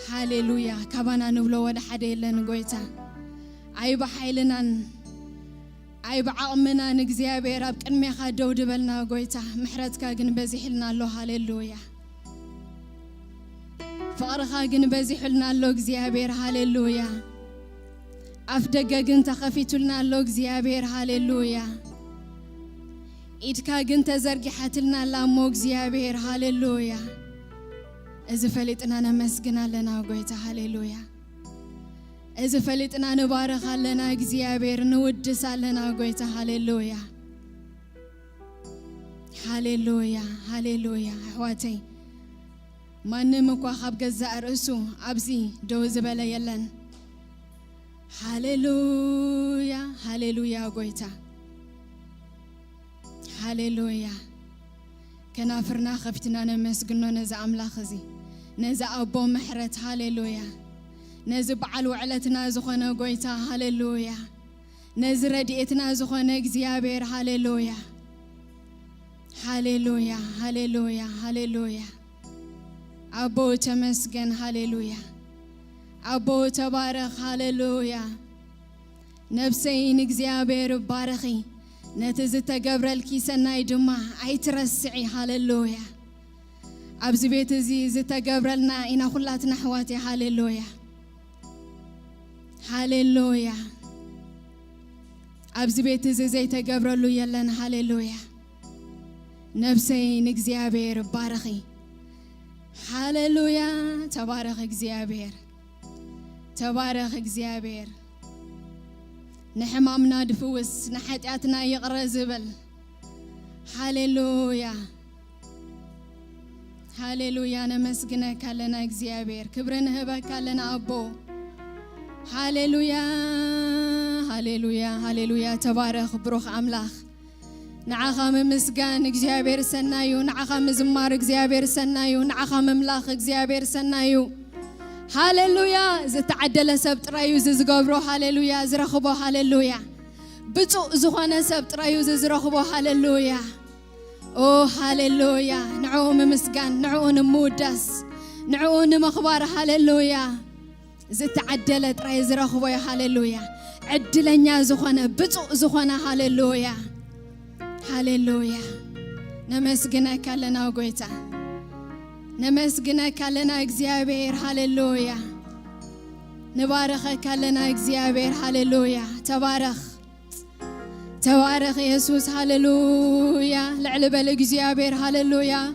هاليلويا كبانا نبلو ودا حدا يلن قويتا أي بحيلنا أي بعقمنا نجزيابير أب كن ميخا دو دبلنا قويتا محرتك جن بزيحلنا الله هاليلويا فقرخا جن بزيحلنا الله جزيابير هاليلويا أفدقا جن تخفيتلنا الله جزيابير هاليلويا إيدكا جن تزرقي حتلنا الله مو جزيابير هاليلويا إذا فلتنا نمسكنا لنا قويتا هاليلويا إذا فلتنا نبارك لنا جزيابير نودس لنا قويتا هاليلويا هاليلويا هاليلويا أحواتي ما نمكوا خاب جزاء رأسو أبزي دوز بلا يلن هاليلويا هاليلويا قويتا هاليلويا كنافرنا خفتنا نمسكنا نزع أملاخزي نزع أبو محرت هاليلويا نزب على وعلتنا زخنا قويتا هاليلويا نزر ديتنا زخنا جزيابير هاليلويا هاليلويا هاليلويا هاليلويا أبو تمسكن هاليلويا أبو تبارك هاليلويا نفسي نجزيابير بارخي نتزت قبر الكيسنا يدما أي ترسعي هاليلويا أبز بيت زت قبرنا إنا خلاتنا حواتي هاليلويا هاليلويا أبز بيت زي تقبر له يلن هاليلويا نفسي نجزيابير بارخي هاليلويا تبارك جزيابير تبارك جزيابير نحمامنا دفوس نحتاتنا يقرا زبل هاليلويا هاليلويا نمسكنك لنا جزيابير كبرنا هبك لنا أبو هاليلويا هاليلويا هاليلويا تبارك بروخ أملاخ نعخام مسكان جزيابير سنايو نعخام زمار جزيابير سنايو نعخام ملاخ جزيابير سنايو هاليلويا زتعدل سبت رايو زقبرو هاليلويا زرخبو هاليلويا بتو زخانة سبت رايو زرخبو هاليلويا أوه هاليلويا نعوم مسكان نعون مودس نعون مخبار هاليلويا زتعدلت راي زرخبو هاليلويا عدلنيا زخانة بتو زخانة هاليلويا هاليلويا نمسكنك لنا وقويتا نمسكنك لنا اكزيابير هاليلويا نبارخك لنا اكزيابير هاليلويا تبارخ يسوس هاليلويا لعلب الاكزيابير هاليلويا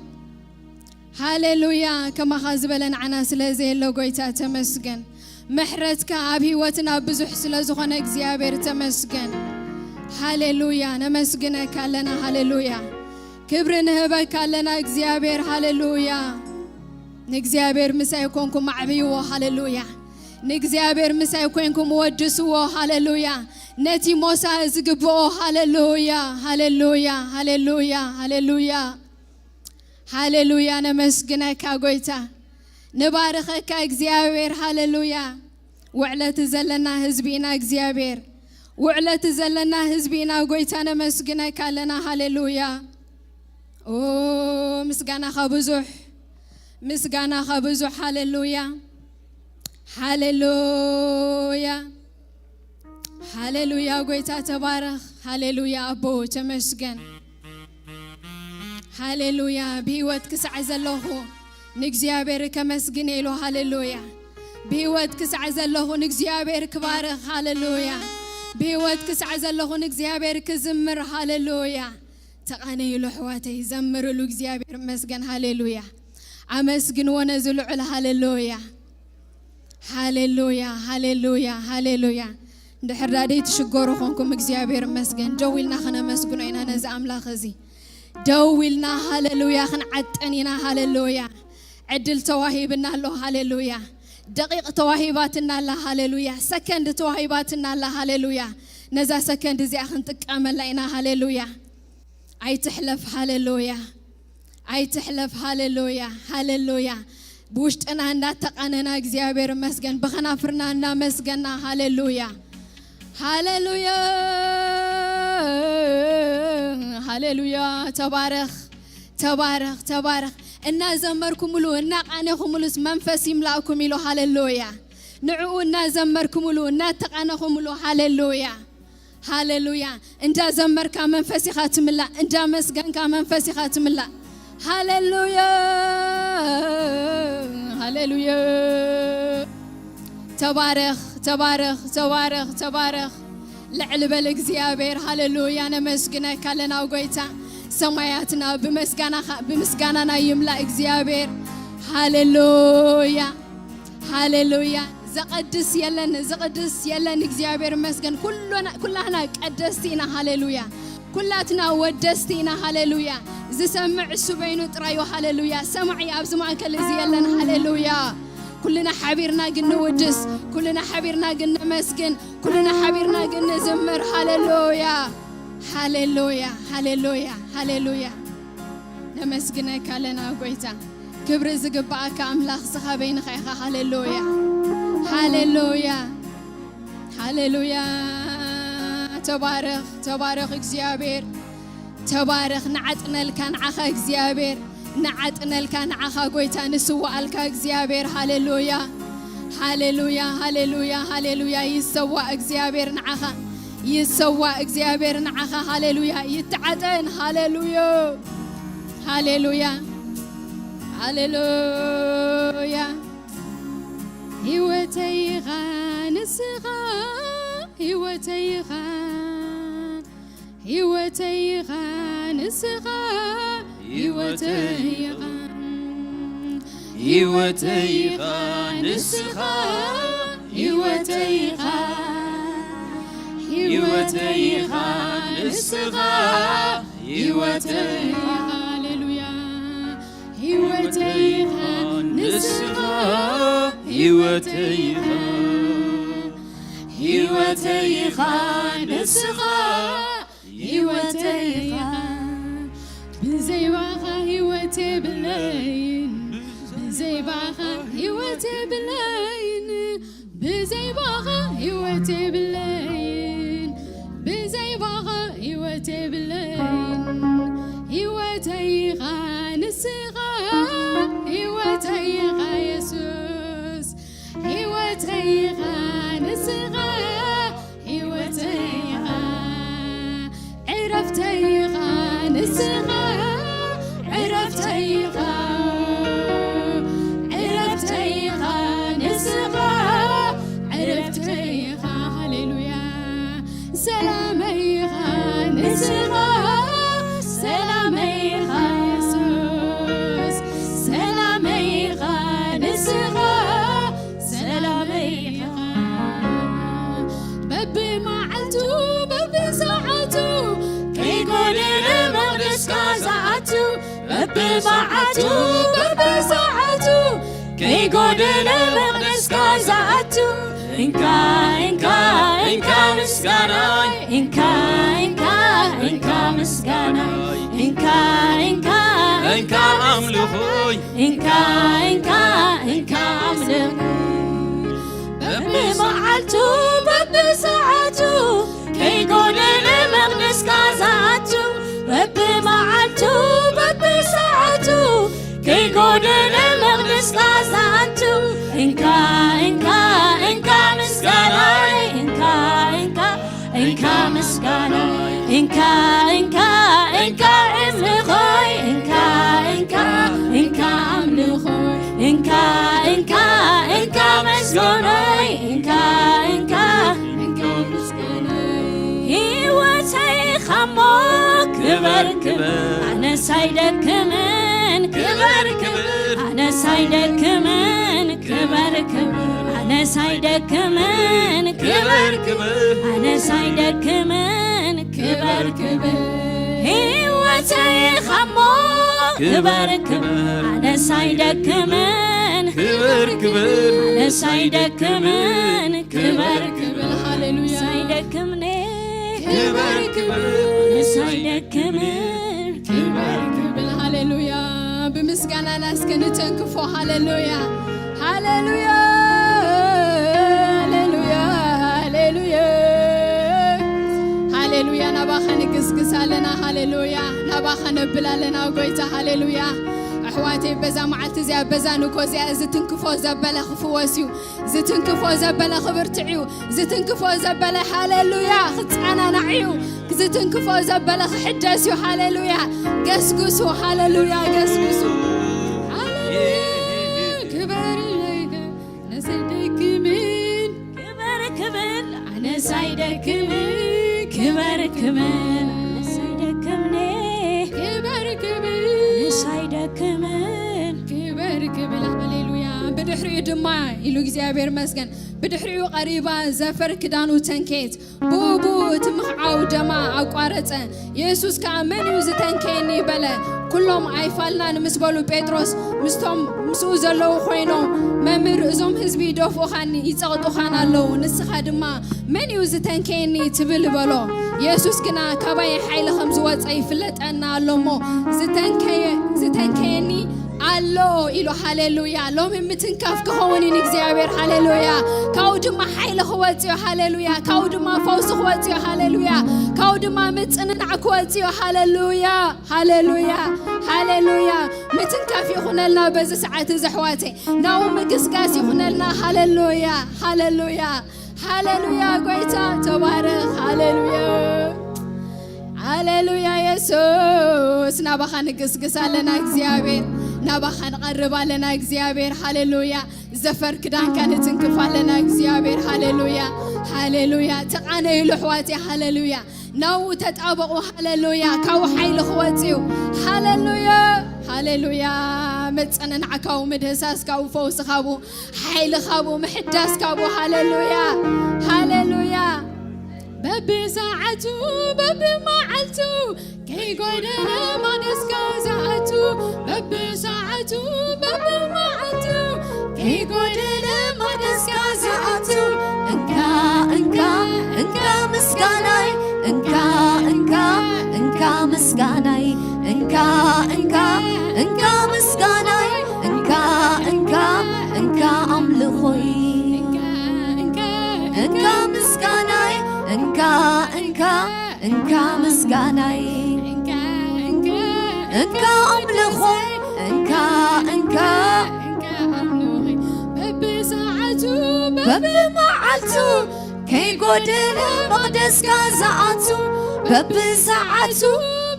هاليلويا كما خازبلن عنا سلازي اللوغويتا تمسكن محرتك أبي وتنا بزح سلازخون اكزيابير تمسكن هاليلويا نمسكنك لنا هاليلويا كبر نهبك لنا اكزيابير هاليلويا نكزيابير مسايكونكم معبيو هاليلويا نكزيابير مسايكونكم ودسو هاليلويا نتي موسى زقبو هاليلويا هاليلويا هاليلويا هاليلويا هاليلويا نمسكنك قويتا نبارخك اكزيابير هاليلويا وعلت زلنا هزبينا اكزيابير وعلت زلنا هزبينا قويتا نمسكنك لنا هاليلويا أوه مسكنا خبزح مسكنا خبزح هاليلويا هاليلويا هاليلويا قويتا تبارك هاليلويا أبو تمسكن هاليلويا بيوت كسع زلوه نكزيابير كمسكن إلو هاليلويا بيوت كسع زلوه نكزيابير كبارك هاليلويا بيوت كسع زلوه نكزيابير كزمر هاليلويا تقاني لحواتي زمر له اكزيابير مسكن هاليلويا امسكن ونزل على هاليلويا هاليلويا هاليلويا هاليلويا دحرادي تشغورو خونكم اكزيابير مسكن دويلنا خنا مسكن اينا نز املاخ زي دويلنا هاليلويا خن عطنينا هاليلويا عدل تواهيبنا له هاليلويا دقيق تواهيباتنا له هاليلويا سكند تواهيباتنا له هاليلويا نزا سكند زي اخن تقامل لنا هاليلويا أي تحلف هاليلويا أي تحلف هاليلويا هاليلويا بوشت أنا ناتق أنا اكزيابير مسكن بخنا فرنا أنا مسكنا هاليلويا هاليلويا هاليلويا تبارك تبارك تبارك إنا زمركم له إنا قانيكم له منفس يملأكم له هاللويا نعو إنا زمركم له إنا تقانيكم له هاللويا هاللويا إنجا زمر كمنفسي خاتم الله إنجا مسجن كمنفسي خاتم الله هاللويا هاللويا تبارك تبارك تبارك تبارك لعل بالك زيابير هاللويا أنا مسجنك كلنا وقيتا سماياتنا بمسجانا يملأ زيابير هاللويا هاللويا زقدس يلن زيابير مسجن كلنا قدستينا هاللويا كلاتنا ودستينا هاللويا زي سمع السبعين ترايو هاللويا سمعي أبزمع كل زي يلن هاللويا كلنا حبيرنا قلنا وجس كلنا حبيرنا قلنا مسكن كلنا حبيرنا قلنا زمر هاللويا هاللويا هاللويا هاللويا نمسكنك لنا قويتا كبر زقبعك أملاخ صحابين خيخا هاللويا هاللويا هاللويا تبارك تبارك اكزيابير تبارك نعتنا الكان عخا اكزيابير نعتنا الكان عخا قويتا نسوى الكا اكزيابير هاللويا هاللويا هاللويا هاللويا يسوى اكزيابير نعخا يسوى اكزيابير نعخا هاللويا يتعتن هاللويا هاللويا هاللويا هيوتيغا نسغا هيوتيغا هيوتيغا نسغا هيوتيغا هيوتيغا نسغا هيوتيغا هيوتيغا نسغا هيوتيغا هاللويا هيوتيغا نسغا هيوتيغا هيوتيغا نسغا هيوتيغا بزي باخا هيوتي بلاين بزي باخا هيوتي بلاين بزي باخا هيوتي بلاين بزي باخا هيوتي بلاين هيوتيغا نسغا هيوتيغا يسوس هيوتيغا نسغا هيوتيغا عرفتيغا نسغا عرفتيغا عرفتيغا نسغا عرفتيغا هاللويا سلاميغا نسغا سلاميغا يسوس سلاميغا نسغا سلاميغا ببي معلتو ببي ساعتو كي قولي المغرس كازعتو ببي معتو ببي ساعتو كي قولي المغرس كازعتو إنكا إنكا إنكا مسكاناي إنكا إنكا إنكا مسكاناي إنكا إنكا إنكا أملخوي إنكا إنكا إنكا أملخوي ببي معلتو ببي ساعتو كي قولي المغرس كازعتو ببي معلتو ببي ساعتو كي قولي المغرس كازعتو إنكا إنكا إنكا مسكاناي إنكا إنكا إنكا مسكاناي إنكا إنكا إنكا أملخوي إنكا إنكا إنكا أملخوي إنكا إنكا إنكا مسكاناي إنكا إنكا إنكا مسكاناي هيوتي خمو كبر كبر أنا سايدك من كبر كبر أنا سايدك من كبر كبر أنا سايدك من كبر كبر أنا سايدك من كبر كبر هيوتي خمو كبر كبر أنا سايدك من كبر كبر أنا سايدك من كبر كبر هاللويا سايدك من كبر كبر أنا سايدك من كبر كبر هاللويا بمسكنا ناس كانوا تنكفوا هاللويا هاللويا هاللويا هاللويا هاللويا نباخ نقصقص لنا هاللويا نباخ نبلا لنا وقويتا هاللويا حواتي بزا معلت زي بزا نكو زي زتنكفو زبالة خفواسيو زتنكفو زبالة خبرتعيو زتنكفو زبالة هاليلويا خطعنا نعيو زتنكفو زبالة حجاسيو هاليلويا قسقسو هاليلويا قسقسو هاليلويا كبر ليك نسيدك من كبر كمل أنا سايدك من كبر كمل أنا سايدك من كبر كمل أنا سايدك من كبر كمل هاليلويا بدحري دما إلو እግዚአብሔር መስገን بدحري قريبا زفر كدانو تنكيت بوبو تمخعو دما أقارت يسوس كأمن يزتنكيني بلا كلهم عيفالنا نمسبلو بيتروس مستهم مسؤول زلوا خوينو ممر زم حزبي دفو خاني يتقطو خان الله نسخة دما من يزتنكيني تبل بلو يسوس كنا كباي حيل خمس وات أي فلت أنا الله مو زتنكيني الله إلو هاليلويا لو من متنكف كهوني نجزيابير هاليلويا كاود ما حيل خواتيو هاليلويا كاود ما فوز خواتيو هاليلويا كاود ما متنن عكواتيو هاليلويا هاليلويا هاليلويا متنكف يخونا لنا بز ساعات زحواتي ناوم قسقاس يخونا لنا هاليلويا هاليلويا هاليلويا قويتا تبارك هاليلويا هاليلويا يسوس نبخا نقسقس لنا እግዚአብሔር نبخا نقرب لنا እግዚአብሔር هاليلويا زفر كدان كانت تنكف لنا እግዚአብሔር هاليلويا هاليلويا تقانا يلحواتي هاليلويا ناو تتابقوا هاليلويا كاو حيل خواتيو هاليلويا هاليلويا متصنن عكاو مدهساس كاو فوس خابو حيل خابو محداس كابو هاليلويا هاليلويا ببي ساعتو ببي معلتو كي قدنا ما نسكا زعتو ببي ساعتو ببي معلتو كي قدنا ما نسكا زعتو انكا انكا انكا مسكاناي انكا انكا انكا مسكاناي انكا انكا انكا مسكاناي انكا انكا انكا املخوي انكا مسكاناي انكا انكا انكا مسكاناي انكا انكا انكا املخوي انكا انكا انكا املخوي ببي ساعتو ببي معلتو كي قدر مقدس كازعتو ببي ساعتو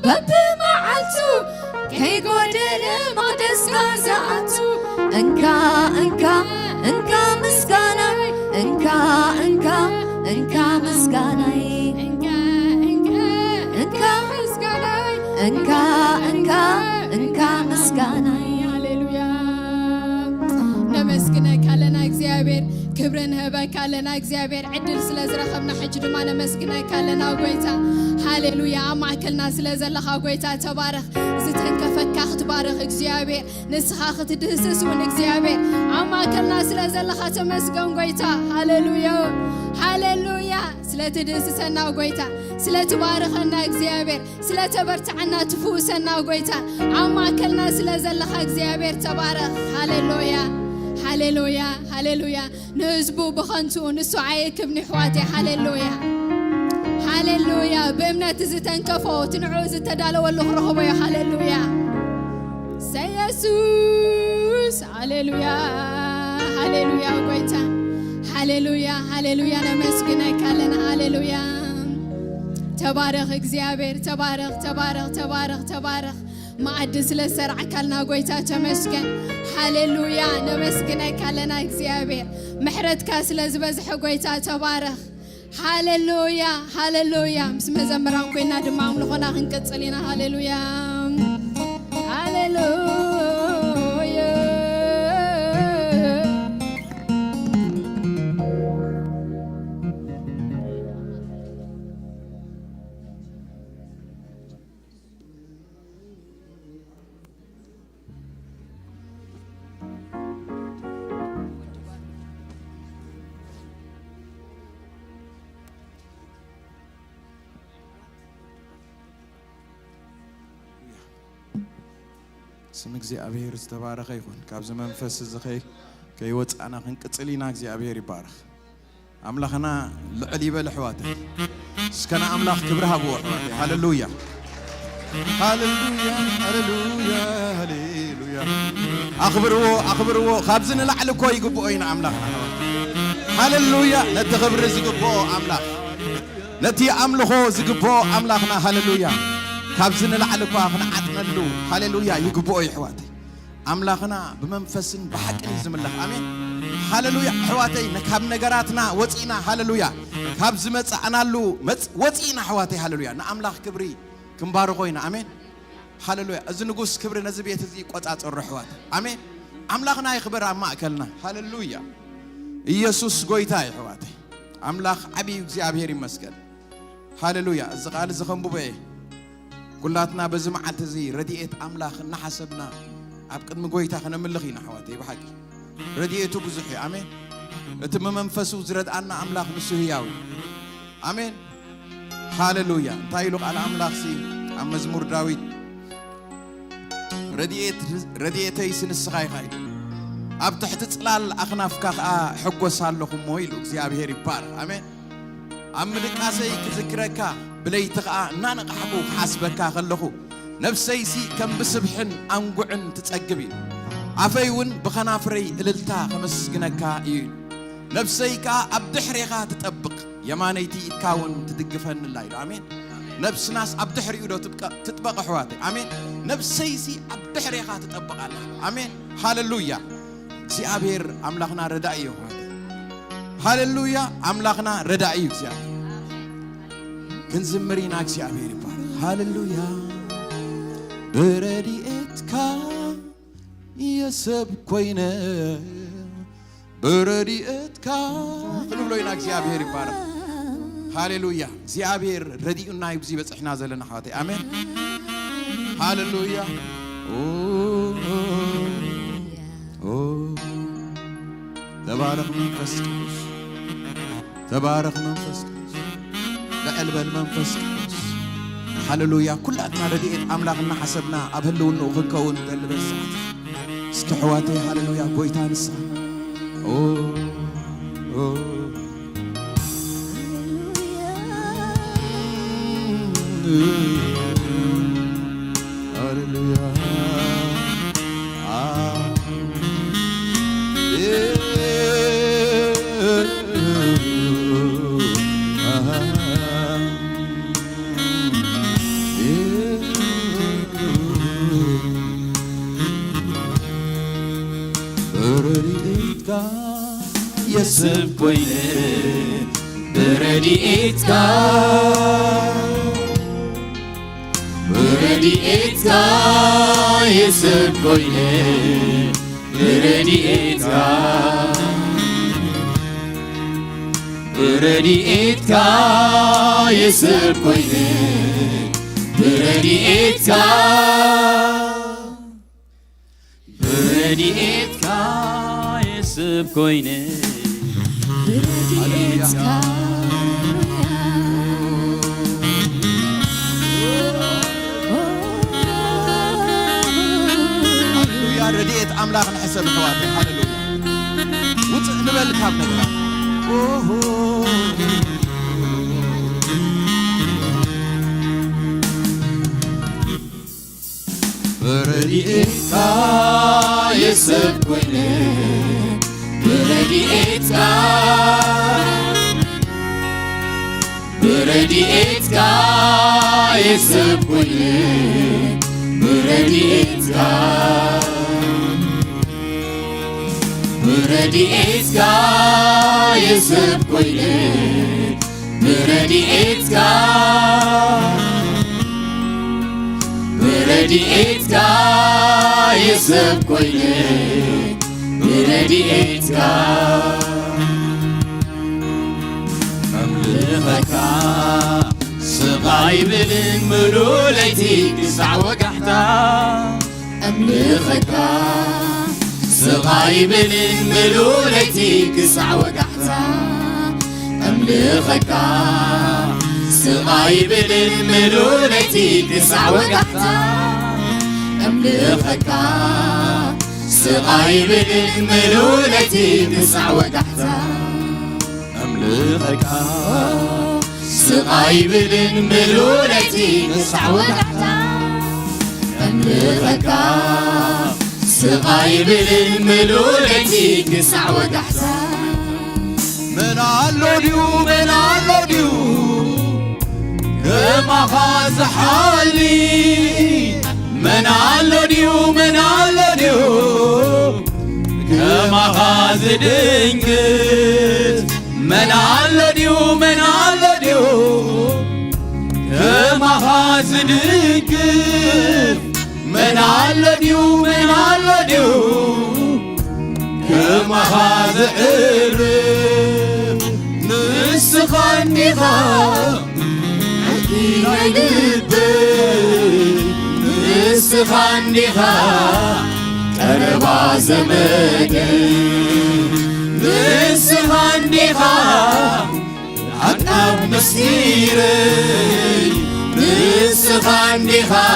ببي معلتو كي قدر مقدس كازعتو انكا انكا انكا مسكاناي انكا انكا انكا مسكاناي انكا انكا انكا مسكاناي انكا انكا انكا مسكاناي هاليلويا نمسكنك لنا እግዚአብሔር كبرن هبك لنا እግዚአብሔር عدل ስለዝረኸብና ሕጂ ድማ ነመስግነካ ለና ጎይታ ሃሌሉያ ማዕከልና ስለዘለኻ ጎይታ ተባረኽ ዝተንከፈካ ክትባረኽ እግዚአብሔር ንስኻ ክትድህስስ ውን እግዚአብሔር ማዕከልና ስለዘለኻ ተመስገን ጎይታ ሃሌሉያ ሃሌሉያ ስለትድህስሰና ጎይታ ስለትባረኸና እግዚአብሔር ስለተበርትዓና ትፍውሰና ጎይታ ማዕከልና ስለዘለኻ እግዚአብሔር ተባረኽ ሃሌሉያ هاليلويا هاليلويا نزبو بخنتو نسو عيكبني حواتي هاليلويا هاليلويا بإمنات زتنكفو تنعو زتدالو واللخرهو يا هاليلويا سيسوس هاليلويا هاليلويا قويتا هاليلويا هاليلويا نمسكنك لنا هاليلويا تبارك እግዚአብሔር تبارك تبارك تبارك تبارك ما عدس لسرع كلنا قويتا تمسكن هاليلويا نمسكنك لنا እግዚአብሔር محرتك ስለዝበዝሕ قويتا تبارك هاليلويا هاليلويا مس مزمران كوينا دمام لخنا خنقصلينا هاليلويا هاليلويا ስም እግዚአብሔር ዝተባረከ ይሁን ካብዚ መንፈስ ዝኸይ ከይወፃና ክንቅፅሊና እግዚአብሔር ይባረክ አምላኽና ልዕል ይበል ሕዋት እስከና አምላኽ ክብር ሃብዎ ሃሌሉያ هاللويا هاللويا هاللويا أخبروا خابزن لعلكوا يقبوا أين أملاخنا هاللويا نتخبر زقبوا أملاخ نتي أملخو زقبوا أملاخنا هاللويا خابزن لعلكوا أخنا عدنلو هاللويا يقبوا أي حواتي أملاخنا بمنفسن بحق نزم الله آمين هاللويا حواتي نكاب نجاراتنا وتينا هاللويا خابز متعنا لو وتينا حواتي هاللويا نأملاخ كبري كمبارو قوينا آمين هاللويا أزنقوس كبر نزبية تزي قطعة الرحوات آمين أملاخنا يخبر عن مأكلنا هاللويا يسوس قويتاي حواتي أملاخ أبي እግዚአብሔር ይመስገን هاللويا الزقال زخنبو بيه كلاتنا بزمعة تزي رديئة أملاخ نحسبنا أبقد مقويتا خنا ملخينا حواتي بحكي رديئتو بزحي آمين اتم منفسو زرد أنا أملاخ نسوهياوي آمين هاللويا تايلوك على أملاخ سي أم مزمور داويد رديئتي سنسخاي خاي أب تحت تطلال أخنافك حقوسان لكم مويلو እግዚአብሔር ይባረክ آمين أم لكاسي كذكرك بليتك نانق حقوق حسبك خلخو نفسي سي كم بسبحن أنقعن تتأقبين عفيون بخنافري إللتا خمس جنكا يل نفسي كا أبدحريغا تطبق يمانيتي تكاون تدقفن الله آمين نفس ناس أبدحري ودو تطبق حواتي آمين نفسي سي أبدحريغا تطبق الله آمين هاللويا سي أبير أملاخنا ردائي هاللويا أملاخنا ردائي كنزمرينا سي أبير هاللويا برديئتك يسب كوينة برديئتك خلوا له يناك زيابير يبارك هاللويا زيابير رديئنا يبزي بس احنا زلنا حواتي آمين هاللويا تبارك منفس قدوس تبارك منفس قدوس لقلب المنفس قدوس هاللويا كلنا رديئت أملاخنا حسبنا أبهلون وخنكون تلبس اسكحواتي هاللويا بويتان الساعة هاللويا يسب كوينة برديئتك برديئتك يسب كوينة برديئتك برديئتك يسب كوينة برديئتك برديئتك يسب كوينة هاللويا رديئت أملاخ نحسب حواتي هاللويا نبل كاب نقرأ برديئتك يسب كوينة برديئتك برديئتك يسب كوينة برديئتك برديئتك يسب كوينة برديئتك برديئتك يسب كوينة برديئتك أملخك صغاي بلن ملوليتي كسع وقحتا أملخك صغاي بلن ملوليتي كسع وقحتا أملخك صغاي بلن ملوليتي كسع وقحتا أملخك صغاي بلن ملوليتي كسع وقحتا أملخك صغاي بلن ملوليتي كسع وقحتا أملخك سقاي بالملولتي كسع وقحتا من علوديو من علوديو كما خاز حالي من علوديو من علوديو كما خاز دنقت من علوديو من علوديو كما خاز دنقت من علوديو من علوديو كما خاز عرف نسخني خا حكينا لبي نسخني خا قربا زمدي نسخني خا عقب مسيري نسخني خا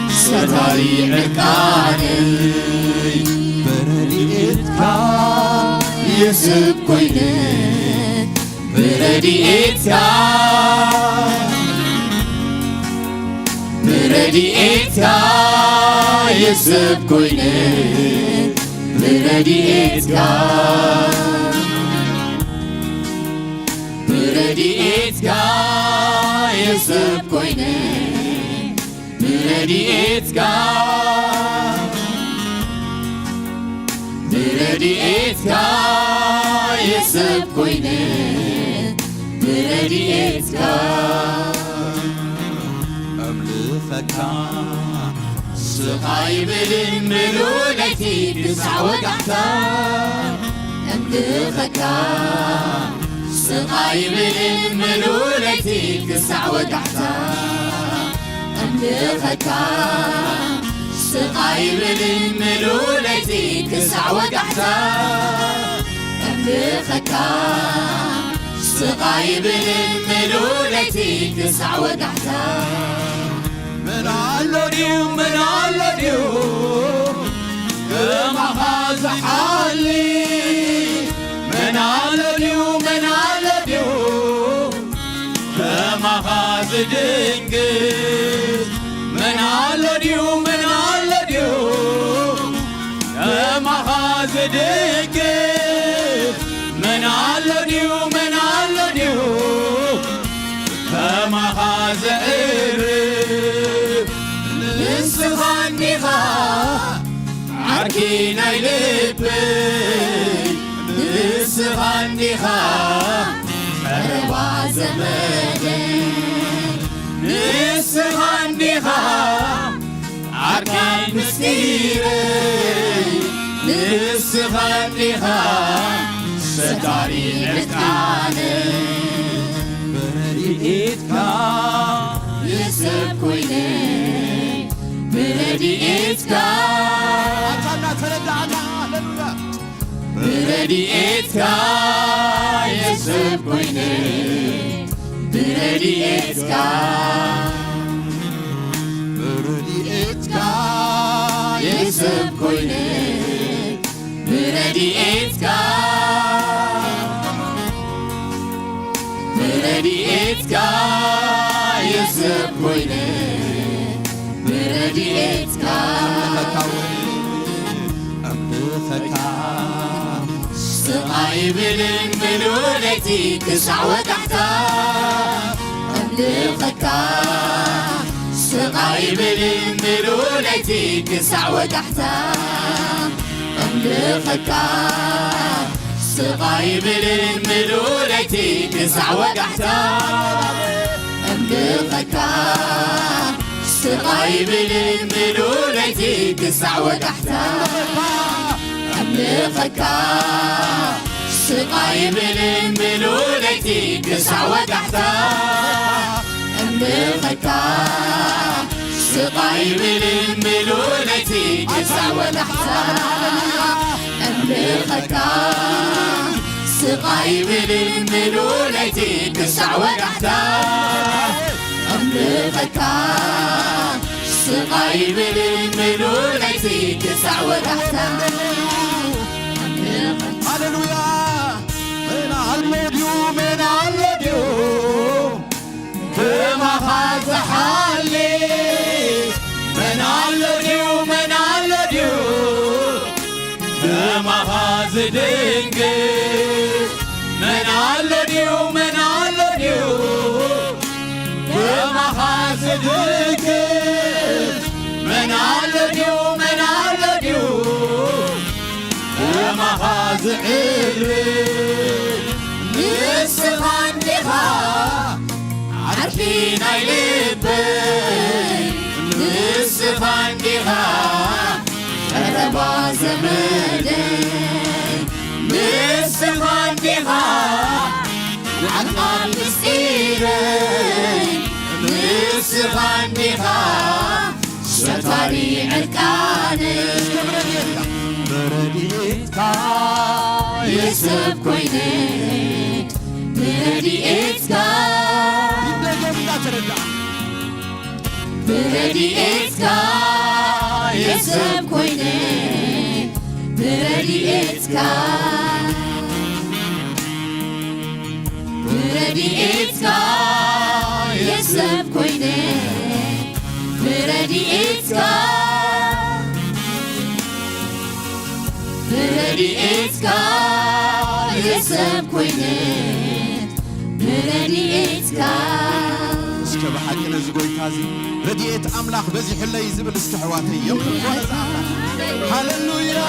ستاري عكاني برليتك يسب كوينك برليتك برليتك يسب كوينك برليتك برليتك يسب كوينك برليتك برليتك يسب كوينك برليتك أملخك سقاي بالملولتي تسع وقحتا أملخك سقاي بالملولتي تسع وقحتا أملخك سقاي بالملولتي تسع وقحتا أملخك سقاي بالملولتي تسع وقحتا من علوديو من علوديو كما خاز حالي من علوديو من علوديو كما خاز دنقت من علوديو من علوديو كما خاز دنقت من علوديو من علوديو كما خاز عرف نسخني خا عركينا يلبي نسخني خا عروا زمدي نسخني خا عركين مسيري نسخني خا ستاري عكاني برليتك يسب كوينك برليتك أتانا تردعنا هللويا برليتك يسب كوينك برليتك برليتك يسب كوينك برليتك برليتك يسب كوينك برليتك أملخك سقاي بالملولتي تسع وقحتا أملخك سقاي بالملولتي تسع وقحتا أملخك سقاي بالملولتي تسع وقحتا أملخك سقاي بالملولتي تسع وقحتا أملخك سقاي بالملولتي تسع وقحتا أملخك سقاي بالملولتي تسع وقحتا أملخك سقاي بالملولتي تسع وقحتا أملخك سقاي بالملولتي تسع وقحتا هللويا من علوديو من علوديو كما خاز حالي من زعري نسخان ديها عارفين عيلبي نسخان ديها ربا زمدي نسخان ديها العقل مسيري نسخان ديها شطاري عركاني برديتك يسب كويني برديتك برديتك يسب كويني برديتك برديتك يسب كويني برديتك برديتك يسب كويني برديتك اسكب حقنا زغوي تازي رديت املاح بزي حلي زبل استحواتي يوم هاللويا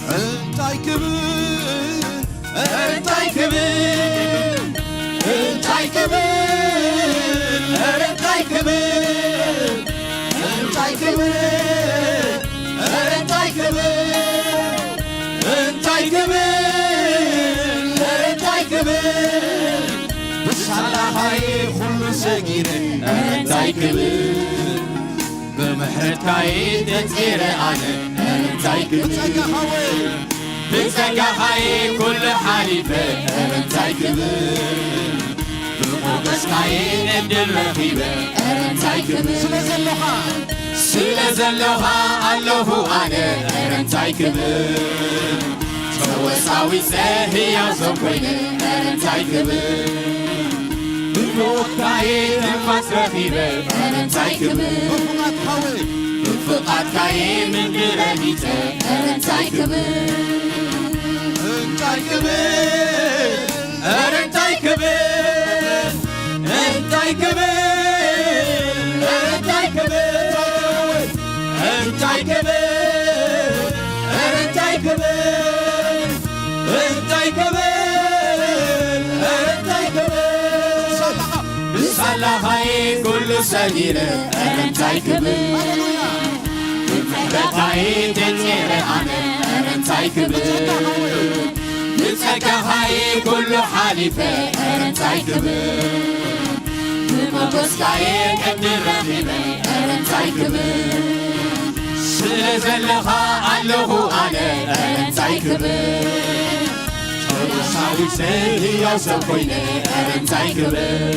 انتاي كبر انتاي كبر انتاي كبر انتاي كبر انتاي كبر انتاي كبر انتاي كبر انتاي كبر بس على هاي كل سجيرة انتاي كبر بمحرت كايد تغير انا انتاي كبر بتسقى هاي كل حليفة انتاي كبر بموقش كاين ابن الرقيبة انتاي كبر سلزلوها الله انا انتاي كبر سوساوي سهي يا زوكوينة انتاي كبر بموت كاين انفاس رقيبة انتاي كبر بفقات كاين من قرابيته انتاي كبر انتاي كبر انتاي كبر انتاي كبر انتاي كبر انتاي كبر انتاي كبر انتاي كبر انتاي كبر بصلاة هاي كل سجيرة انتاي كبر بفقات تنتير انا انتاي كبر بتسقى هاي كل حليفة انتاي كبر بموقس كاين ابن الرقيبة انتاي كبر سلزلها الله انا انتاي كبر سوساوي سهي يا زوكوينة انتاي كبر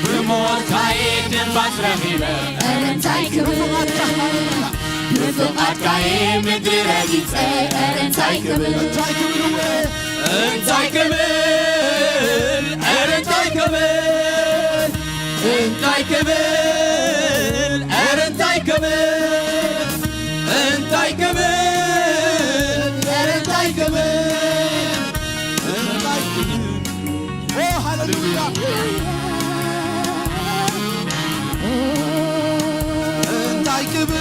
بموت كاين انفاس رقيبة انتاي كبر بفقات كاين مدري رديتة انتاي كبر انتاي كبر انتاي كبر انتاي كبر انتاي كبر انتاي كبر انتاي كبر اوه هاللويا انتاي كبر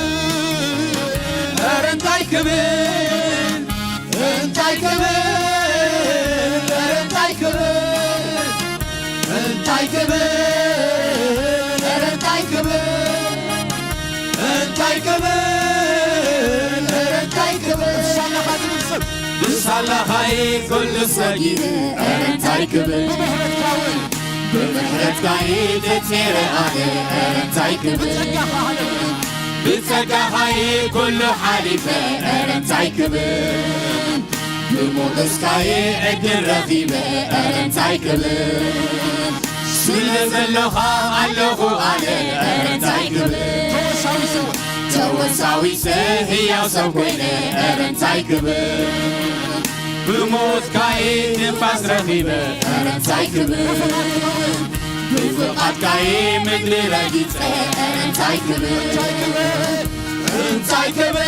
انتاي كبر انتاي كبر انتاي كبر انتاي كبر انتاي كبر انتاي كبر انتاي كبر بصلاة هاي كل سجيرة انتاي كبر بمحرت كاين تغير انا انتاي كبر بتسقى هاي كل حليفة انتاي كبر بموقس كاين ابن الرقيبة انتاي كبر سلزلوها الله انا انتاي كبر توساوي سهي يا زوكوينة انتاي كبر بموت كاين انفاس رقيبة انتاي كبر بفقات كاين مدري رديتة انتاي كبر انتاي كبر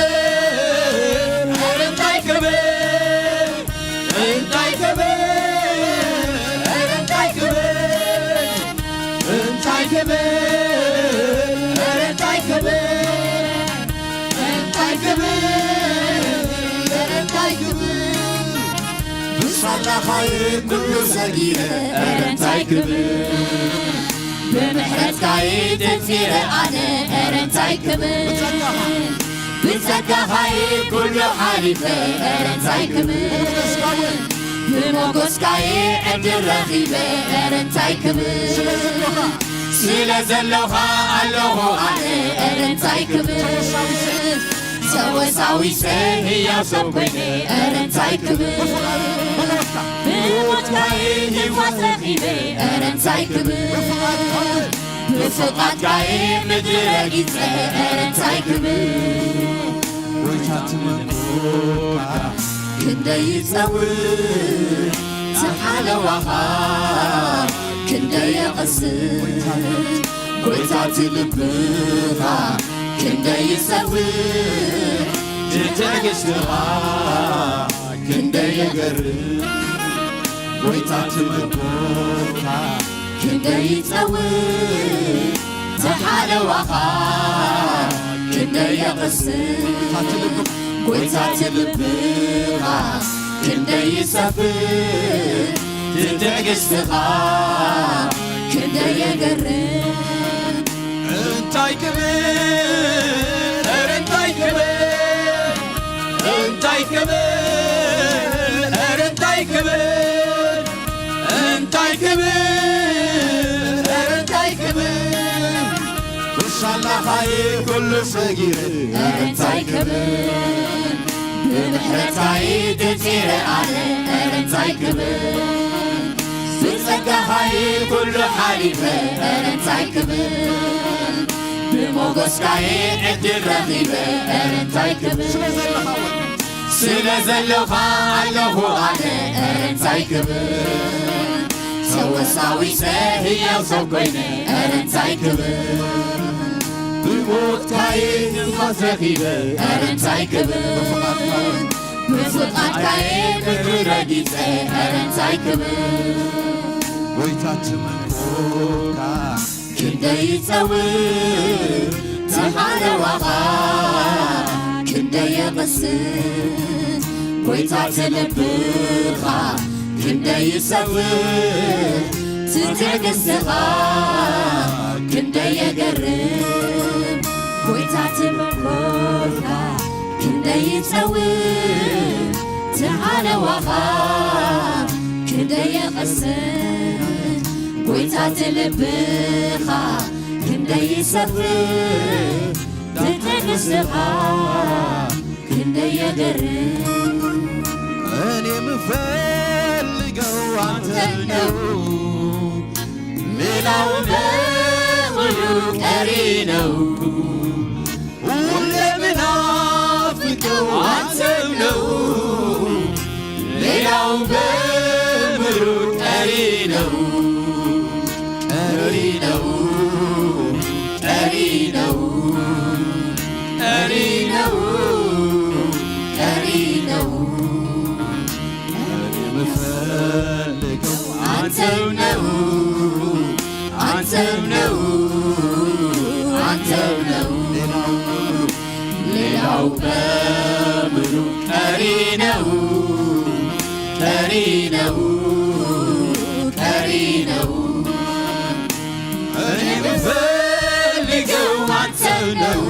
وصلخاي كل صغيرة أرنتاي كبر بمحرتكاي تنفير أنا أرنتاي كبر بتزكاي كل حليفة أرنتاي كبر بموقسكاي عبد الرغيبة أرنتاي كبر سلا زلوها الله أنا أرنتاي كبر سوي سهي وسويني أرنتاي كبر بموتكاي نفوت رغيبة أرنتاي كبر بفقاتكاي مدرقيت أرنتاي كبر ويتات منكوكا كندا يتصور تحالوها كندا يقصر ويتات لبها كندا يسوي تتقشتها كندا يقرب ويتات منكوكا كندا يتصور تحالوها كندا يقصر ويتات لبها كندا يسافر تتقشتها كندا يقرب انتاي كبير أرنتاي كبر أنتاي كبر أرنتاي كبر أنتاي كبر أرنتاي كبر وصلخاي كل صغيرة أرنتاي كبر بمحرتاي تنفير أنا أرنتاي كبر بتزكاي كل حليفة أرنتاي كبر بموقسكاي عبد الرغيبة أرنتاي كبر سلا زلوها الله أنا أرنتاي كبر سوي سهي وسويني أرنتاي كبر بموتكاي نفوت رغيبة أرنتاي كبر بفقاتكاي مدرقيت أرنتاي كبر ويتات منكوكا كندا يتصور تحالوها كندا يقصر ويتات لبها كندا يسوي تتقسها كندا يقرب ويتات منكوكا كندا يتصور تحالوها كندا يقصر ويتات لبها كندا يسافر تتقسها كندا يقرب أنا مفلقو عنتنو ليلاو بملوك أرينو ولا منافقو عنتنو ليلاو بملوك أرينو أرينو أرينو أرينو أرينو أنا مفلقو عنتنو عنتنو عنتنو ليلاو بملوك أرينو أرينو أرينو أنا مفلقو عنتنو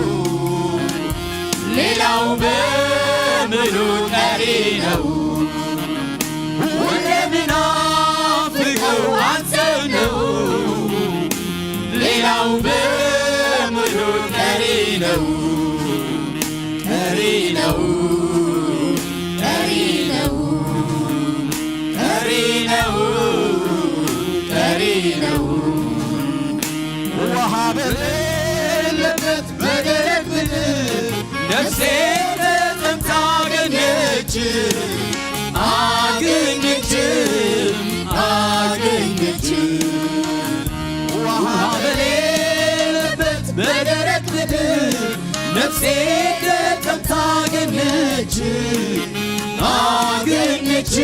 ليلاو بملوك أرينو ولا منافقو عنتنو ليلاو بملوك أرينو أرينو أرينو أرينو أرينو وهاب اللبت بدرك بدر نفسي تمتاقنك أقنك أقنك وهاب اللبت بدرك بدر نفسي تمتاقنك أقنك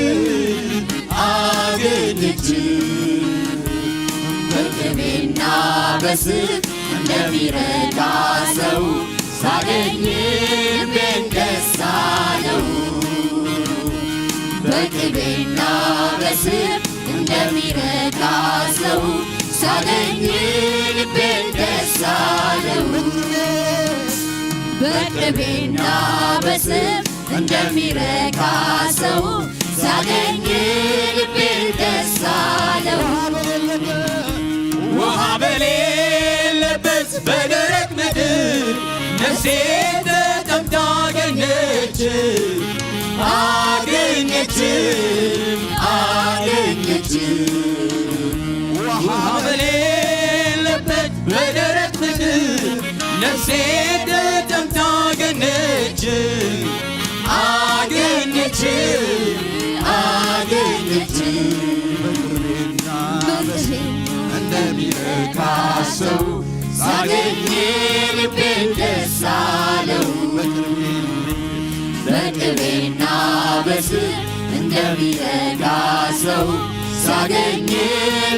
أقنك بكمنا بسك እንደሚረዳ ሰው ሳገኝ ልቤን ደስ አለው። በቅቤና በስብ እንደሚረካ ሰው ሳገኝ ልቤን ደስ አለው በቅቤና በስብ እንደሚረካ ሰው ሳገኝ ልቤን ደስ አለው ውሃ በሌለበት በደረቅ ምድር ነፍሴ ተጠምታ አገኘች ውሃ በሌለበት በደረቅ ምድር ነፍሴ ተጠምታ አገኘች እንደሚረካ ሰው ሳገኝ ልቤን ደስ አለው በቅቤና በስብ እንደሚረካ ሰው ሳገኝ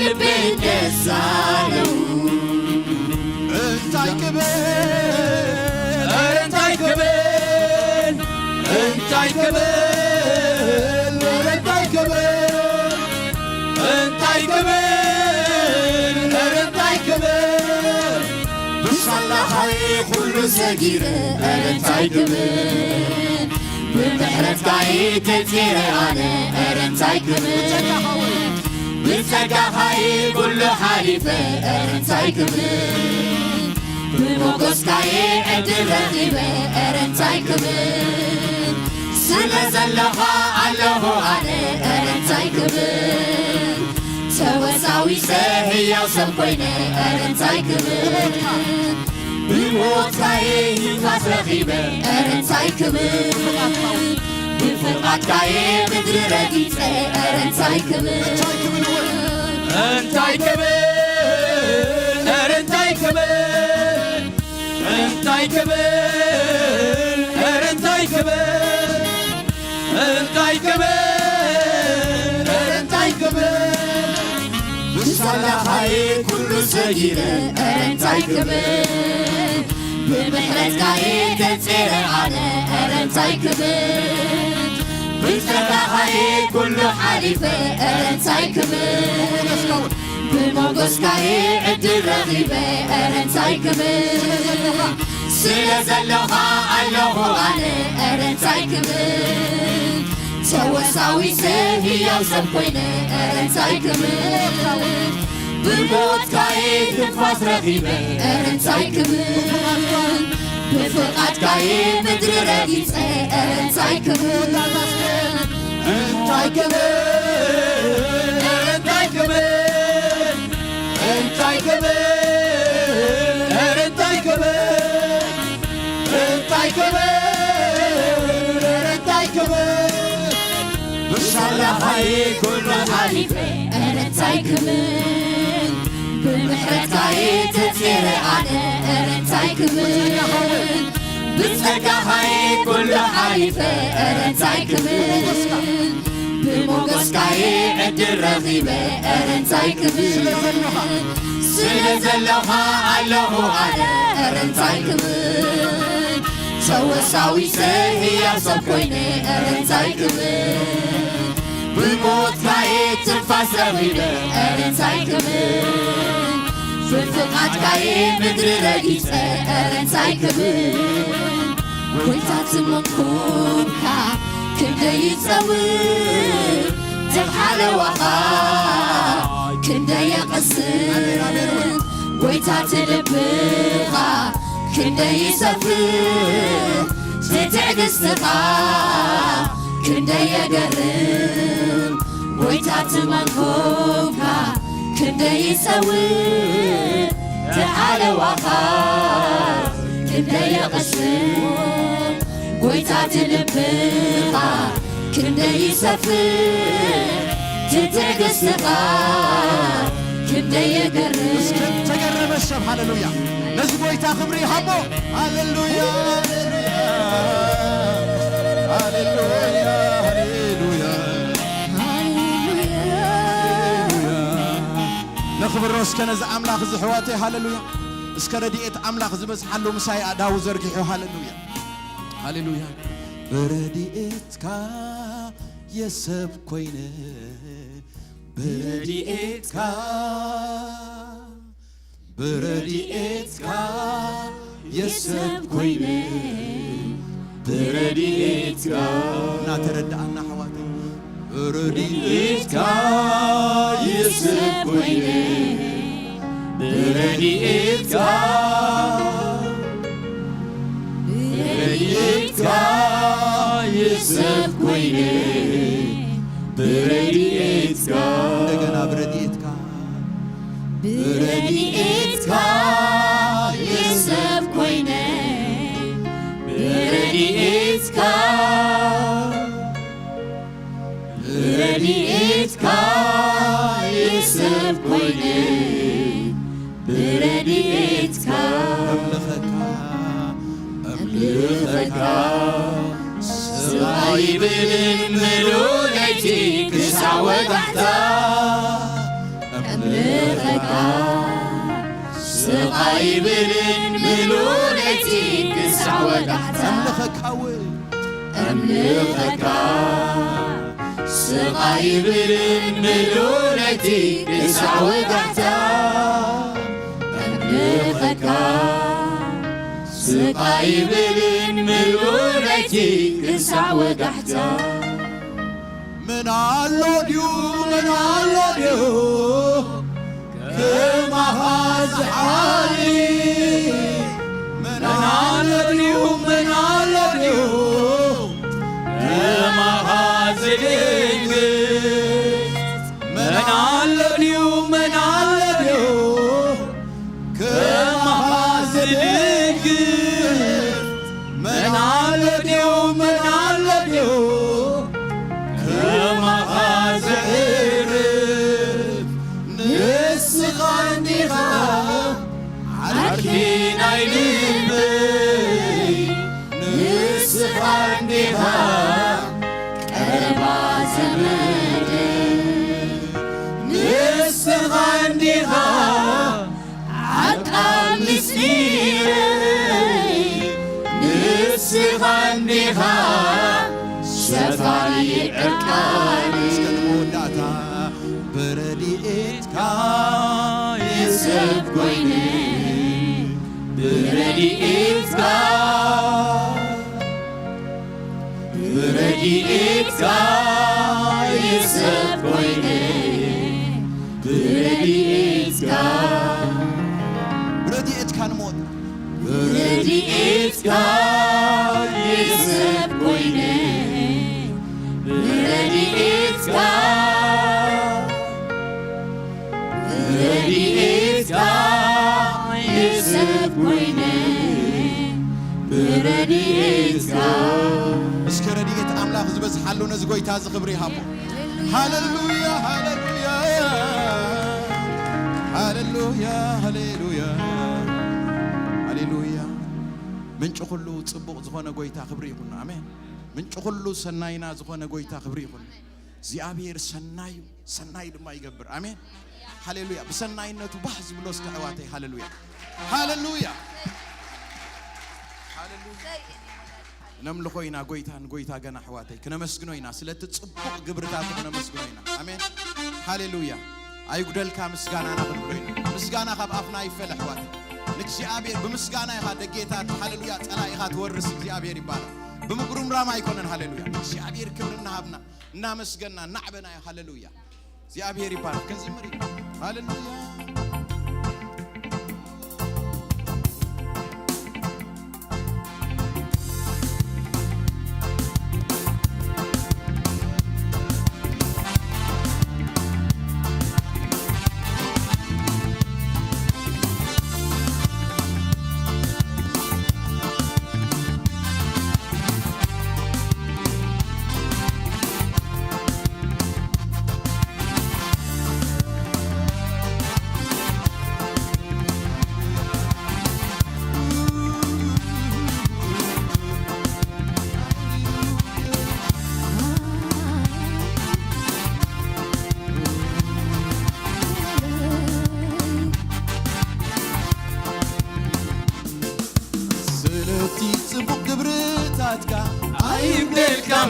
ልቤን ደስ አለው እንታይ ክብር እንታይ ክብር እንታይ ክብር እንታይ ክብር እንታይ ክብር እንታይ ክብር ብሳላኻይ ኩሉ ሰጊረ እንታይ ክብር ብምሕረትካይ ተፅረ ኣነ እንታይ ክብር ብጸጋኻይ ኩሉ ሓሊፈ እንታይ ክብር ብሞገስካይ ዕድል ረኺበ እንታይ ክብር ስለ ዘለኻ ኣለኹ ኣነ እንታይ ክብር ተወሳዊ ሕያው ሰብ ኮይነ እንታይ ክብር ብሞትካይ ንፋስ ረኺበ እንታይ ክብር ብፍቕዓትካይ ምድሪ ረጊፀ እንታይ ክብር እንታይ ክብር እንታይ ክብር እንታይ ክብር እንታይ ክብር እንታይ ክብር እንታይ ክብር ብሳላኻይ ኩሉ ሰጊረ እንታይ ክብር ብምሕረትካይ ተፅረ ኣነ እንታይ ክብር ብጸጋኻይ ኩሉ ሓሊፈ እንታይ ክብር ብሞገስካይ ዕድል ረኺበ እንታይ ክብር ስለ ዘለኻ ኣለኹ ኣነ እንታይ ክብር ተወሳዊ ሰብ ሕያው ሰብ ኮይነ እንታይ ክብር ብሞትካይ ትንፋስ ረኺበ እንታይ ክብር ብፍቕዓትካይ ምድሪ ረጊፀ እንታይ ክብር እንታይ ክብር እንታይ ክብር እንታይ ክብር እንታይ ክብር እንታይ ክብር እንታይ ክብር ብሳላኻይ ኩሉ ሓሊፈ እንታይ ክብር ብምሕረትካይ ተፅረ ኣነ እንታይ ክብር ብጸጋኻይ ኩሉ ሓሊፈ እንታይ ክብር ብሞገስካይ ዕድል ረኺበ እንታይ ክብር ስለ ዘለኻ ኣለኹ ኣነ እንታይ ክብር ተወሳዊ ሰብ ሕያው ሰብ ኮይነ እንታይ ክብር ብሞትካይ ትንፋስ ረኺበ እንታይ ክብር ብፍቕዓትካይ ምድሪ ረጊፀ እንታይ ክብር ጎይታ ትመኩምካ ክንደይ ይጸውር ተብሓለዋኻ ክንደይ የቐስር ጎይታ ትልብኻ ክንደይ ይሰፍር ትዕግስትኻ ክንደይ የገርም ጎይታ ትመኩምካ ክንደይ ይጸውር ተሓለዋኻ ክንደይ የቐስር ጎይታ ትልብኻ ክንደይ ይሰፍር ትዕግስትኻ ክንደይ የገርም ተገረመ ሰብ ሃሌሉያ ነዚ ጎይታ ክብሪ ሃቦ ሃሌሉያ ሃሌሉያ ሃሌሉያ نخبر روسكنا ز أملاك زحواتي هاللويا اسكرديت أملاك زبز حلو مساي أداو زرقيحو هاللويا هاللويا برديتك የሰብ ኮይነ በረድኤትካ በረድኤትካ የሰብ ኮይነ በረድኤትካ እናተረዳእና ሐዋት በረድኤትካ የሰብ ኮይነ በረድኤትካ በረድኤትካ የሰብ ኮይነ በረድኤትካ እንደገና በረድኤትካ በረድኤትካ የሰብ ኮይነ በረድኤትካ በረድኤትካ የሰብ ኮይነ በረድኤትካ أملخك صغيب الملولتي كسع وتحتا أملخك صغيب الملولتي كسع وتحتا أملخك صغيب الملولتي كسع وتحتا أملخك سقاي بلن ملولتي كسع وقحتا من علوديو كما هاز حالي من علوديو كما هاز لنجز من علوديو كما هاز من علديو كما غازعرف نسخ عنديها عارفين عينيبي نسخ عنديها كربا زمدي نسخ عنديها عقام سنيري سغنيها شفاي عرقاني سكنوداتا برديتكا يسب كويني برديتكا يسب كويني برديتكا نموت برديتكا يسب كويني برديتكا يسب كويني برديتكا اسك رديت أملاك زبز حلو نزقوي تاز خبري هابو هاللويا هاللويا هاللويا هاللويا هاللويا ምንጭ ሁሉ ጽቡቕ ዝኾነ ጎይታ ክብሪ ይኹን አሜን ምንጭ ሁሉ ሰናይና ዝኾነ ጎይታ ክብሪ ይኹን እግዚአብሔር ሰናይ ድማ ይገብር አሜን ሃሌሉያ በሰናይነቱ ባህ ዝብሎ እስከ ሕዋተይ ሃሌሉያ ሃሌሉያ ሃሌሉያ ነምልኾይና ጎይታ ገና ሕዋተይ ክነመስግኖይና ስለቲ ጽቡቕ ግብርታት ክነመስግኖይና አሜን ሃሌሉያ አይጉደልካ ምስጋናና ክንብሎይና ምስጋና ካብ አፍና ይፈለሕ ሕዋተይ እግዚአብሔር በምስጋና ይሃደ ጌታት ሃሌሉያ ጸላኢኻ ትወርስ እግዚአብሔር ይባላል በመግሩም ራማ ይኮነን ሃሌሉያ እግዚአብሔር ክብርና ሀብና እናመስገና ናዕበና ሃሌሉያ እግዚአብሔር ይባላል ከዝምሪ ሃሌሉያ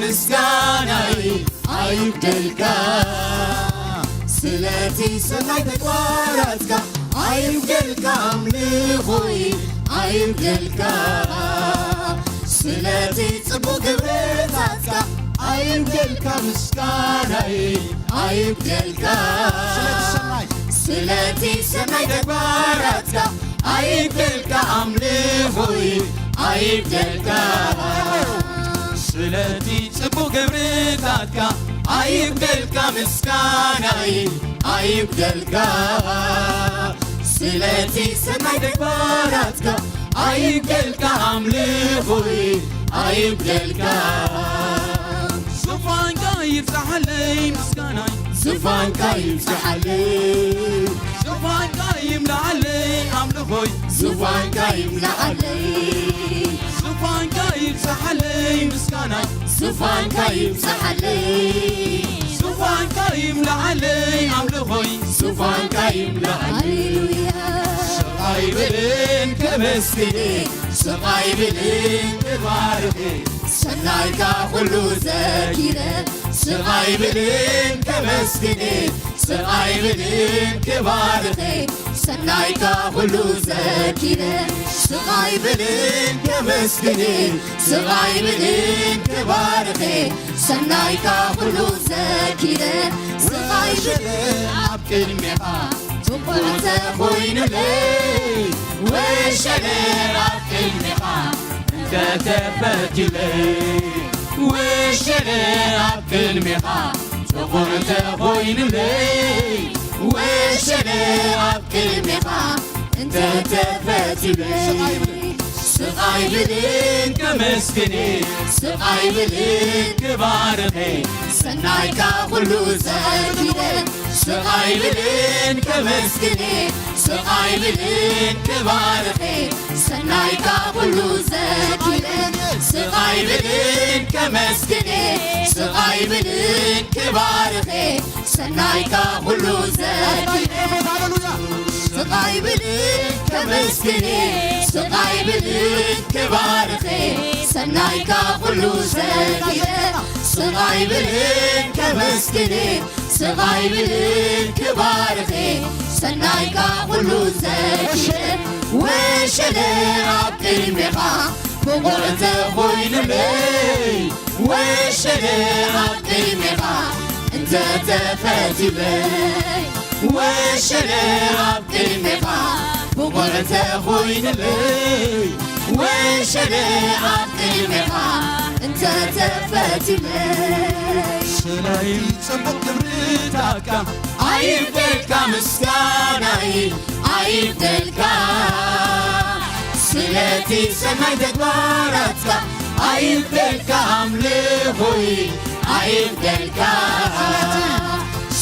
ምስጋና أيبدلكا سلاتي سناي تكباراتكا أيبدلكا أملخوي أيبدلكا سلاتي تبو قبرتاتكا أيبدلكا مسكاناي أيبدلكا سلاتي سناي تكباراتكا أيبدلكا أملخوي أيبدلكا سلاتي تبو قبرتاتكا أيبدلكا مسكاناي أيبدلكا سلاتي سناي تكباراتكا أيبدلكا أملخوي أيبدلكا زفانكا يفتح لي مسكاناي زفانكا يفتح لي زفانكا يملى علي أملخوي زفانكا يملى علي زفانكا يفتح لي مسكاناي زفانكا يفتح لي زفانكا يملى علي أملخوي زفانكا يملى علي سقاي بلين كمسكني سقاي بلين كبارخي سنايكا خلو زكيرة سقاي بلين كمسكني سقاي بلين كبارخي سنايكا خلو زكيرة سقاي بلين كمسكني سقاي بلين كبارخي سنايكا خلو زكيرة سقاي بلين عبكر ميقا وقلت خوين لي وشلي عبكر ميقا تتفت لي وشلي عبكر ميقا وقلت خوين لي وشلي عبكر ميقا تتفت لي سقاي بلين كمسكني سقاي بلين كبارخي سنايكا خلو زكيرة سقاي بلين كمسكني سقاي بلين كبارخي سنايكا خلو زكيرة سقاي بلين كمسكني سقاي بلين كبارخي سنايكا خلو زكيرة سقاي بلين كمسكني سقاي بلين كبارخي سنايكا خلو زكيرة سقاي بلين كمسكني سقاي بلين كبارخي سنايكا خلو زكيرة وشلي عبكر ميقا بقرت خوين لي وشلي عبكر ميقا انت تفاتي لي وشلي عبكر ميقا بقرت خوين لي وشلي عبكر ميقا انت تفاتي لي سلاي صبق بريتاكا أيبدلكا مسكاناي أيبدلكا سلاتي سناي تكباراتكا أيبدلكا أملخوي أيبدلكا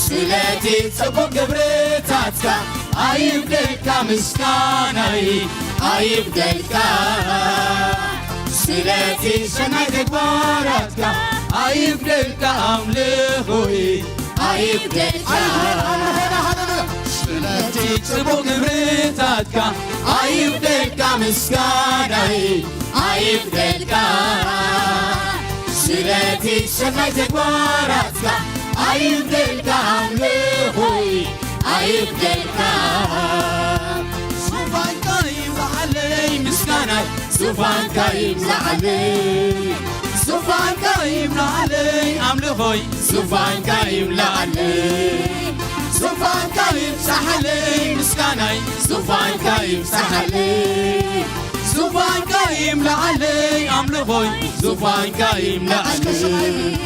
سلاتي صبق بريتاكا أيبدلكا مسكاناي أيبدلكا سلاتي سناي تكباراتكا أيبدلكا أملخوي أيبدلكا سلاتي صبق بريتاكا أيبدلكا مسكاناي أيبدلكا سلاتي سناي تكباراتكا أيبدلكا أملخوي أيبدلكا زفانكا يملى علي مسكاناي زفانكا يملى علي زفانكا يملى علي أملخوي زفانكا يملى علي زفانكا يمسح علي مسكاناي زفانكا يمسح علي زفانكا يملى علي أملخوي زفانكا يملى علي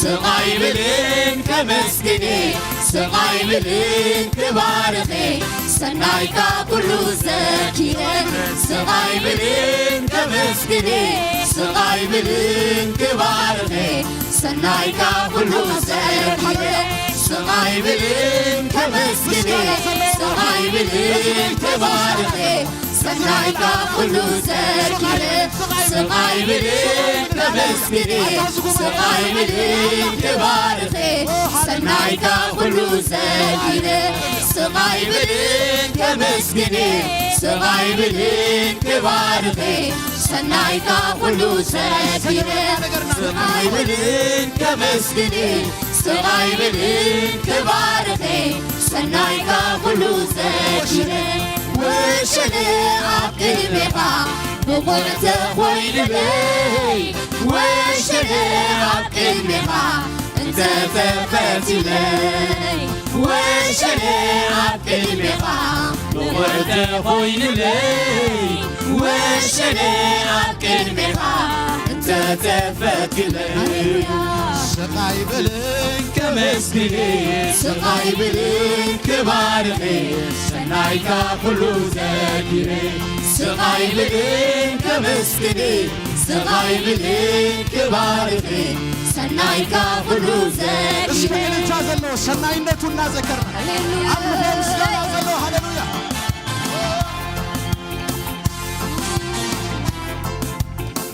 سقاي بلين كمسكني سقاي بلين كبارخي سنايكا كلو زكيرة سقاي بلين كمسكني سقاي بلين كبارخي سنايكا كلو زكيرة سقاي بلين كمسكني سقاي بلين كبارخي سنايكا كلو زكيرة سقاي بلين كمسكني سقاي بلين كبارخي سنايكا كلو زكيرة سقاي بلين كمسكني سقاي بلين كبارخي سنايكا كله سكيرة سغايبلين كمسكني سغايبلين كبارخي سنايكا كله سكيرة وشلي عقل بها بقرت خويل لي وشلي عقل بها انت تفتي لي وشلي عقل بها بقرت خويل لي وشلي عقل بها انت تفتي لي سقايبلين كمسكني سقايبلين كبارخي سنايكا كله زكيري سقايبلين كمسكني سقايبلين كبارخي سنايكا كله زكيري اسمعي للجازلو سناينتو نذكرنا هللويا عمهم سلازلو هللويا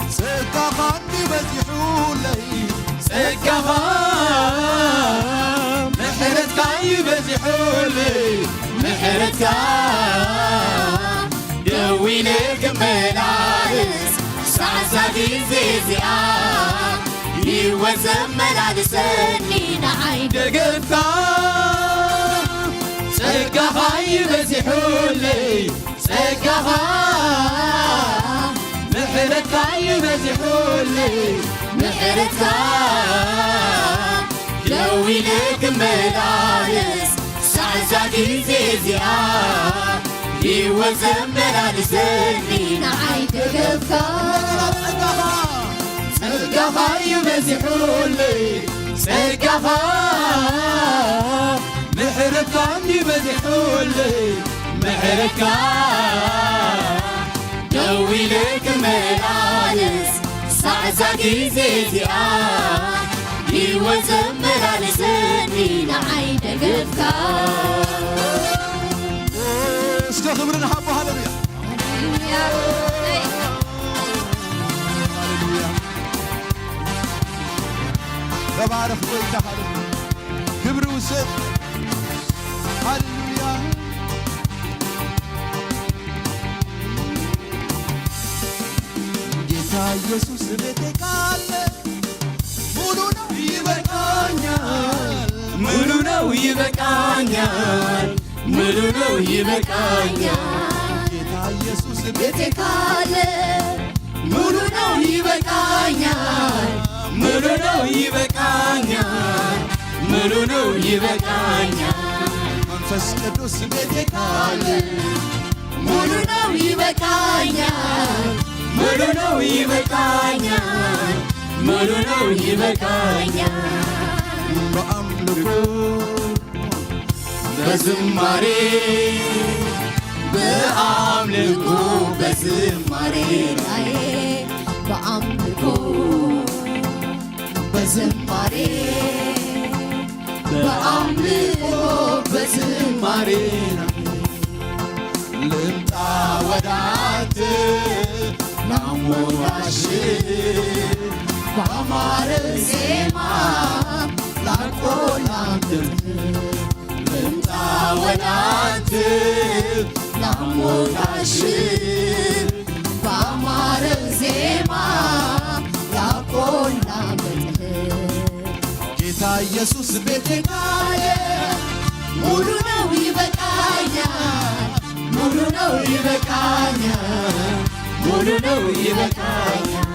سقاقاني بزحولي سقاقان محرتك يبزحولي محرتك دويلك ملالس سعساتي زيزيا يوزم ملالسني نعيد دقفتا سقاها يبزحولي سقاها محرتك يبزحولي محرتك دويلك ملالس سعساتي زيزيا يوزم ملالسني نعيد دقفتا سقاها يبزحولي سقاها محرتك يبزحولي محرتك دويلك ملالس سعزاكي زيزيا يوزم ملالسني نعيد دقفتا استخبرنا حبو هللويا تبارك وتعالى كبر وسد هللويا ጌታ ኢየሱስ ቤቴ ካለ ሙሉ ነው ይበቃኛል ሙሉ ነው ይበቃኛል ሙሉ ነው ይበቃኛል ጌታ ኢየሱስ ቤቴ ካለ ሙሉ ነው ይበቃኛል ሙሉ ነው ይበቃኛል ሙሉ ነው ይበቃኛል መንፈስ ቅዱስ ቤቴ ካለ ሙሉ ነው ይበቃኛል ሙሉ ነው ይበቃኛል ሙሉ ነው ይበቃኛል በአምልኮ በዝማሬ በአምልኮ በዝማሬ ላይ በአምልኮ በዝማሬ በአምልኮ በዝማሬ ልምጣ ወዳንተ ላሞራሽ በአማረ ዜማ ላቆላንተ ልምጣ ወዳንተ ላሞራሽ በአማረ ዜማ ላቆላንተ ጌታ ኢየሱስ ቤቴ ካለ ሙሉ ነው ይበቃኛል ሙሉ ነው ይበቃኛል ሙሉ ነው ይበቃኛል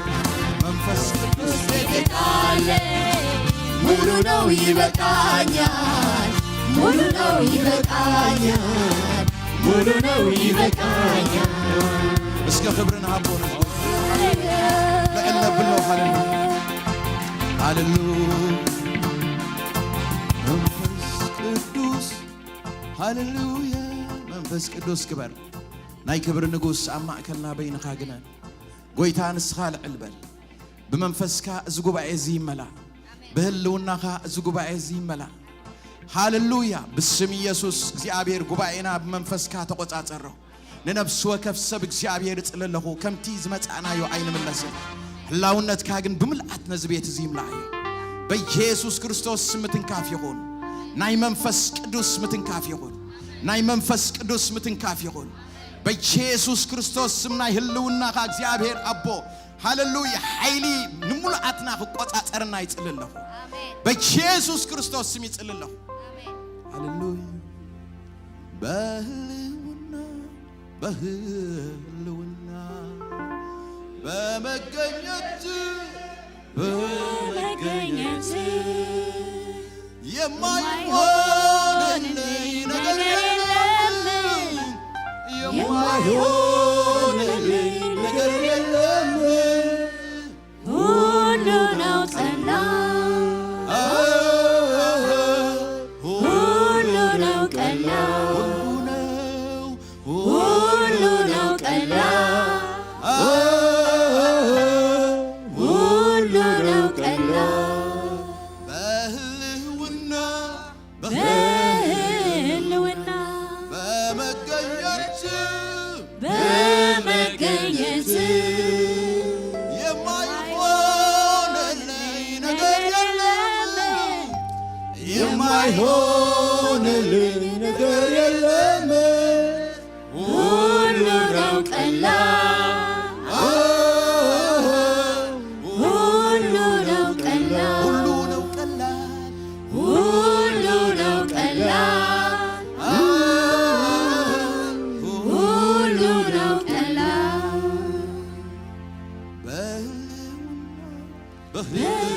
መንፈስ ቅዱስ ቤቴ ካለ ሙሉ ነው ይበቃኛል ሙሉ ነው ይበቃኛል ሙሉ ነው ይበቃኛል እስከ ክብርን ሃቦነ ለዕለብሎ ሃሌሉያ መንፈስ ቅዱስ ሃሌሉያ መንፈስ ቅዱስ ክበር ናይ ክብር ንጉስ ኣብ ማእከልና በይንኻ ግነን ጎይታ ንስኻ ልዕል በል ብመንፈስካ እዚ ጉባኤ እዚ ይመላእ በህልውናኻ እዚ ጉባኤ እዚ ይመላእ ሃሌሉያ ብስም ኢየሱስ እግዚአብሔር ጉባኤና ብመንፈስካ ተቆጻጸሮ ንነፍስ ወከፍ ሰብ እግዚአብሔር ጽለለኹ ከምቲ ዝመጻናዮ ኣይንምለስን ህላውነትካ ግን ብምልአት ነዚ ቤት እዚ ይምላእ በኢየሱስ ክርስቶስ ስም ትንካፍ ይኹን ናይ መንፈስ ቅዱስ ምትንካፍ ይኹን ናይ መንፈስ ቅዱስ ምትንካፍ ይኹን በኢየሱስ ክርስቶስ ስምና ይህልውና ከእግዚአብሔር አቦ ሃሌሉያ ኃይሊ ንሙላአትና ከቆጻጸርና ይጽልልሁ አሜን በኢየሱስ ክርስቶስ ስም ይጽልልሁ አሜን ሃሌሉያ በህልውና በመገኘት የማይሆንልኝ ነገር የለም የማይሆንልኝ ነገር የለም ሁሉ ነው ቀላል ሁሉ ነው ቀላል ሁሉ ነው ቀላል ሁሉ ነው ቀላል በህልውና በህልውና በመገኘት የማይሆንልኝ ነገር የለም የማይሆንልኝ ነገር የለም ሁሉ ነው ቀላል ሁሉ ነው ቀላል ሁሉ ነው ቀላል ሁሉ ነው ቀላል ሁሉ ነው ቀላል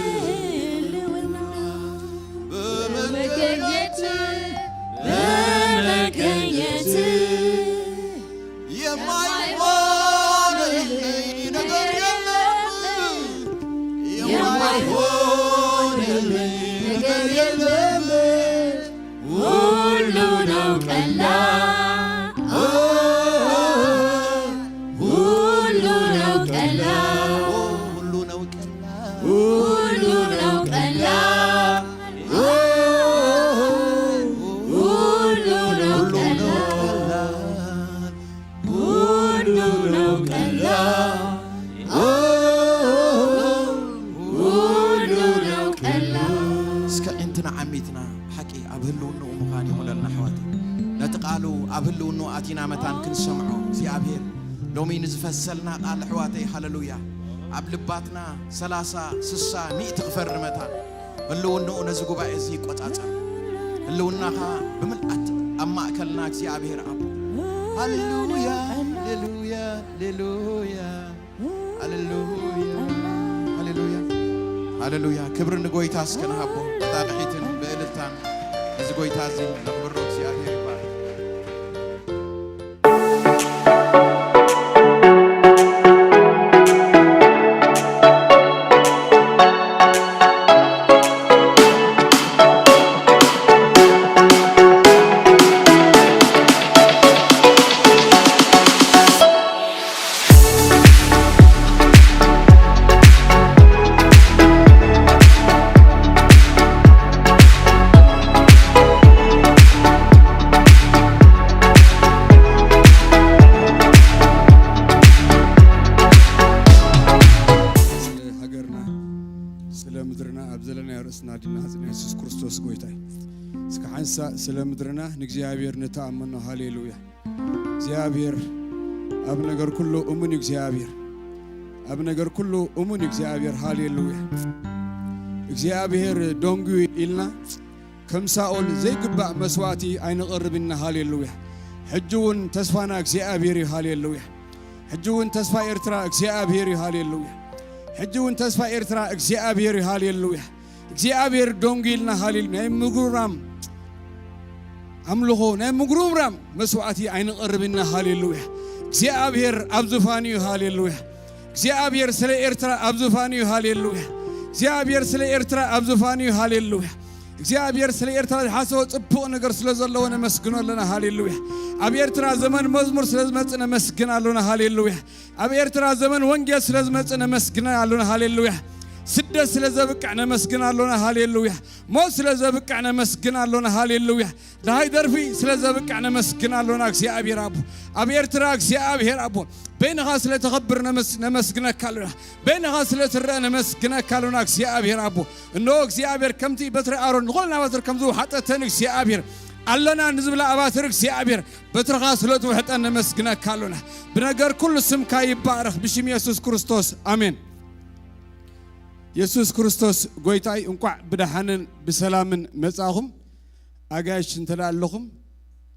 በህልውና በመገኘት የማይሆንልኝ ነገር የለም የማይሆንልኝ ነገር የለም ሁሉ ነው ቀላል ሁሉ ነው ቀላል ሁሉ ነው ቀላል ሁሉ ነው ቀላል ሁሉ ነው ቀላል ሁሉ ነው ቀላል ሁሉ ነው ቀላል እስከ እንትና ዓሚትና حقي أبهلونه مخاني مولنا حواتي نتقالوا أبهلونه أتينا متان كن سمعوا እግዚአብሔር ሎሚ ንዝፈሰልና ቃል حواتي هللويا أبلباتنا 30 60 100 تغفر متان هلونه نزي ጉባኤ እዚ ቆጻጸር ህልውናኻ በመልአት አማከልና እግዚአብሔር አብ ሃሌሉያ ሃሌሉያ ሃሌሉያ ሃሌሉያ ሃሌሉያ ሃሌሉያ ክብር ንጎይታ እስከናሃቦ ታጣቂትን በእልልታን እዚ ጎይታ እዚ ንክብሮ እግዚአብሔር ይባረክ ኢየሱስ ክርስቶስ ጎይታይ እስከ አንሳ ስለምድርና ንግዚአብሔር ነታመነ ሃሌሉያ እግዚአብሔር አብ ነገር ኩሉ እሙን እግዚአብሔር አብ ነገር ኩሉ እሙን እግዚአብሔር ሃሌሉያ እግዚአብሔር ዶንጉ ኢልና ከምሳኦል ዘይግባእ መስዋዕቲ አይንቀርብና ሃሌሉያ ሕጅውን ተስፋና እግዚአብሔር ሃሌሉያ ሕጅውን ተስፋ ኤርትራ እግዚአብሔር ሃሌሉያ ሕጅውን ተስፋ ኤርትራ እግዚአብሔር ሃሌሉያ እግዚአብሔር ዶንጊልና ሃሌሉያ ምጉራም አምልኾ ናይ ምጉራም መስዋዕቲ አይንቀርብና ሃሌሉያ እግዚአብሔር አብ ዙፋንዩ ሃሌሉያ እግዚአብሔር ስለ ኤርትራ አብ ዙፋንዩ ሃሌሉያ እግዚአብሔር ስለ ኤርትራ አብ ዙፋንዩ ሃሌሉያ እግዚአብሔር ስለ ኤርትራ ሐሰው ጽቡቅ ነገር ስለዘለወ ነመስግኖለና ሃሌሉያ አብ ኤርትራ ዘመን መዝሙር ስለዝመጽነ መስግናለና ሃሌሉያ አብ ኤርትራ ዘመን ወንጌል ስለዝመጽነ መስግናለና ሃሌሉያ ስደት ስለዘብቃዕነ መስግናለና ሃሌሉያ ሞት ስለዘብቃዕነ መስግናለና ሃሌሉያ ዳይ ደርፊ ስለዘብቃዕነ መስግናለና እግዚአብሔር አቡ አብ ኤርትራ እግዚአብሔር አቡ በእነኻ ስለተኸብር ነመስግነካለና በእነኻ ስለትረአ ነመስግነካለና እግዚአብሔር አቡ እነሆ እግዚአብሔር ከምቲ በትረ አሮን ንኹልና በትር ከምዙ ሓጠተን እግዚአብሔር አለና ንዝብላ አባትርክ ሲአብር በትረኻ ስለቱ ወሕጠን መስግነካ አለና በነገር ኩሉ ስምካ ይባረክ ብሽም ኢየሱስ ክርስቶስ አሜን። ኢየሱስ ክርስቶስ ጎይታይ እንኳዕ ብደሓንን ብሰላምን መጻኹም አጋሽ እንተላለኹም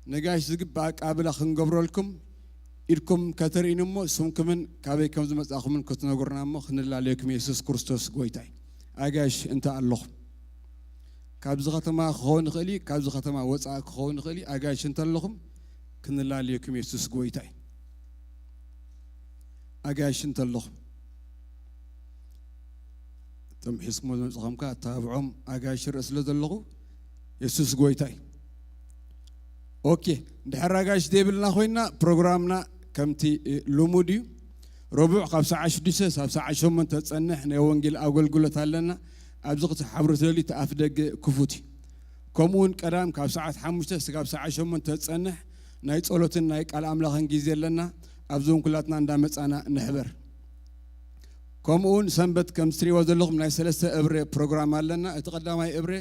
ነጋሽ ዝግባ ቃብላ ክንገብረልኩም ኢድኩም ከተሪንሞ ስምኩምን ካበይ ከም ዝመጻኹምን ክትነግሩናሞ ክንላለየኩም ኢየሱስ ክርስቶስ ጎይታይ አጋሽ እንተ ኣለኹም ካብዚ ከተማ ክኸውን ይኽእል ካብዚ ከተማ ወጻእ ክኸውን ይኽእል አጋሽ እንተ ኣለኹም ክንላለየኩም ኢየሱስ ጎይታይ አጋሽ እንተ ኣለኹም ተምሒስኩም ዝመጽኹምካ ታብዖም አጋሽ ርእስ ስለዘለኹ ኢየሱስ ጎይታይ ኦኬ ድሕራጋሽ ደብልና ኮይና ፕሮግራምና ከምቲ ልሙድዩ ረቡዕ ካብ ሰዓት 6 ሳብ ሰዓት 8 ተጸንሕ ናይ ወንጌል አገልግሎት ኣለና ኣብዚ ክትሓብሩ ትደልዩ ተኣፍ ደገ ክፉት ከምኡውን ቀዳም ካብ ሰዓት 5 እስካብ ሰዓት 8 ተጸንሕ ናይ ጸሎትን ናይ ቃል ኣምላኽን ግዜ ኣለና ኣብዞም ኩላትና እንዳመጻና ንሕበር ከምኡውን ሰንበት ከም ትሪእዎ ዘለኹም ናይ 3 እብረ ፕሮግራም ኣለና እቲ ቀዳማይ እብረ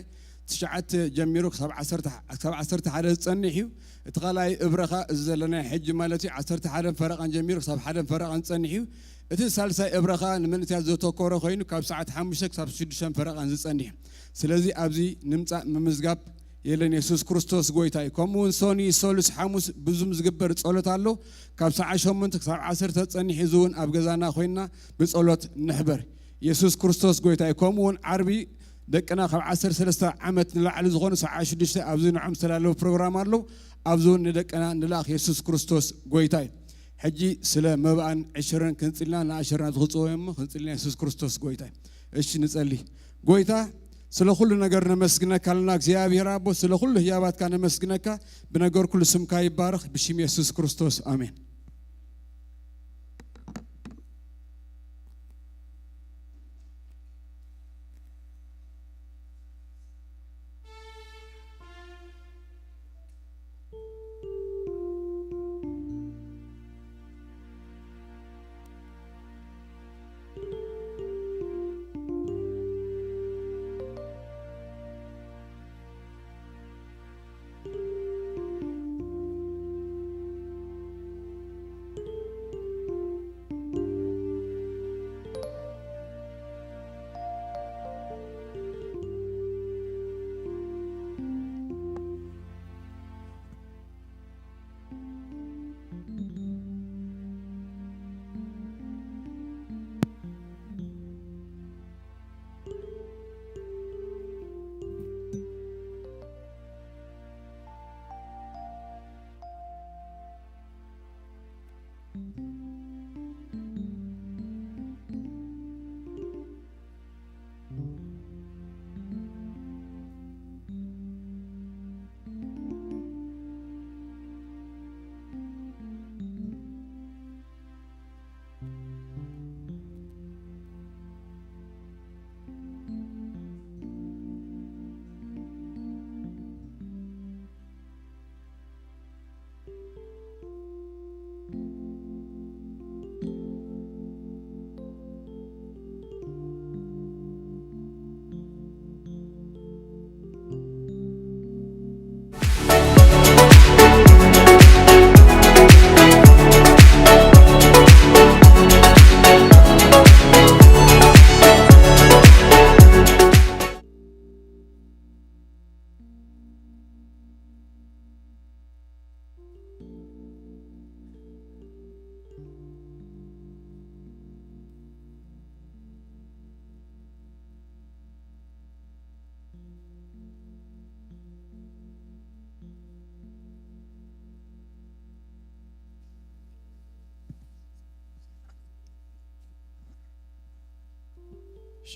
تشعت جميروك 11 تصنيحيو اتقالاي ابرخا زلنا حج مالتي 11 فرقان جميروك 7 فرقان تصنيحيو اتي سالساي ابرخا نمنتيا زوتوكورو خوينو كاب ساعه 5 كاب 6 فرقان تصنيح سلازي ابزي نمصا ممزغاب يلن يسوع كريستوس غويتاي كومون سوني سولس حموس بزوم زغبر ጸሎት አሎ ካብ ሰዓት 8 ክሳብ 10 ተጸኒሕ ይዙን ኣብ ገዛና ኮይና በጸሎት ንሕበር ኢየሱስ ክርስቶስ ጎይታይ ከምኡን ዓርቢ ደቅና ካብ 13 ዓመት ንላዕሊ ዝኾኑ ሰዓት 6 ኣብዚ ንዓም ዝተላለፈ ፕሮግራም ኣሎ ኣብዚ ንደቅና ንላኽ ኢየሱስ ክርስቶስ ጎይታይ ሕጂ ስለ መባን 20 ክንጽልና ንኣሽርና ዝኽጽወም ክንጽልና ኢየሱስ ክርስቶስ ጎይታይ እሺ ንጸልይ ጎይታ ስለ ሁሉ ነገር ነመስግነካ ለና እግዚአብሔር አቦ ስለ ሁሉ ህያባትካ ነመስግነካ በነገር ሁሉ ስምካ ይባረክ በሽም ኢየሱስ ክርስቶስ አሜን።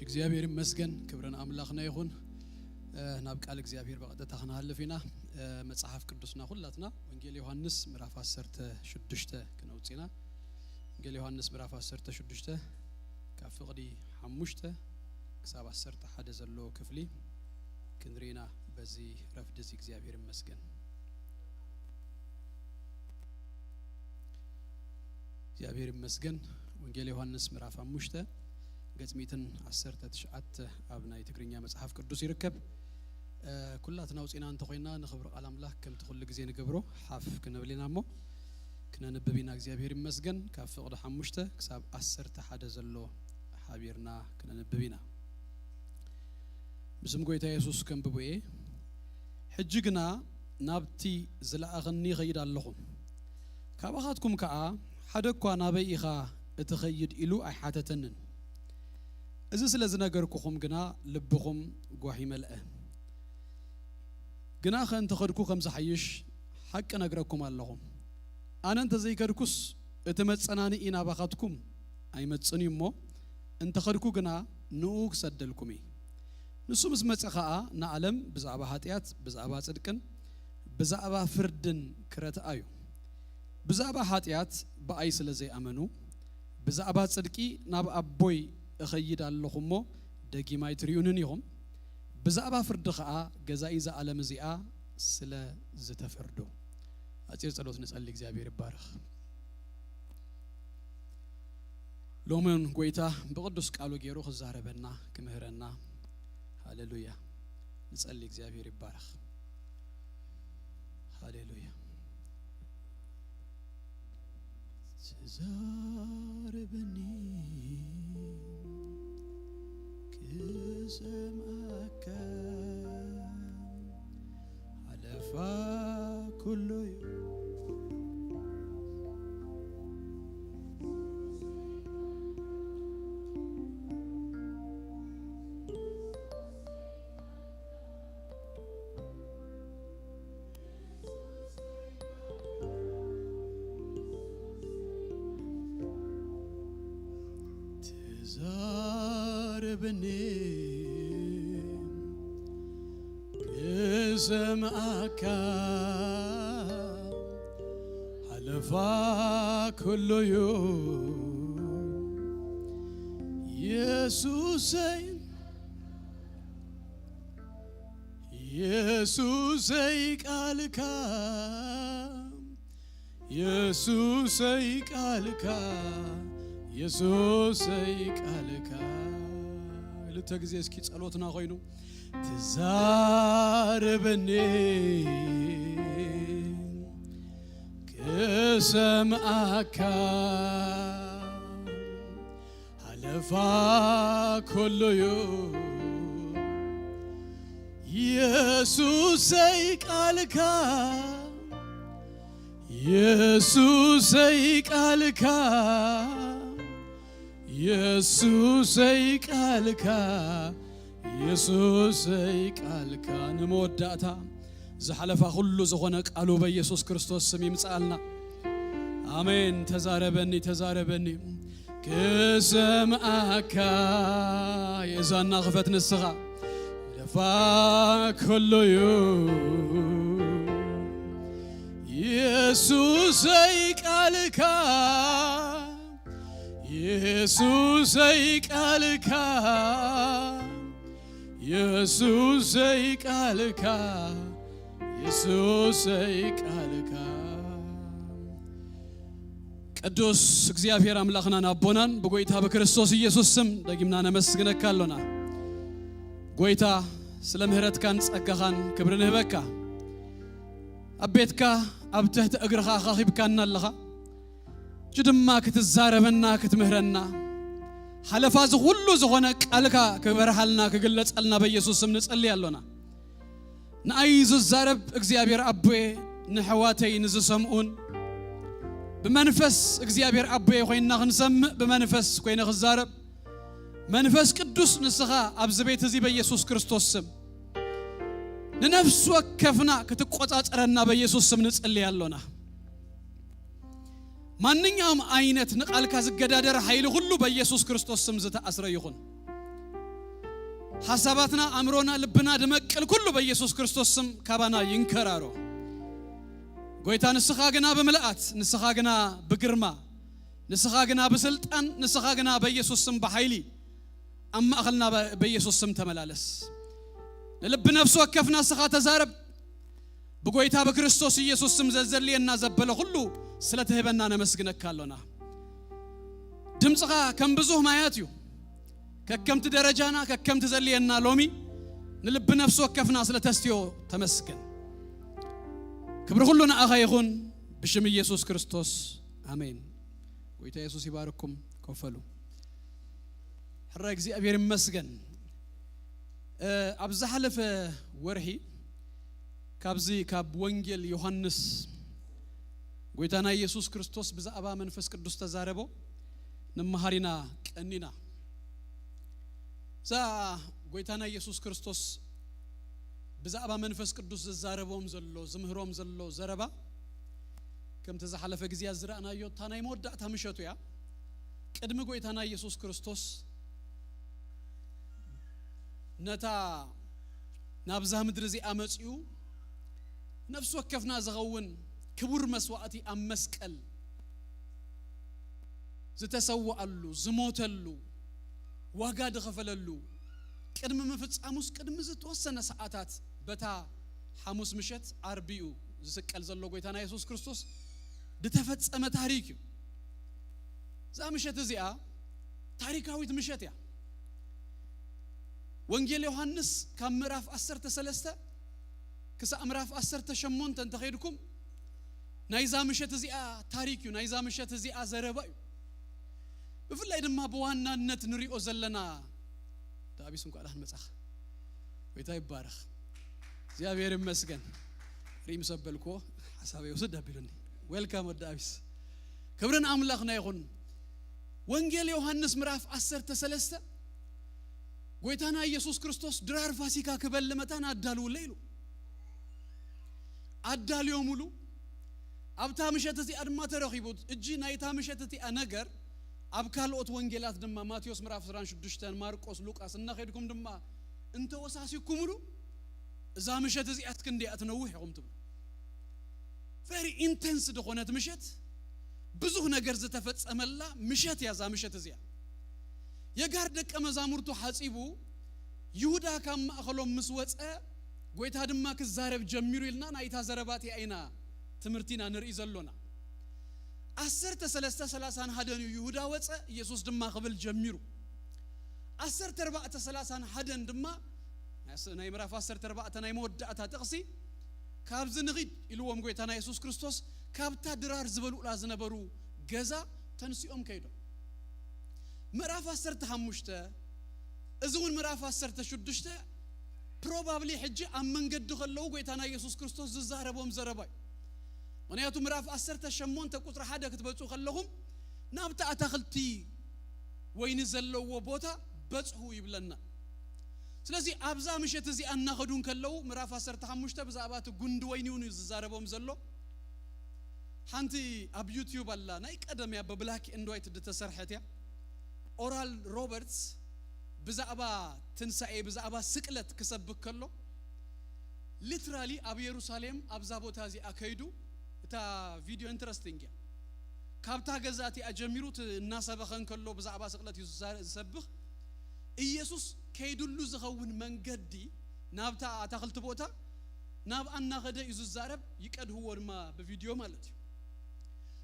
እግዚአብሔር ይመስገን ክብርን አምላክና ይሁን ናብ ቃል እግዚአብሔር በቀጥታ ኸናለፊና መጽሐፍ ቅዱስና ሁላትና ወንጌል ዮሐንስ ምዕራፍ 16 ከነውጽና ወንጌል ዮሐንስ ምዕራፍ 16 ከፍቅዲ 5 ክሳብ 11 ዘሎ ክፍሊ ክንሪና በዚህ ረፍድስ እግዚአብሔር ይመስገን እግዚአብሔር ይመስገን ወንጌል ዮሐንስ ምዕራፍ 5 ገጽሚትን 19 አብናይ ትግርኛ መጽሐፍ ቅዱስ ይርከብ كلاتنا وصينا انت خوينا نخبر قال املاح كم تخل غزي نغبرو حاف كنبلينامو كننببينا እግዚአብሔር ይመስገን ካፍ ወደ 5 ክሳብ 10 ሓደ ዘሎ ሓቢርና كننببينا بسم ጎይታ ኢየሱስ ከንብቡኤ ሕጅግና ናብቲ ዝላኣኽኒ ኸይድ ኣለኹም ካባኻትኩም ከዓ ሓደ እኳ ናበይ ኢኻ እትኸይድ ኢሉ ኣይሓተተንን እዚ ስለ ዝነገርኩኹም ግና ልብኹም ጓሂ መልአ ግና ኸንተ ኸድኩ ከም ዝሓይሽ ሓቂ ነግረኩም ኣለኹም ኣነ እንተ ዘይከድኩስ እትመጸናኒ ኢናባኻትኩም ኣይመጽን እሞ እንተ ኸድኩ ግና ንኡ ክሰደልኩም ንሱ ምስ መጸ ከዓ ንዓለም ብዛዕባ ኃጢአት ብዛዕባ ጽድቅን ብዛዕባ ፍርድን ክረትአዩ ብዛዕባ ኃጢአት በአይ ስለ ዘይአመኑ ብዛዕባ ጽድቂ ናብ አቦይ እኸይድ ኣለኹሞ ደጊማይ ትሪኡንን ይኹም ብዛዕባ ፍርድ ከዓ ገዛኢ ዘዓለም እዚኣ ስለ ዝተፈርዶ አጭር ጸሎት ንጸልይ እግዚአብሔር ይባረክ ሎመን ጎይታ በቅዱስ ቃሉ ጌሩ ክዛረበና ክምህረና ሃሌሉያ ንጸልይ እግዚአብሔር ይባረክ ሃሌሉያ تزاربني كسمعك على كل تزاربني كسمعك حلفا كل يوم يسوسي قالك يسوسي قالك يسوسي قالك لتغزي اسكي ጸሎትና ሆይኑ تزاربني كسمعك حلفا كل يوم يسوسي قالك يسوسي قالك يسوسي قالك يسوسي قالك نموداتا زحلفا كله زخونه قالو بيسوس ክርስቶስ ስም ይምጻልና አሜን ተዛረበኒ كسمعك የዛና خفت ንስኻ لفا كل يوم يسوسي قالك يسوسي قالك يسوسي قالك يسوسي قالك ቅዱስ እግዚአብሔር አምላክና ናቦናን በጎይታ በክርስቶስ ኢየሱስ ስም ደግምና ነመስግነካለና ጎይታ ስለ ምህረትካን ጸጋኻን ክብርንህ በካ አቤትካ አብተህ እግርኻ ኻኺብካና ለኻ ጅድማ ክትዛረበና ክትምህረና ሐለፋ ሁሉ ዝሆነ ቃልካ ክበርሃልና ክግለጸልና በኢየሱስ ስም ንጸልያለና ናይዝ ዛረብ እግዚአብሔር አቦዬ ንሕዋተይ ንዝሰምኡን በመንፈስ እግዚአብሔር አቦዬ ሆይና ክንሰምዕ በመንፈስ ኮይነ ክዛረብ መንፈስ ቅዱስ ንስኻ አብዝ ቤት እዚ በኢየሱስ ክርስቶስ ስም ንነፍስ ወከፍና ክትቆጻጸረና በኢየሱስ ስም ንጸልያለና ማንኛውም አይነት ንቃልካ ዝገዳደር ኃይል ሁሉ በኢየሱስ ክርስቶስ ስም ዝተአስረ ይሁን ሐሳባትና አምሮና ልብና ደመቀል ሁሉ በኢየሱስ ክርስቶስ ስም ካባና ይንከራሮ ጎይታ ንስኻ ግና በመላእት ንስኻ ግና በግርማ ንስኻ ግና በስልጣን ንስኻ ግና በኢየሱስ ስም በኃይሊ አማኸልና በኢየሱስ ስም ተመላለስ ለልብ ነፍስ ወከፍና ስኻ ተዛረብ በጎይታ በክርስቶስ ኢየሱስ ስም ዘዘልየና ዘበለ ሁሉ ስለተህበና ነመስግነካለና ድምጽኻ ከም ብዙህ ማያትዩ ከከምት ደረጃና ከከምት ዘልየና ሎሚ ንልብ ነፍስ ወከፍና ስለ ተስትዮ ተመስገን ክብር ሁሉ ንአኻ ይኹን ብሽም ኢየሱስ ክርስቶስ አሜን ጎይታ ኢየሱስ ይባርኩም ኮፈሉ ሕራ እግዚአብሔር ይመስገን አብዛ ሐለፈ ወርሂ ካብዚ ካብ ወንጌል ዮሐንስ ጎይታና ኢየሱስ ክርስቶስ ብዛዕባ መንፈስ ቅዱስ ተዛረቦ ንመሃሪና ቀኒና ዛ ጎይታና ኢየሱስ ክርስቶስ ብዛዕባ መንፈስ ቅዱስ ዘዛረቦም ዘሎ ዝምህሮም ዘሎ ዘረባ ከም ተዛሐለፈ ግዚያ ዝራእናዮ ታናይ መወዳእታ ምሸቱ ያ ቅድሚ ጎይታና ኢየሱስ ክርስቶስ ነታ ናብዛ ምድር እዚ አመጽዩ ነፍስ ወከፍና ዝኸውን ክቡር መስዋዕቲ ኣብ መስቀል ዝተሰዋአሉ ዝሞተሉ ዋጋ ድኸፈለሉ ቅድሚ ምፍጻሙስ ቅድሚ ዝተወሰነ ሰዓታት በታ ሐሙስ ምሸት አርቢኡ ዝስቀል ዘሎ ጎይታና ኢየሱስ ክርስቶስ ድተፈጸመ ታሪክ ዛ ምሸት እዚኣ ታሪካዊት ምሸት ያ ወንጌል ዮሐንስ ካብ ምዕራፍ 13 ክሳብ ምዕራፍ 18 እንተኸይድኩም ናይዛ ምሸት እዚኣ ታሪክ እዩ ናይዛ ምሸት እዚኣ ዘረባ እዩ ብፍላይ ድማ በዋናነት ንሪኦ ዘለና ዳቢስ እንኳን ዳህን መጻኽ ወይታ ይባረኽ እግዚአብሔር ይመስገን ሪም ሰበልኮ ሐሳቤ ወሰድ አብሉኒ ዌልካም ዳቢስ ክብርን አምላክና ይሁን ወንጌል ዮሐንስ ምዕራፍ 13 ጎይታና ኢየሱስ ክርስቶስ ድራር ፋሲካ ክበል መታን አዳሉ ለይሉ አዳልዮ ሙሉ አብታ ምሸት እዚ አድማ ተረኺቡት እጂ ናይታ ምሸት እቲ ነገር ኣብ ካልኦት ወንጌላት ድማ ማቴዎስ ምዕራፍ 16 ማርቆስ ሉቃስ እናኸይድኩም ድማ እንተ ወሳሲኩም ሙሉ እዛ ምሸት እዚ አትክንዲያ አትነውህ ይቆም ትብሉ very intense ደኾነት ምሸት ብዙ ነገር ዝተፈጸመላ ምሸት ያዛ ምሸት እዚያ የጋር ደቀ መዛሙርቱ ሐጺቡ ይሁዳ ካም ማእኸሎም ምስወፀ ጎይታ ድማ ክዛረብ ጀሚሩ ይልና ናይታ ዘረባት አይና ትምርቲና ንርኢ ዘሎና 13:31 ይሁዳ ወፀ ኢየሱስ ድማ ኸብል ጀሚሩ 14:31 ድማ ናይ ምዕራፍ 14 ናይ መወዳእታ ጥቕሲ ካብ ዝንግድ ኢልዎም ጎይታና ኢየሱስ ክርስቶስ ካብታ ድራር ዝበሉላ ዝነበሩ ገዛ ተንሲኦም ከይዶ ምዕራፍ 15 እዙውን ምዕራፍ 16 probably ሕጂ ኣብ መንገድ ከለው ጎይታና ኢየሱስ ክርስቶስ ዝዛረቦም ዘረባይ ምክንያቱ ምዕራፍ 18 ቁጥር 1 ክትበጹ ከለኹም ናብታ አታኽልቲ ወይኒ ዘለዎ ቦታ በጽሑ ይብለና ስለዚህ አብዛ ምሸት እዚ አናኸዱን ከለው ምዕራፍ 15 ብዛዕባቱ ጉንድ ወይኒውን ዝዛረቦም ዘሎ ሓንቲ ኣብ ዩቲዩብ አላ ናይ ቀደምያ በብላክ ኤንድ ዋይት ተሰርሐትያ ኦራል ሮበርትስ ብዛዕባ ትንሳኤ ብዛዕባ ስቅለት ክሰብክ ከሎ ሊትራሊ ኣብ ኢየሩሳሌም ኣብዛ ቦታ እዚ አከይዱ እታ ቪዲዮ ኢንትረስቲንግ ያ ካብታ ገዛቲ አጀሚሩት እናሰበኸን ከሎ ብዛዕባ ስቅለት ይሰብኽ ኢየሱስ ከይዱሉ ዝኸውን መንገዲ ናብታ አታኽልቲ ቦታ ናብ አናኸደ ይዝዛረብ ይቀድህዎ ድማ በቪዲዮ ማለት እዩ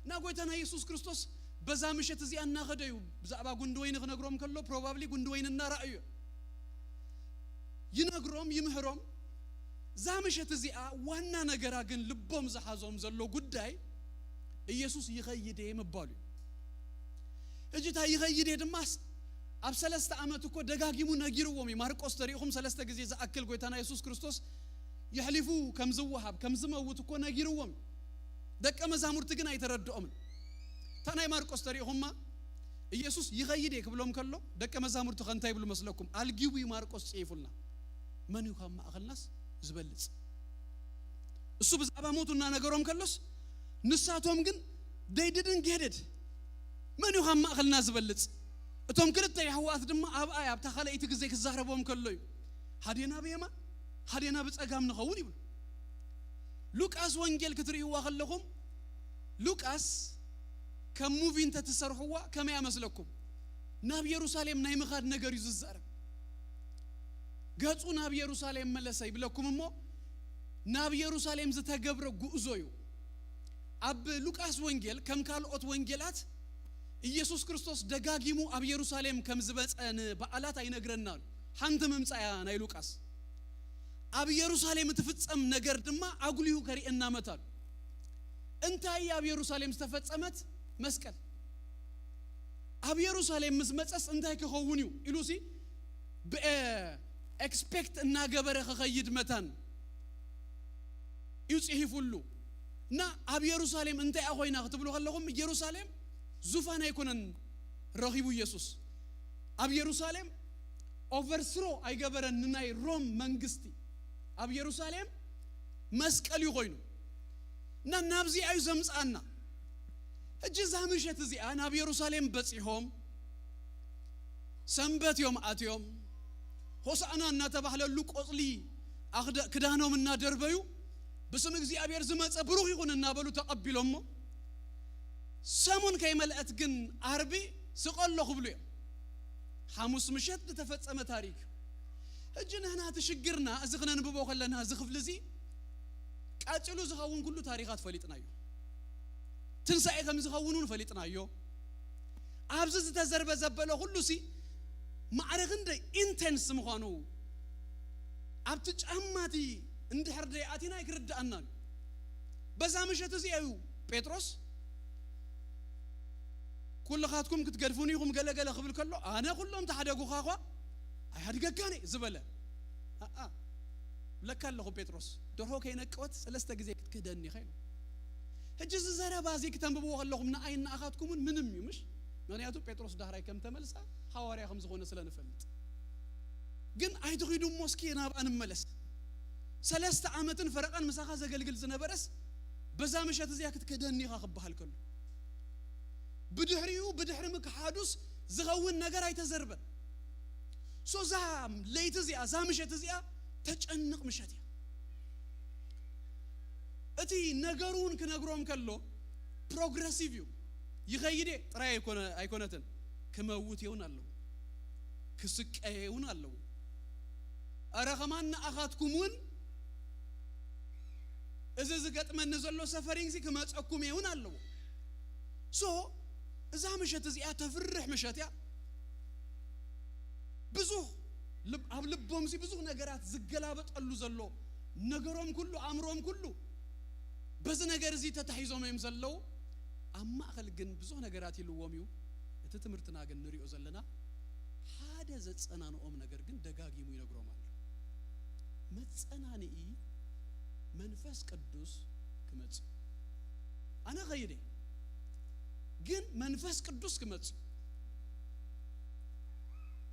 ና ጎይታና ኢየሱስ ክርስቶስ በዛ ምሸት እዚ አናኸደዩ ብዛዕባ ጉንድ ወይን ክነግሮም ከሎ probably ጉንድ ወይንና ራእዩ ይነግሮም ይምህሮም ዛ ምሸት እዚ ዋና ነገራ ግን ልቦም ዝሓዞም ዘሎ ጉዳይ ኢየሱስ ይኸይደ ይምባሉ እጅታ ይኸይደ ድማስ ኣብ 3 ዓመት እኮ ደጋጊሙ ነጊርዎም ማርቆስ ተሪኹም 3 ጊዜ ዘአክል ጎይታና ኢየሱስ ክርስቶስ ይሕሊፉ ከም ዝወሃብ ከም ዝመውት እኮ ነጊርዎም ደቀ መዛሙርት ግን አይተረድኦም ታናይ ማርቆስ ተሪኹማ ኢየሱስ ይኸይደ ክብሎም ከሎ ደቀ መዛሙርት ከንታይ ይብሉ መስለኩም አልጊቡ ማርቆስ ጽይፉልና ማን ይካም ማእኸልናስ ዝበልጽ እሱ ብዛዕባ ሞቱና ነገሮም ከሎስ ንሳቶም ግን they didn't get it ማን ይካም ማእኸልና ዝበልጽ እቶም ክልተ ያህዋት ድማ ኣብኣይ ኣብ ተኻለይቲ ግዜ ክዛረቦም ከሎዩ ሃዴና በየማ ሃዴና በጸጋም ንኸውን ይብሉ ሉቃስ ወንጌል ክትርእይዋ ከለኹም ሉቃስ ከም ሙቪ እንተ ተሰርሑዋ ከመይ መስለኩም ናብ ኢየሩሳሌም ናይ ምኻድ ነገር ይዝዛረብ ገጹ ናብ ኢየሩሳሌም መለሰ ይብለኩም እሞ ናብ ኢየሩሳሌም ዝተገብረ ጉዕዞዩ ኣብ ሉቃስ ወንጌል ከም ካልኦት ወንጌላት ኢየሱስ ክርስቶስ ደጋጊሙ ኣብ ኢየሩሳሌም ከም ዝበጸን በዓላት አይነግረናል ሓንቲ መምጻያ ናይ ሉቃስ ኣብ ኢየሩሳሌም ትፍጸም ነገር ድማ አጉሊሁ ከሪእና መታል እንታይ ኣብ ኢየሩሳሌም ዝተፈጸመት መስቀል ኣብ ኢየሩሳሌም ምስመጸስ እንታይ ክኸውን እዩ ኢሉሲ ኤክስፔክት እና ገበረ ከኸይድ መታን ይጽሕፉሉ ና ኣብ ኢየሩሳሌም እንታይ አኾይና ክትብሉ ከለኹም ኢየሩሳሌም ዙፋን አይኮነን ረኺቡ ኢየሱስ ኣብ ኢየሩሳሌም ኦቨርስሮ አይገበረን ናይ ሮም መንግስቲ ኣብ ኢየሩሳሌም መስቀል ይኾይኑ ና ናብዚ አዩ ዘምጻና እጅ ዛምሸት እዚ ናብ ኢየሩሳሌም በጽሖም ሰንበት ዮም አትዮም ሆሳዕና እና ተባህለሉ ቆጽሊ ክዳኖም እና ደርበዩ በስም እግዚአብሔር ዝመጸ ብሩክ ይሁን እና በሉ ተቀብሎሞ ሰሙን ከይመልአት ግን አርቢ ስቆለኹ ብሉ ሐሙስ ምሸት ተፈጸመ ታሪክ እጅነና ተሽግርና እዚ ክነንብቦ ከለና እዚ ክፍል እዚ ቃጭሉ ዝኸውን ሁሉ ታሪኻት ፈሊጥናዮ ትንሳኤ ከም ዝኸውኑን ፈሊጥናዮ ኣብዚ ዝተዘርበ ዘበለ ሁሉ ሲ ማዕረግ እንደ ኢንቴንስ ምዃኑ ኣብቲ ጫማቲ እንድሕር ደይኣቲና ይክርዳአና በዛ ምሸት እዚ እዩ ጴጥሮስ ኩልኻትኩም ክትገድፉን ይኹም ገለገለ ክብል ከሎ ኣነ ኩሎም ተሓደጉኻ ኳ ኣይሓድገጋኒ ዝበለ ለካ ኣለኹ ጴጥሮስ ደርሆ ከይነቀወት ሰለስተ ጊዜ ክትክህደኒ ኸይኑ ሕጂ ዝዘረባ እዚ ክተንብብዎ ከለኹም ንኣይን ንኣኻትኩምን ምንም እዩ ምሽ ምክንያቱ ጴጥሮስ ዳህራይ ከም ተመልሳ ሐዋርያ ከም ዝኾነ ስለንፈልጥ ግን ኣይትኺዱ ሞስኪ ናብኣ ንመለስ ሰለስተ ዓመትን ፈረቐን ምሳኻ ዘገልግል ዝነበረስ በዛ ምሸት እዚያ ክትክህደኒ ኢኻ ክበሃል ከሎ بدحريو بدحر مكحادوس زغون نجار يتزربن سو زام ليتزيا زامشة تزيا تجنق مشتيا أتي نجارون كنجارهم كله progressive يغيره ترى يكونتن كموتيون الله كسكيون الله أرغمان أخاتكمون إذا زقت من نزلوا سفرين زي كما تحكم يون الله سو إذا مشت زي أتفرح مشتيا بزوه لبهم زي بزوه نجارات زقلابت الله زلوا نجارهم كله أمرهم كله بس نجار زي تتحيزهم يمزلوا أما خلقن بزوه نجارات يلواميو تتمرتنا جن نريو زلنا هذا زت أنا نقوم نجار جن دقاقي مو ينجروا مال مت أنا نئي منفس قدوس كمت أنا غيري جن منفس قدوس كمت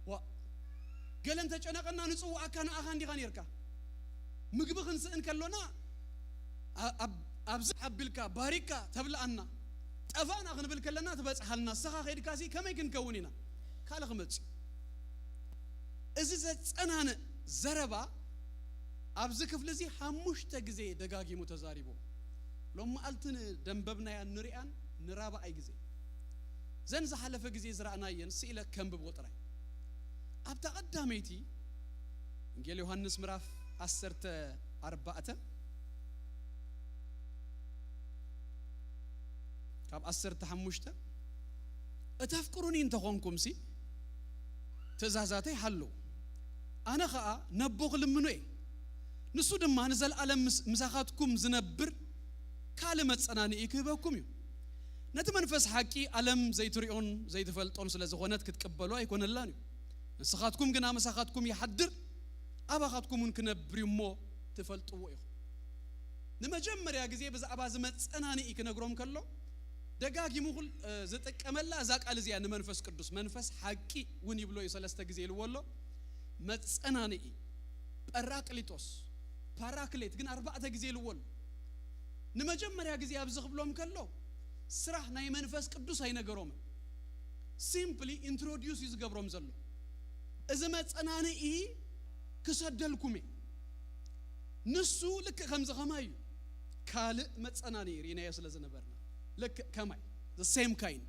وا قال أنت أنا قلنا نسوي أكان أخان دي غنيركا مقبخن سئن كلونا أبزح بالكا باركا تبلع عنا أفانا أخن بالكلنا تبص حالنا سخا خير كاسي كم يمكن كونينا كلا خمتش إذا أنا زربا أبزك فلزي حمش تجزي دقاقي متزاربو لما قلتن دنببنا يا نريان نرابا أي جزي زنز حلف جزي زرعنا ينسيلك كم ببوتري أبتقدميتي إنجيل يوحنس مراف أسرت 4 كاب أسر تحمشته أتفكروني أنت خونكم سي تزازاتي حلو أنا خا نبوغ لمنوي نسود ما نزل على مساخاتكم زنبر كلمة أناني إكباكم يو نتمنفس حكي علم زي تريون زي تفلتون سلازغونات كتقبلوا يكون اللانيو مساخاتكم جنا مساخاتكم يحدر أباخاتكم ممكن بريمو تفلتوا إيه نمجمر يا جزية بس أبازمت أناني إكنجروم كله دقاقي مغل زتك أملا زاك على زيان منفس كردوس منفس حقي وني بلو يسلست جزية الولو متسأناني باراكليتوس باراكليت جن 4 جزية الولو نمجمر يا جزية أبزخ بلوم كله سرح ناي منفس كردوس هاي نجروم simply introduce يزقبرم زلو إذا متسأناني كسدلكمي نسو لك خمسة خمايو كال متسأناني رينا يسلز نبرنا لك كماي the same kind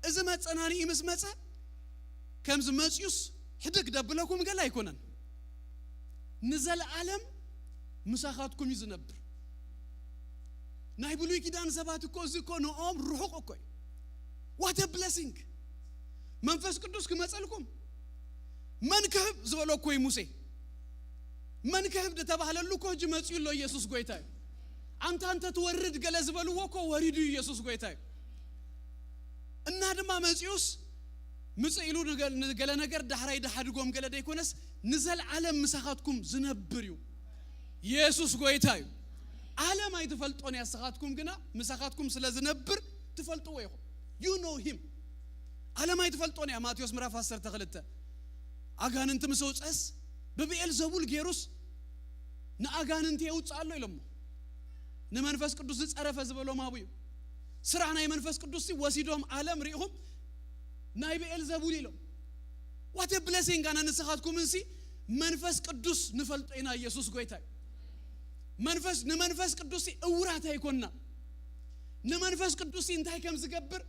إذا ما تسأناني إمس مسا كم زماتيوس حدك دبلكم قال لا يكونن نزل عالم مساخاتكم يزنبر نايبلوي كدان سباتكو زيكو نقوم روحك أكوي what a blessing منفس قدوس كما تسألكم من كهب زبالو كوي موسى من كهبد تبهللو كو جي مصيلو ኢየሱስ ጎይታይ አንተ ትወርድ ገለዝ በልዎ ኮ ወሪዱ ኢየሱስ ጎይታይ እና ድማ መጽዩስ ምጽኢሉ ገለ ነገር ዳህራይ ዳሃድጎም ገለ ደይኮነስ ንዘል ዓለም ምሳኻትኩም ዝነብርዩ ኢየሱስ ጎይታይ ዓለም አይተፈልጦን ያስኻትኩም ግና ምሳኻትኩም ስለዝነብር ትፈልጡ ወይኹ you know him ዓለም አይተፈልጦን ያ ማቴዎስ ምዕራፍ 10 ተخلተ አጋንንት ምሰውጸስ በብኤል ዘቡል ጌሩስ ናአጋንንት ይውጻሉ ይለሙ ነመንፈስ ቅዱስ ጸረፈ ዝበሎ ማቡዩ ስራና የመንፈስ ቅዱስ ወሲዶም ዓለም ሪሁም ናይ ብኤል ዘቡል ይለው what a blessing ጋና ንስኻትኩም እንሲ መንፈስ ቅዱስ ንፈልጦይና ኢየሱስ ጎይታይ መንፈስ ቅዱስ እውራታ ይኮንና ንመንፈስ ቅዱስ እንታይ ከም ዝገብር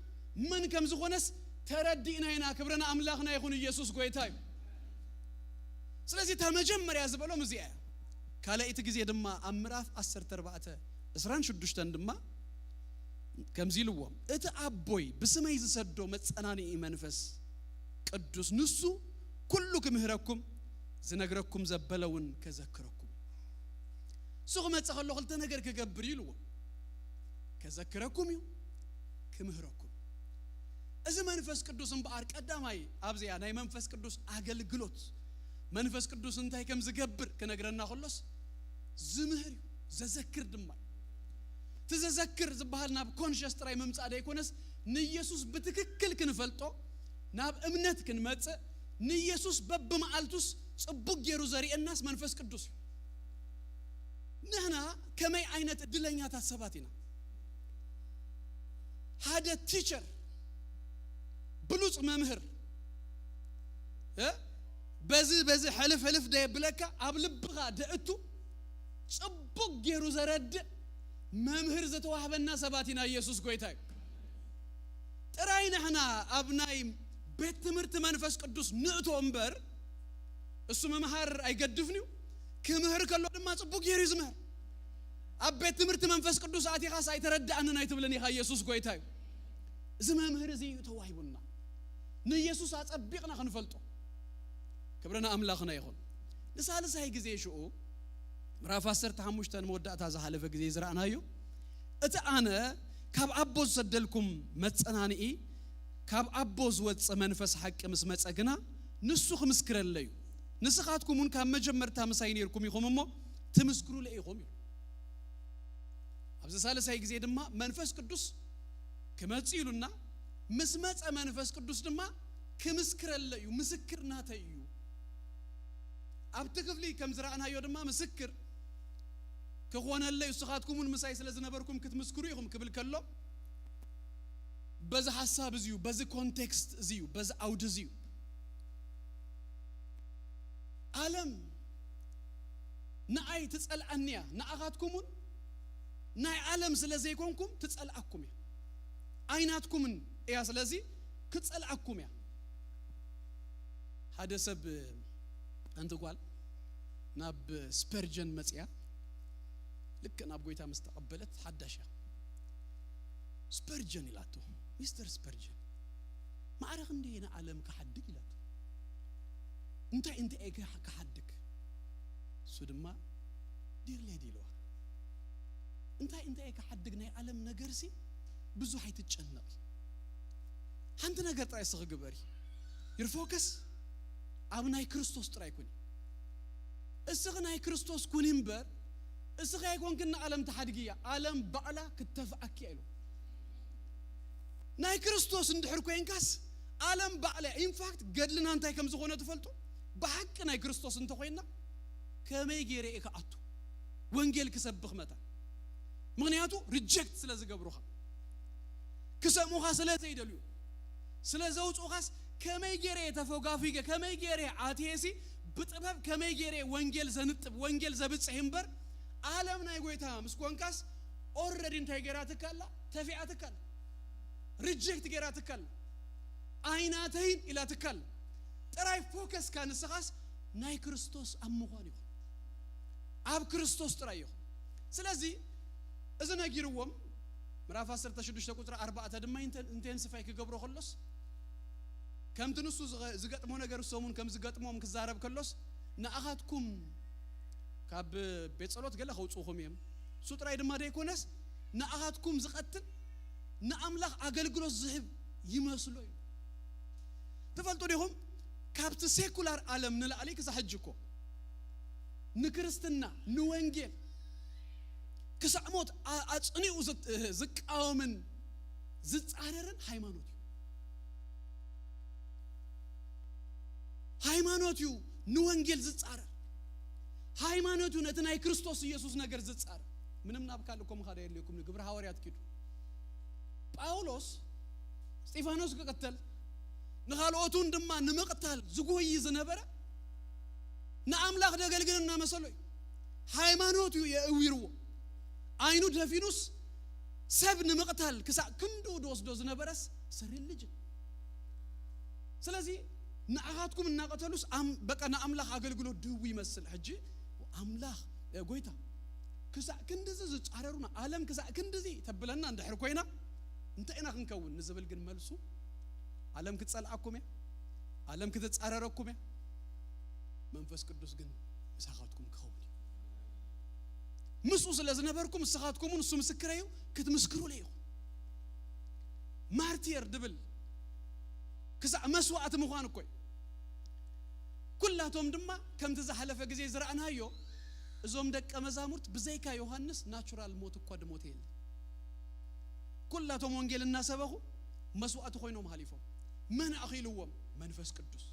ምን ከም ዝኾነስ ተረዲናይና ክብረና አምላኽና ይኹን ኢየሱስ ጎይታይ ስለዚህ ተመጀመሪያ ዝበሎም እዚያ ካለኢት ጊዜ ድማ አምራፍ 14 26 ድማ ከምዚልዎም እቲ አቦይ በስመይ ዝሰዶ መጸናኒ መንፈስ ቅዱስ ንሱ ኩሉ ክምህረኩም ዝነግረኩም ዘበለውን ከዘክረኩም ሱቅ መጸኸሎ ኸልተ ነገር ከገብር ይልዎ ከዘክረኩም ይው ክምህረኩም እዚ መንፈስ ቅዱስን በአር ቀዳማይ አብዚያ ናይ መንፈስ ቅዱስ አገልግሎት መንፈስ ቅዱስ እንታይ ከም ዝገብር ከነግረና ኸሎስ ዝምህር ዘዘክር ድማ ተዘዘክር ዝበሃል ናብ ኮንሽስ ጥራይ መምጻእ ደይኮነስ ንኢየሱስ በትክክል ክንፈልጦ ናብ እምነት ክንመጽ ንኢየሱስ በብመዓልቱስ ጽቡቅ ገይሩ ዘሪእናስ መንፈስ ቅዱስ ነህና ከመይ አይነት ድለኛ ታሰባቲና ሃደ ቲቸር ብሉጽ መምህር በዚ ሕልፍ ደይብለካ ኣብ ልብኻ ደእቱ ጽቡቅ ገይሩ ዘረድ መምህር ዘተዋህበና ሰባቲና ኢየሱስ ጎይታይ ጥራይናህና አብናይ ቤት ትምህርት መንፈስ ቅዱስ ንእቶ እምበር እሱ መምህር አይገድፍኒው ከምህር ከሎ ድማ ጽቡቅ ገይሩ ዝምህር ኣብ ቤት ትምህርት መንፈስ ቅዱስ አቲኻ ሳይተረዳእና አይትብለኒ ኻ ኢየሱስ ጎይታይ እዚ መምህር እዚ ተዋሂቡና ንኢየሱስ አጸቢቅና ክንፈልጦ ክብረና አምላኽና ይኹን ለሳልሳይ ጊዜ ሽኡ ምዕራፍ 15 መወዳእታ ዘሐለፈ ጊዜ ዝራእናዩ እቲ አነ ካብ አቦዝ ሰደልኩም መጸናኒ ካብ አቦዝ ወጽ መንፈስ ሐቅ ምስ መጸግና ንሱ ክምስክረለዩ ንስኻትኩምን ካብ መጀመርታ መሳይኔርኩም ይኹምሞ ትምስክሩ ለይኹም ኣብዚ ሳልሳይ ጊዜ ድማ መንፈስ ቅዱስ ከመጽኢሉና ምስ መጸ መንፈስ ቅዱስ ድማ ክምስክረለዩ ምስክርናተዩ ኣብ ትክፍሊ ከም ዝራእናዮ ድማ ምስክር ከኾነለዩ ስኻትኩምን ምሳይ ስለዝነበርኩም ክትምስክሩ ይኹም ክብል ከሎ በዚ ሐሳብ እዚዩ በዚ ኮንቴክስት እዚዩ በዚ አውድ እዚዩ ዓለም ንአይ ትጸልአንያ ንአኻትኩምን ናይ ዓለም ስለዘይኮንኩም ትጸልአኩም ያ አይናትኩምን እያ ስለዚ ክትጸልአኩም ያ ሓደ ሰብ አንተጓል ናብ ስፐርጀን መጽያ ልክ ናብ ጎይታ መስተቀበለት ሓዳሻ ስፐርጀን ይላቱ ሚስተር ስፐርጀን ማዕረኽ እንደና ዓለም ከሐድግ ይላቱ እንታይ ከሐድግ እሱ ድማ ዲር ሌዲ ይለዋ እንታይ ከሐድግ ናይ ዓለም ነገርሲ ብዙ አይትጨነቂ አንተ ነገር ጥራይ ስግበሪ your focus አብናይ ክርስቶስ ጥራይ ኩኒ እስኽናይ ክርስቶስ ኩኒ እምበር እስኻ ይኮንክና ዓለም ተሐድግያ ዓለም ባዕላ ክትተፍአኪ አይሉ ናይ ክርስቶስ እንድሕር ኮይንካስ ዓለም ባዕላ ኢንፋክት ገድልና እንታይ ከም ዝኾነ ትፈልጡ በሐቅ ናይ ክርስቶስ እንተ ኮይና ከመይ ገይረ ኢካአቱ ወንጌል ክሰብኽ መታ ምክንያቱ ሪጀክት ስለዝገብሩኻ ክሰሙኻ ስለዘይደልዩ ስለዘውጹኻስ ከመይ ገይረ ተፈጋፊገ ከመይ ገይረ አቴሲ በጥበብ ከመይ ገይረ ወንጌል ዘንጥብ ወንጌል ዘብጽሕ እምበር ዓለም ናይ ጎይታ ምስኮንካስ ኦልሬዲ እንታይ ገራትካላ ተፊአትካላ ሪጀክት ገራትካላ አይናተይን ኢላትካላ ጥራይ ፎከስ ካንስኻስ ናይ ክርስቶስ አምኾን ይኹን ኣብ ክርስቶስ ጥራይ ይኹን ስለዚህ እዚ ነጊርዎም ምዕራፍ 16 ቁጥር 4 ድማ ኢንቴንሲፋይ ክገብሮ ከሎስ ከምትንሱ ዝገጥሞ ነገር ሰሙን ከም ዝገጥሞም ክዛረብ ከሎስ ንአኻትኩም ካብ ቤት ጸሎት ገለ ኸውጽኹም እዮም ሱጥራይ ድማ ደይኮነስ ንኣኻትኩም ዝቐትል ንኣምላኽ ኣገልግሎት ዝህብ ይመስሎ እዩ ተፈልጡ ዲኹም ካብቲ ሴኩላር ዓለም ንላዕሊ ክሳሕጅኮ ንክርስትና ንወንጌል ክሳዕሞት ኣጽኒኡ ዝቃወምን ዝጻረርን ሃይማኖት እዩ ሃይማኖት እዩ ንወንጌል ዝጻረር ሃይማኖት እዩ ነቲ ናይ ክርስቶስ ኢየሱስ ነገር ዝጻረር ምንም ናብካልኩም ኻደ የለኩም ንግብረ ሐዋርያት ኪዱ ጳውሎስ እስጢፋኖስ ከቀተል ንኻልኦቱን ድማ ንምቕታል ዝጎይ ዝነበረ ንኣምላኽ ደገልግልና መሰሎይ ሃይማኖት እዩ የእዊርዎ አይኑ ደፊኑስ ሰብ ንምቕታል ክሳዕ ክንዱ ድወስዶ ዝነበረስ ሪሊጅን ስለዚህ ንኣኻትኩም እናቀተሉስ በቃ ንኣምላኽ ኣገልግሎት ድው ይመስል ሕጂ ኣምላኽ ጎይታ ክሳዕ ክንድዚ ዝጻረሩና ዓለም ክሳዕ ክንድዚ ተብለና እንድሕር ኮይና እንታይ ኢና ክንከውን ንዝብል ግን መልሱ ዓለም ክትጸልዓኩም ዓለም ክትጻረረኩም መንፈስ ቅዱስ ግን ንሳኻትኩም ክኸውን ምስኡ ስለዝነበርኩም ንሳኻትኩምን እሱ ምስክረዩ ክትምስክሩ ለይኹም ማርቲር ድብል ክሳዕ መስዋዕት ምዃን እኮይ ኩላቶም ድማ ከምቲ ዝሓለፈ ግዜ ዝረአናዮ እዞም ደቀ መዛሙርት ብዘይካ ዮሐንስ ናቹራል ሞት እኳ ድሞት የለ ኩላቶም ወንጌል እናሰበኹ መስዋዕት ኮይኖም ሃሊፎም መን ኣኺልዎም መንፈስ ቅዱስ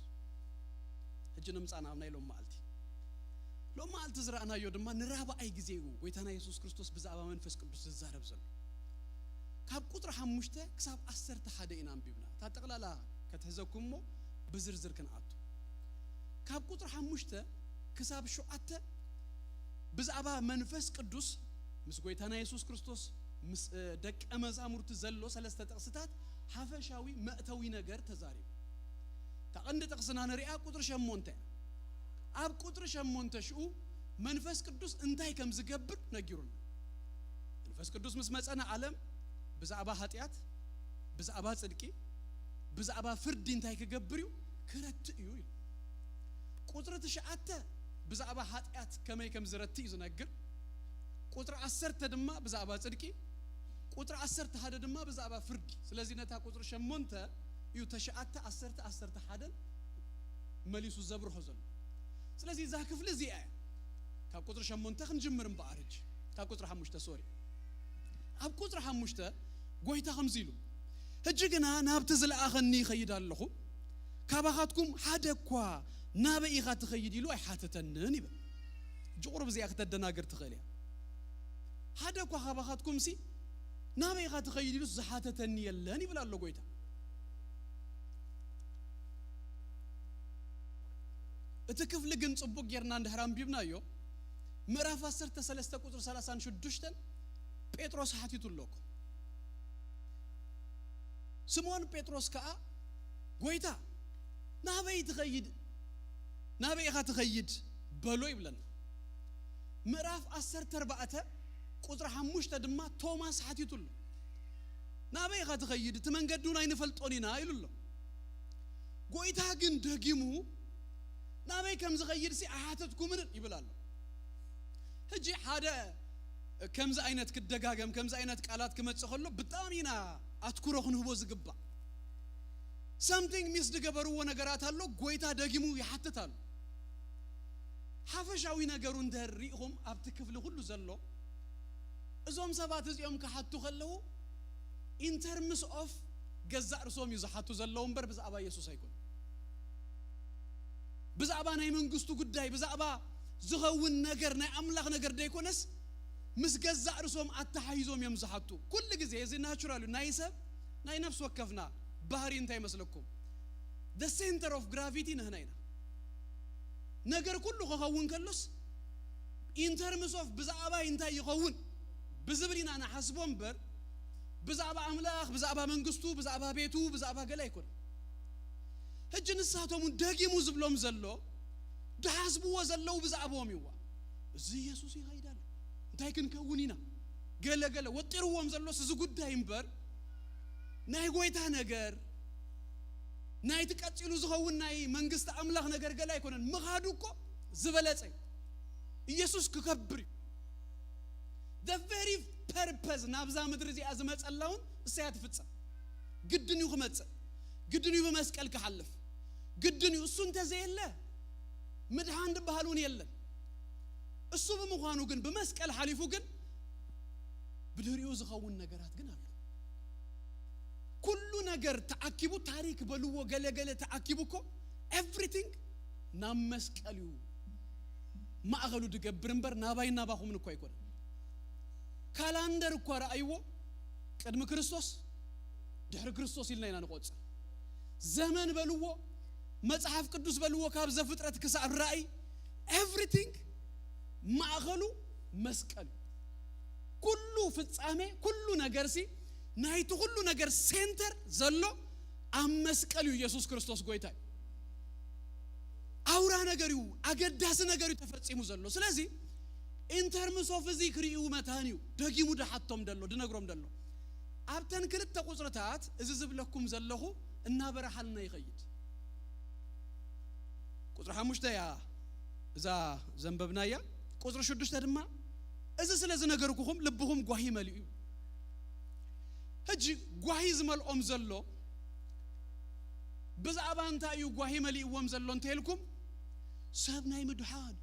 ሕጂ ንምጻና ኣብና ኢሎም መዓልቲ ሎም መዓልቲ ዝረአናዮ ድማ ንራብዓይ ግዜ እዩ ጎይታና ኢየሱስ ክርስቶስ ብዛዕባ መንፈስ ቅዱስ ዝዛረብ ዘሎ ካብ ቁጥሪ 5 ክሳብ 11 ኢና አንቢብና ታጠቕላላ ከተሕዘኩምሞ ብዝርዝር ክንኣቱ ካብ ቁጥሪ 5 ክሳብ 7 ብዛዕባ መንፈስ ቅዱስ ምስ ጎይታና ኢየሱስ ክርስቶስ ምስ ደቀ መዛሙርት ዘሎ ሰለስተ ጥቕስታት ሓፈሻዊ መእተዊ ነገር ተዛሪቡ ተቐንዲ ጥቕስና ንሪኣ ቁጥሪ 8 ኣብ ቁጥሪ 8 ሽኡ መንፈስ ቅዱስ እንታይ ከም ዝገብር ነጊሩና መንፈስ ቅዱስ ምስ መጸና ዓለም ብዛዕባ ኃጢአት ብዛዕባ ጽድቂ ብዛዕባ ፍርድ እንታይ ክገብር እዩ ክረትእ እዩ ቁጥሪ 9 ብዛዕባ ኃጢአት ከመይ ከም ዝረትእ ዝነግር ቁጥሪ 10 ድማ ብዛዕባ ጽድቂ ቁጥሪ 11 ድማ ብዛዕባ ፍርድ ስለዚህ ነታ ቁጥሪ 8 እዩ 9 10 11 መሊሱ ዘብርሆ ዘሎ ስለዚህ ዛ ክፍል እዚኣ ካብ ቁጥሪ 8 ክንጅምር እምበኣርጅ ካብ ቁጥሪ 5 ሶሪ ኣብ ቁጥሪ 5 ጎይታ ከምዚ ኢሉ ሕጂ ግና ናብቲ ዝለኣኸኒ ይኸይድ ኣለኹ ካባኻትኩም ሓደ እኳ ናበይ ኢኻ ትኸይድ ኢሉ ኣይሓተተንን ይብል ጅቁር ብዚኣ ከተደናግር ትኽእል እያ ሓደ እኳ ካባኻትኩም ሲ ናበይ ኢኻ ትኸይድ ኢሉ ዝሓተተኒ የለን ይብል ኣሎ ጎይታ እቲ ክፍሊ ግን ጽቡቕ ጌርና እንድሕር አንቢብናዮ ምዕራፍ 13 ቁጥሪ 36 ጴጥሮስ ሓቲቱለኩ ስምዖን ጴጥሮስ ከዓ ጎይታ ናበይ ኢኻ ትኸይድ በሎ ይብለና ምዕራፍ 14 ቁጥሪ 5 ድማ ቶማስ ሓቲቱሎ ናበይ ኢኻ ትኸይድ እቲ መንገዱን ኣይንፈልጦን ኢና ኢሉሎ ጎይታ ግን ደጊሙ ናበይ ከም ዝኸይድ ሲ ኣሓተትኩምን ይብላል ሕጂ ሓደ ከምዚ ዓይነት ክደጋገም ከምዚ ዓይነት ቃላት ክመጽእ ከሎ ብጣዕሚና ኣትኩሮ ክንህቦ ዝግባእ something ሚስ ዝገበርዎ ነገራት ኣሎ ጎይታ ደጊሙ ይሓትታሉ ሓፈሻዊ ነገሩ እንደሪኢኹም ኣብቲ ክፍሊ ሁሉ ዘሎ እዞም ሰባት እዚኦም ክሓቱ ከለዉ in terms of ገዛእ ርሶም ይዝሓቱ ዘለዉ እምበር ብዛዕባ ኢየሱስ ኣይኮን ብዛዕባ ናይ መንግስቱ ጉዳይ ብዛዕባ ዝኸውን ነገር ናይ ኣምላኽ ነገር ደይኮነስ ምስ ገዛእ ርሶም ኣተሓይዞም እዮም ዝሓቱ ኩሉ ግዜ እዚ ናቹራል ናይ ሰብ ናይ ነፍስ ወከፍና ባህሪ እንታይ መስለኩም the center of gravity ነህና ኢና ነገር ኩሉ ክኸውን ከሎስ in terms of ብዛዕባ እንታይ ይኸውን ብዝብሊና ናሓስቦ እምበር ብዛዕባ ኣምላኽ ብዛዕባ መንግስቱ ብዛዕባ ቤቱ ብዛዕባ ገለ ኣይኮን ሕጂ ንሳቶም ደጊሙ ዝብሎም ዘሎ ድሓስብዎ ዘለው ብዛዕባዎም ይዋ እዚ ኢየሱስ ይኸይዳል እንታይ ክንከውን ኢና ገለ ወጢርዎም ዘሎስ እዚ ጉዳይ እምበር ናይ ጎይታ ነገር ናይ ትቀጽሉ ዝኸውን ናይ መንግስት ኣምላኽ ነገር ገለ ኣይኮነን ምኻዱ እኮ ዝበለጸ ኢየሱስ ክከብር the very purpose ናብዛ ምድር እዚ አዝመጸላውን እሳያት ፍጸም ግድንዩ ከመጸ ግድንዩ በመስቀል ከሐለፍ ግድንዩ እሱ እንተዘየለ ምድሃን ባህሉን የለም እሱ በመሆኑ ግን በመስቀል ሐሊፉ ግን ብድሪው ዝኸውን ነገራት ግን አሉ ኩሉ ነገር ተአኪቡ ታሪክ በልዎ ገለገለ ተአኪቡኮ everything ናመስቀልዩ ማአገሉ ድገብርንበር ናባይና ባኹምን እኮ አይቆን ካላንደር እኮ ራእይዎ ቀድም ክርስቶስ ድህር ክርስቶስ ይልናይና ንቆጽ ዘመን በልዎ መጽሐፍ ቅዱስ በልዎ ካብ ዘፍጥረት ክሳብ ራእይ everything ማአገሉ መስቀል ኩሉ ፍጻሜ ኩሉ ነገርሲ ናይቱ ሁሉ ነገር ሴንተር ዘሎ አመስቀልዩ ኢየሱስ ክርስቶስ ጎይታይ አውራ ነገርዩ አገዳስ ነገርዩ ተፈጽሙ ዘሎ ስለዚህ in terms of ዚክሪኡ መታኒው ደጊሙ ደሐቶም ደሎ ድነግሮም ደሎ አብተን ክልተ ቁጽረታት እዚ ዝብለኩም ዘለኹ እና በረሐልና ይኸይድ ቁጽር 5 ያ እዛ ዘንበብናያ ቁጽር 6 ድማ እዚ ስለዚ ነገርኩኹም ልብኹም ጓሂ መልዩ ህጂ ጓሂ ዝመልኦም ዘሎ ብዛዕባ እንታዩ ጓሂ መልይዎም ዘሎ እንተልኩም ሰብናይ ምድሓን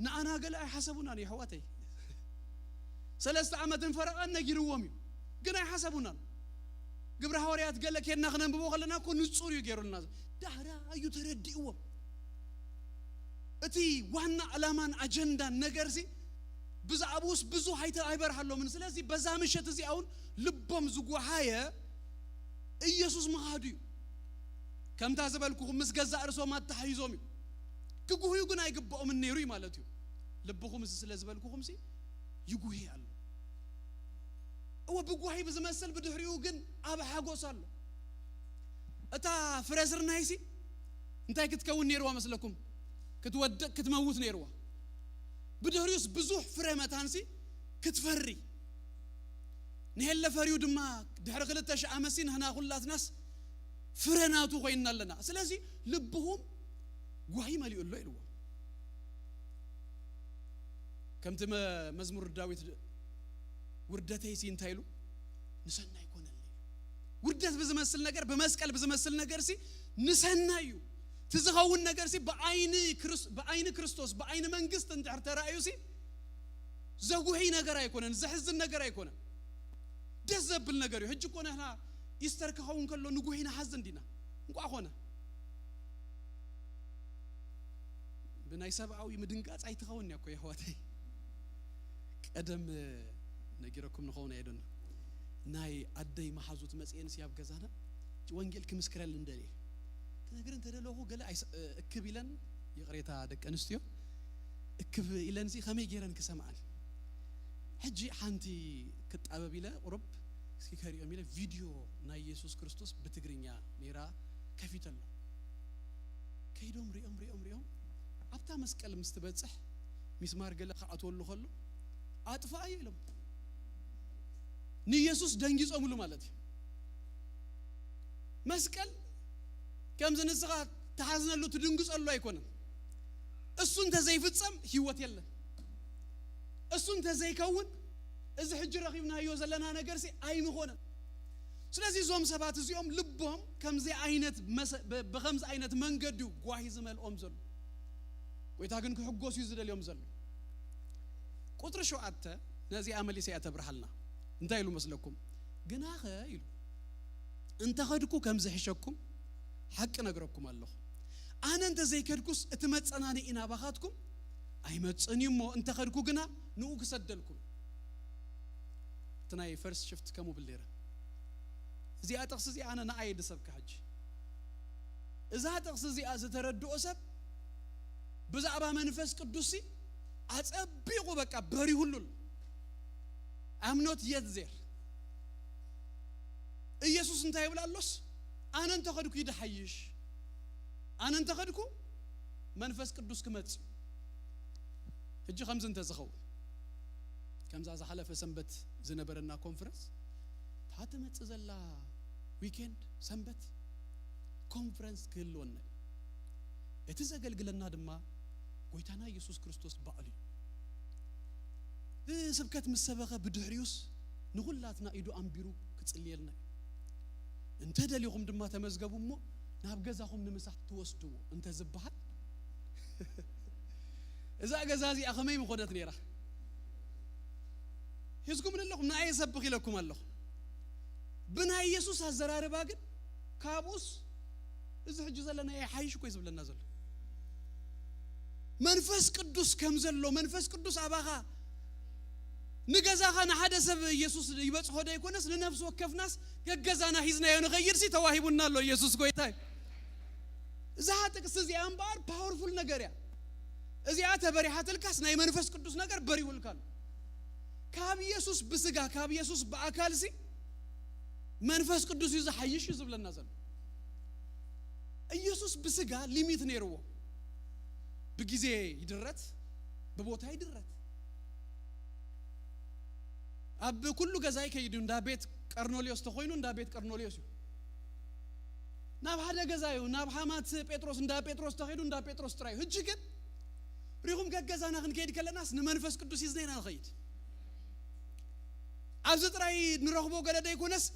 ንአና ገለ አይሐሰቡና ነው ይحواتي ሰለስተ ዓመትን ፈረቀን ነጊርዎም ግን አይሐሰቡና ግብረ ሐዋርያት ገለ ከና ከነንብቦ ከለና እኮ ንጹር ይገሩልና ዳህራ አዩ ተረዲዎም እቲ ዋና ዓላማን አጀንዳ ነገርሲ ብዛዕቡስ ብዙ ሃይተ አይበርሃሎ ምን ስለዚህ በዛ ምሽት እዚ አሁን ልቦም ዝጓሃየ ኢየሱስ መሃዱ ከምታ ዘበልኩኩም ምስገዛ እርሶ ማታሐይዞም ክጉሂዩ ግን አይግባውም ነይሩ ማለት እዩ ልብኹም ስለዝበልኩኩም ሲ ይጉሂ አለ ወብጉሂ በዝመስል በድህሪው ግን አብ ሐጎሳለ እታ ፍረዝርናይሲ እንታይ ክትከውን ነይሩ መስለኩም ክትወደቅ ክትመውት ነይሩ በድህሪውስ ብዙ ፍረመታንሲ ክትፈሪ ነህለ ፈሪው ድማ ድህር 2000 ዓመሲን hna ሁላትናስ ፍረናቱ ኮይናለና ስለዚህ ልብሁም ጓሂ መልዩሎ ይልዋ ከምት መዝሙር ዳዊት ውርደተይ ሲንታይሉ ንሰና ይኮነል ውርደት በዝመስል ነገር በመስቀል በዝመስል ነገር ሲ ንሰናዩ ትዝኸውን ነገር ሲ በአይን ክርስቶስ በአይን መንግስት እንድር ተራዩ ሲ ዘጉሂ ነገር አይኮነን ዘህዝን ነገር አይኮነን ደዘብል ነገር ይሁን እጅ ቆነና ይስተርከኸውን ከሎ ንጉሂና ሐዘን ዲና እንቋ ሆነ بناي سبعوي مدنقاص አይተኸውን ያኮ ይحواتي ቀደም ነጊረኩም ነኸውን አይደን ናይ አደይ ማሐዙት መጽየን ሲያብ ገዛና ወንጌል ክምስክረል እንደሌ ተነግረን ተደለሁ ገለ እክብ ይለን የቅሬታ ደቀንስቲዮ እክብ ይለን ሲ ኸመይ ገረን ከሰማል ሕጂ ሓንቲ ክጣበብ ይለ ቁርብ እስኪ ከሪዮ ሚለ ቪዲዮ ናይ ኢየሱስ ክርስቶስ በትግርኛ ኔራ ከፊተሎ ከይዶም ሪኦም አብታ መስቀል ምስትበጽሕ ሚስማር ገለ ኻአቶሉ ኸሎ አጥፋ አይለም ንኢየሱስ ደንጊጾሙሉ ማለት መስቀል ከምዘ ንስኻ ተሐዝነሉ ትድንግጸሉ አይኮንም እሱን ተዘይፍጸም ህይወት የለም እሱን ተዘይከውን እዚ ሕጂ ረኺብናዮ ዘለና ነገር ሲ አይምኾነ ስለዚህ ዞም ሰባት እዚኦም ልቦም ከምዚ አይነት በኸምዚ አይነት መንገዱ ጓሂ ዝመልኦም ዘሎ ወይታግን ክሕጎሱ ይዝደልዮም ዘሎ ቁጥር 7 ነዚ አመሊሰ ያተብርሃልና እንታይ ይሉ መስለኩም ግናኸ ይሉ እንተ ኸድኩ ከምዚ ሕሸኩም ሐቅ ነግረኩም አለሁ አነ እንተ ዘይከድኩስ እትመጸናኒ ኢናባኻትኩም አይመጽኒሞ እንተ ኸድኩ ግና ንኡ ክሰደልኩም ትናይ ፈርስ ሽፍት ከሙ ብለረ እዚ አጥቅስ እዚ አነ ናአይድ ሰብከ ሐጅ እዛ አጥቅስ እዚ አዘተረድኦ ሰብ በዛዕባ መንፈስ ቅዱስ አጸቢቁ በቃ በሪ ሁሉ I'm not yet there ኢየሱስ እንታይ ይብላልስ አነን ተኸድኩ ይደሐይሽ አነን ተኸድኩ መንፈስ ቅዱስ ክመጽ እጅ ኸምዝን ተዝኸው ከምዛ ዘሐለፈ ሰንበት ዝነበረና ኮንፈረንስ ታተመጽ ዘላ ዊኬንድ ሰንበት ኮንፈረንስ ክልወነ እቲ ዘገልግለና ድማ ጎይታና ኢየሱስ ክርስቶስ ባዕሉ سبكت مسبقة بدحريوس نقولاتنا إيدو أمبيرو كتصليلنا انت دليهم دما تمزقبوا مو ناب جزاهم نمسح توسدوا انت زبها إذا جزازي أخمي مخدت نيرة يزكم من الله نعي سبقي لكم الله بنا يسوع هالزرار باقد كابوس إذا حجز لنا أي حيش كويس بلنا نزل منفس قدوس كم زلوا منفس قدوس أباها نجزاها نحدث يسوع يبص هذا يكونس لنفسه وكف ناس جزانا هيزنا ينغير سي تواهبنا له يسوع قويتاي زهاتك سزي أمبار powerful نجاريا إذا أتبري حتلكاس ناي منفس قدوس نجار بري والكان كاب يسوع بسجا كاب يسوع بأكالسي منفس قدوس يزح حيش يزبل النزل يسوع بسجا ليميت نيرو بجزء يدرت ببوتها يدرت أب كله جزاي كيدون دا بيت كارنوليوس تخوينون دا بيت كارنوليوس ناب هذا جزايو ناب حمات بيتروس دا بيتروس تخيدون دا بيتروس تراي هجيكن ريهم كجزانا خن كيد كلا ناس نمنفس قدوس يزنينا الخيد أبزت راي نرخبو قد دا يكونس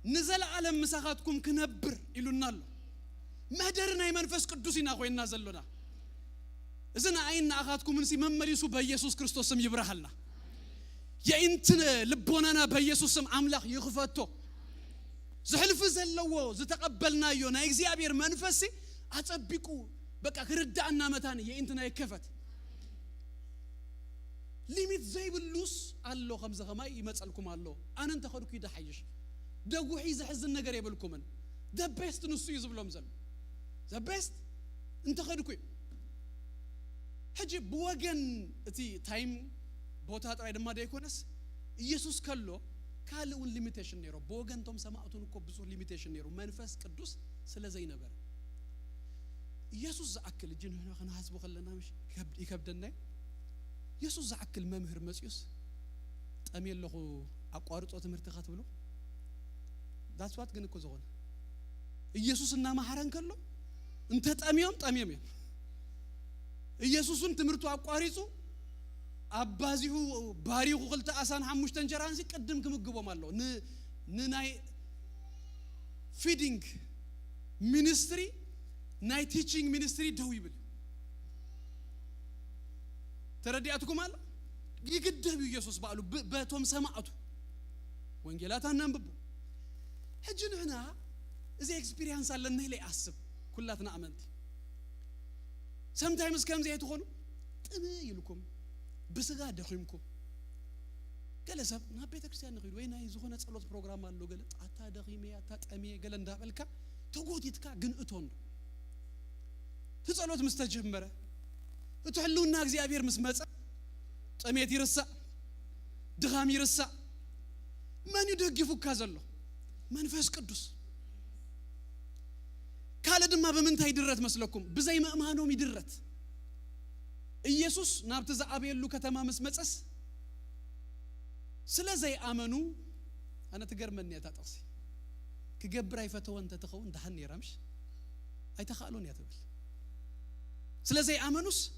نزل عالم مساخاتكم كنبر إلونا له ما درنا يمنفس قدوس يناخوين نازل لنا إذن عين أخاتكم من سي ممريسو بيسوس كريستوس سم يبرحلنا يا إنتنا لبونانا بيسوس سم عملاق يخفتو زحلف زلوا زتقبلنا يونا إكزيابير منفسي أتبكو بقى كردعنا متاني يا إنتنا يكفت ليميت زي باللوس الله خمسة خماي يمسألكم الله أنا أنت خدوا كده حيش دقو حيز حزن نجار يبلكمن the best نص يزبلهم زل the best أنت خدوا كي هجي بوجن تي time بوتات رايد ما ده يكونس يسوع كله كالون limitation نيرو بوجن توم سماعتون كوبزو limitation نيرو منفس قدوس سلا زي نبر يسوع زعكل الجن هنا خنا حسبه خلنا مش يكبدنا يسوع زعكل ممهر مسيوس أميل له أقارط أو تمرتخات بلو that's what جن كوزون يسوع النام حرن كله أنت تأميم يسوع تمرتو أقاريزو أبازيه باريو قلت أسان حمش تنجرانسي قدم كم الجوا مالله ناي feeding ministry ناي teaching ministry دويبل تردي أتكم مال يقدم يسوع بقاله بتوم سمعته وانجيلات هننببو هجن هنا إذا experience على النهلي أحسب كلاتنا أمنتي sometimes كم زي تقولوا تميلكم بس قاعد دخيمكم قال سب نبيت كريستيان نقول وين هاي زخونة صلوت برنامج مالو قالت أتا دخيمي أتا تأمي قال ندابلك تقول يتكا جن أتون تصلوت مستجمرة تحلون ناقز يابير مسمات تأميت يرسا دخام يرسا من يدقفوا كازلو منفس قدوس قال دم ما بمنتهي درت مسلكم بزي ما أمانهم يدرت يسوع نابتز أبيلو كتمام مسمتس سلا زي آمنو أنا تجر مني أتعصي كجبر أي فتوى أنت تخون دهني رمش أي تخالون يا تبل سلا زي آمنوس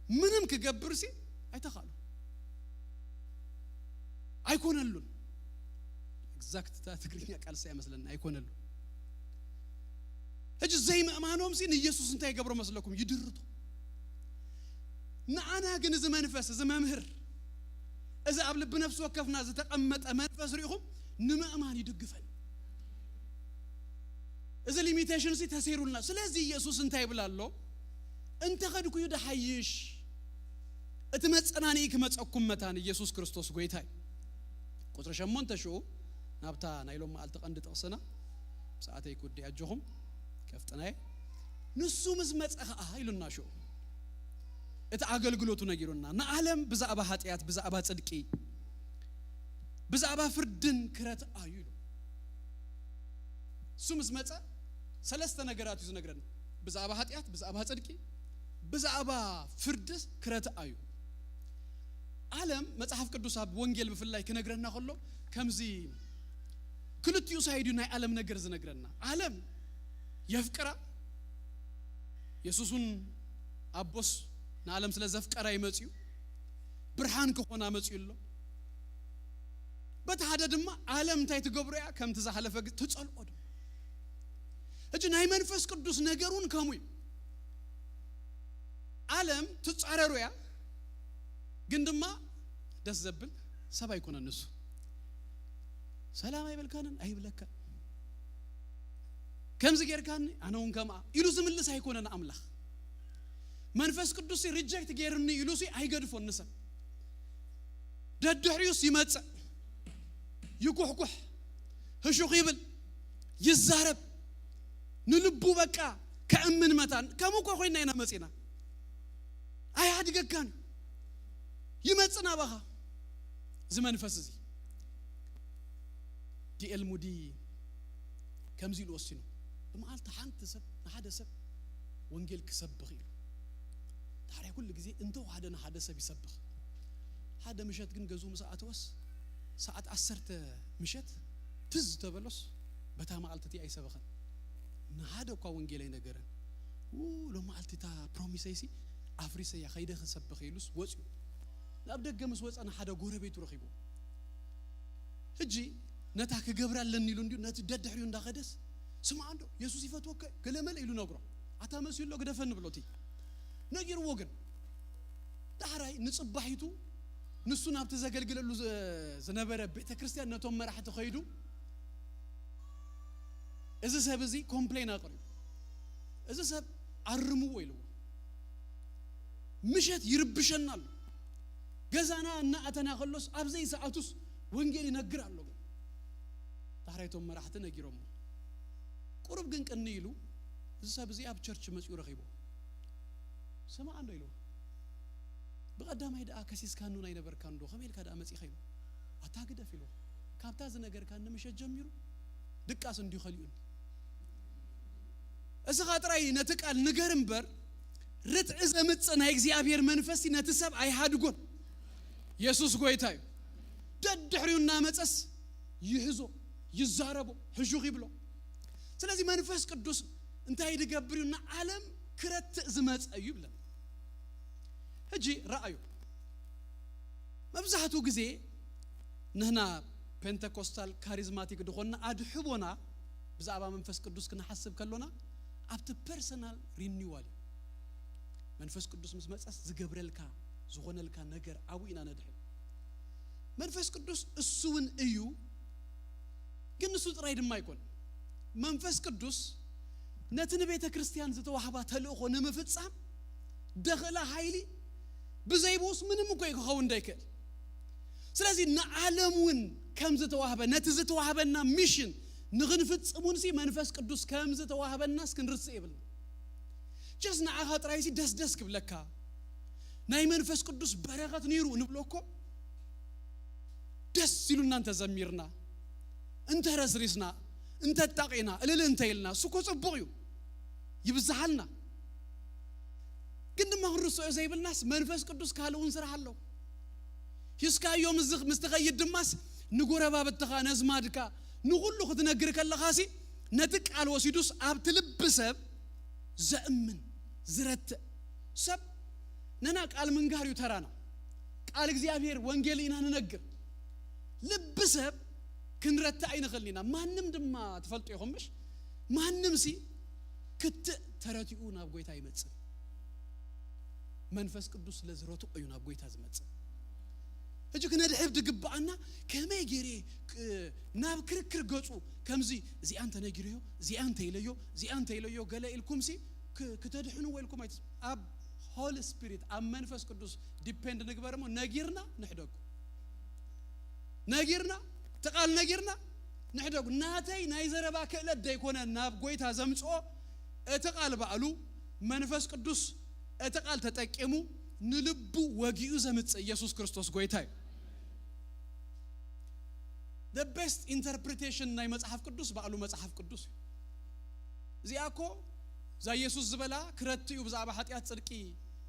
منهم كجبر سي أي تخالو أيكون اللون exact تقريبا قال سيا مثلاً أيكون اللون هج زي ما آمنهم سين يسوع أنت يجبر مسلكم يدرتو نعنا جن زمان فاس زمان مهر إذا قبل بنفسه وكفنا إذا تقمت أمان فاسريهم نما أمان يدقفن إذا limitation سي تسيروا لنا سلازي يسوع أنت يبلا الله أنت خدك يدا حيش أتمت أناني كمت أكم متاني يسوع كريستوس قويتاي قطر شمون تشو نبتا نايلهم ما ألتقند تقصنا ساعتي يكون أجهم كفتنا نسو مزمت هايلنا شو اتعقل قلوتنا جيرونا نعلم بزعبا هاتيات بزعبا صدقي بزعبا فردن كرات ايلو سومس مصا ثلاثه نغرات يز نغرن بزعبا هاتيات بزعبا صدقي بزعبا فردس كرات ايو عالم مصحف قدوس اب وانجيل بفلاي كنغرنا خلو كمزي كلتيو سايدنا عالم نغر زنغرنا عالم يفقرا يسوسون ابوس نعلم سلا زفقرا يمصيو ብርሃን ከሆነ መጽይሎ በተሓደ ድማ ዓለም እንታይ ትገብሩ ያ ከም ተዛሐለፈ ትጸልቆ እጂ ናይ መንፈስ ቅዱስ ነገሩን ከሙይ ዓለም ትጻረሩ ያ ግን ድማ ደስ ዘብል ሰብ አይኮነ ንሱ ሰላም አይበልካንን አይብለካ ከምዚ ጌርካን አነውን ከማ ኢሉ ዝምልስ አይኮነን አምላኽ መንፈስ ቅዱስ ሪጀክት ጌርኒ ኢሉሲ አይገድፎን ንሰ ደድሕሪውስ ይመጽ ይኩሕኩሕ ህሹኽ ይብል ይዛረብ ንልቡ በቃ ከእምን መታን ከሙኮ ኮይና ኢና መጽና አይሃድገካን ይመጽና ባኻ ዝመንፈስ እዚ ዲኤል ሙዲ ከምዚ ልወስኑ በመዓልተ ሓንቲ ሰብ ሓደ ሰብ ወንጌል ክሰብኽ ኢሉ ታዲያ ኩሉ ግዜ እንተ ዋደና ሓደ ሰብ ይሰብኽ ሓደ ምሸት ግን ገዙ ምሳአተወስ ሰዓት 10 ምሸት ትዝ ተበለስ በታ መዓልተቲ አይሰበኸን ንሓደ እኳ ወንጌላዊ ነገረን ለማዓልቲታ ፕሮሚሰይሲ አፍሪሰያ ኸይደ ክሰብኽ ኢሉስ ወጽዩ ናብ ደገ ምስ ወጸና ሓደ ጎረቤቱ ረኺቡ እጂ ነታ ከገብራለን ኢሉ እንዲሁ ነቲ ደድሕሪው እንዳኸደስ ስማዕ አንዶ ኢየሱስ ይፈትወከ ገለመለ ኢሉ ነግሮ አታመስይሎ ገደፈን ብሎቲ ነጊር ወገን ዳህራይ ንጽባሂቱ ንሱ ናብ ተዘገልግለሉ ዝነበረ ቤተክርስቲያን ነቶም መራሕቲ ኸይዱ እዚ ሰብ እዚ ኮምፕሌን አቅርቡ እዚ ሰብ አርሙዎ ኢሉ ምሸት ይርብሸናል ገዛና እና አተና خلص አብዘይ ሰዓቱስ ወንጌል ይነግራሉ ታሪቶም መራሕቲ ነጊሮም ቁርብ ግን ቀን ይሉ እዚ ሰብ እዚ አብ ቸርች መጽዩ ረኺቦ ሰማ አንዶ ይሉ በቀዳማይ ዳ ከሲስ ካኑ ናይ ነበር ካንዶ ከመል ካዳ መጽይ ኸይሉ አታግደፍ ይሉ ካብታ ዝ ነገር ካን ምሸት ጀሚሩ ድቃስ እንዲ ኸሊኡን እዚ ኻጥራይ ነተቃል ንገርምበር ርትዕ ዘምጽና እግዚአብሔር መንፈስ ነተሰብ አይሃድጎን ኢየሱስ ጎይታዩ ደድሕሪውና መጽስ ይህዞ ይዛረቦ ህሹኽ ይብሎ ስለዚህ መንፈስ ቅዱስ እንታይ ይገብሩና ዓለም ክረት ዝመጽዩ ይብለ እጂ ራእዩ መብዛሕቱ ጊዜ ነህና ፔንቴኮስታል ካሪዝማቲክ ድኾና አድሕቦና ብዛዕባ መንፈስ ቅዱስ ክንሐስብ ከሎና ኣብቲ ፐርሰናል ሪኒዋል መንፈስ ቅዱስ ምስ መጽስ ዝገብረልካ ዝኾነልካ ነገር አቡ ኢና ነድሕ መንፈስ ቅዱስ እሱውን እዩ ግን እሱ ጥራይ ድማ ይኮን መንፈስ ቅዱስ ነትን ቤተ ክርስቲያን ዝተዋህባ ተልእኾ ንምፍጻም ደኸላ ኃይሊ ብዘይቦስ ምንም እኮ ይኸው እንዳይከል ስለዚህ ንዓለሙን ከም ዝተዋህበ ነቲ ዝተዋህበና ሚሽን ንግንፍጽሙን ሲ መንፈስ ቅዱስ ከም ዝተዋህበና እስክንርጽ ይብልና ጀስ ንዓኻ ጥራይሲ ደስ ክብለካ ናይ መንፈስ ቅዱስ በረኸት ኒሩ ንብሎኮ ደስ ይሉና እንተ ዘሚርና እንተ ረስሪስና እንተ ታቂና እልል እንተ ይልና ሱኮ ጽቡቕ እዩ ይብዛሃልና ግን ድማ ሁርሶ ዘይብልናስ መንፈስ ቅዱስ ካልውን ስራ አለው ይስካዮም ዝኽ ምስተኸይድ ድማስ ንጎረባ በተኻ ነዝማድካ ንሁሉ ክትነግር ከለኻሲ ነትቃል ወሲዱስ ኣብ ትልብሰብ ዘእምን ዝረት ሰብ ነና ቃል መንጋሪው ተራና ቃል እግዚአብሔር ወንጌል ኢና ንነግር ልብሰብ ክንረታ አይነኸልኒና ማንም ድማ ተፈልጦ ይኹምሽ ማንም ሲ ክት ተረቲኡ ናብ ጎይታ ይመጽ መንፈስ ቅዱስ ለዝረቱ እዩ ናብ ጎይታ ዝመጽ እጂ ከነድሕብ ድግባአና ከመይ ጌሬ ናብ ክርክር ገጹ ከምዚ እዚ አንተ ነጊርዮ እዚ አንተ ይለዮ ገለ ኢልኩም ሲ ከተድሕኑ ወይልኩም አይት ኣብ ሆሊ ስፒሪት ኣብ መንፈስ ቅዱስ ዲፔንድ ንግበርሞ ነጊርና ንሕደጉ ነጊርና ተቃል ነጊርና ንሕደጉ ናተይ ናይ ዘረባ ክእለት ደይኮነ ናብ ጎይታ ዘምጽኦ እተቃል ባዕሉ መንፈስ ቅዱስ እተቃል ተጠቂሙ ንልቡ ወጊኡ ዘምጽ ኢየሱስ ክርስቶስ ጎይታዩ the best interpretation ናይ መጽሐፍ ቅዱስ ባዕሉ መጽሐፍ ቅዱስ ዚያኮ ዛ ኢየሱስ ዝበላ ክረትዩ ብዛዕባ ኃጢአት ጽድቂ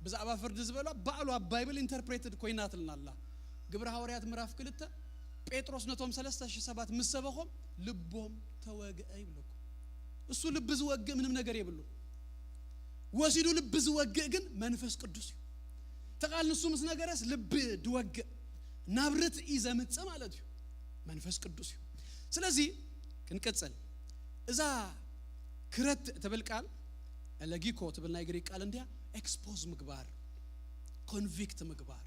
ብዛዕባ ፍርድ ዝበላ ባዕሉ ባይብል ኢንተርፕሬትድ ኮይናትልናላ ግብረ ሐዋርያት ምዕራፍ 2 ጴጥሮስ ነቶም 3007 ምሰበኹም ልቦም ተወግአ ይብለኩ እሱ ልብ ዝወግእ ምንም ነገር ይብሉ ወሲዱ ልብ ዝወግእ ግን መንፈስ ቅዱስ ተቃል ንሱ ምስ ነገረስ ልብ ድወግ ናብርት ኢዘምጽ ማለት እዩ መንፈስ ቅዱስ እዩ ስለዚህ ክንቀጽል እዛ ክረት ተበልቃል አለጊኮ ተበልናይ ግሪክ ቃል እንዲያ ኤክስፖዝ ምግባር ኮንቪክት ምግባር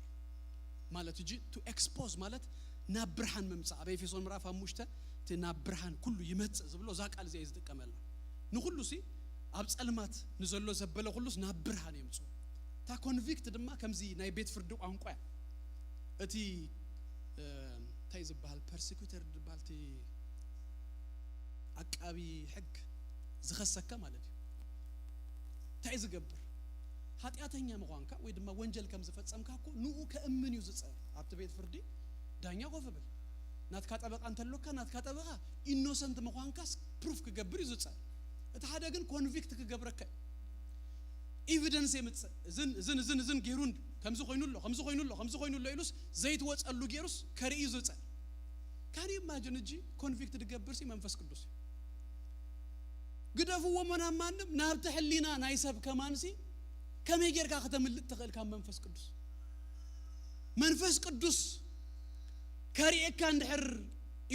ማለት እጂ ቱ ኤክስፖዝ ማለት ናብርሃን መምጻ በኤፌሶን ምዕራፍ 5 ናብርሃን ኩሉ ይመጽ ዝብሎ ዛ ቃል ዘይ ዝጥቀመላ ንኩሉ ሲ ኣብ ጸልማት ንዘሎ ዘበለ ኩሉስ ናብርሃን ይምጹ ታ ኮንቪክት ድማ ከምዚ ናይ ቤት ፍርድ ቋንቋ እቲ ታይ ዝበሃል ፐርሲኩተር ድባልቲ አቃቢ ሕግ ዝኸሰከ ማለት እዩ ታይ ዝገብር ኃጢአተኛ መኳንካ ወይ ድማ ወንጀል ከም ዝፈጸምካ እኮ ንኡ ከእምን እዩ ዝጸር ኣብቲ ቤት ፍርዲ ዳኛ ቆፈበል ናትካ ጠበቃ እንተሎካ ናትካ ጠበቃ ኢኖሰንት መኳንካስ ፕሩፍ ክገብር እዩ ዝጸር እቲ ሓደ ግን ኮንቪክት ክገብረካ ኤቪደንስ የምጽ ዝን ጌሩን ከምዚ ኮይኑሎ ኢሉስ ዘይት ወጸሉ ጌሩስ ከርኢ ዝጸር ካን ኢማጂን እጂ ኮንቪክት ድገብር ሲ መንፈስ ቅዱስ ግደፍዎ ማንም ናብተ ሕሊና ናይሰብ ከማንሲ ከመይጌርካ ከተምልጥ ተኸልካ መንፈስ ቅዱስ ከሪኤካ እንድሕር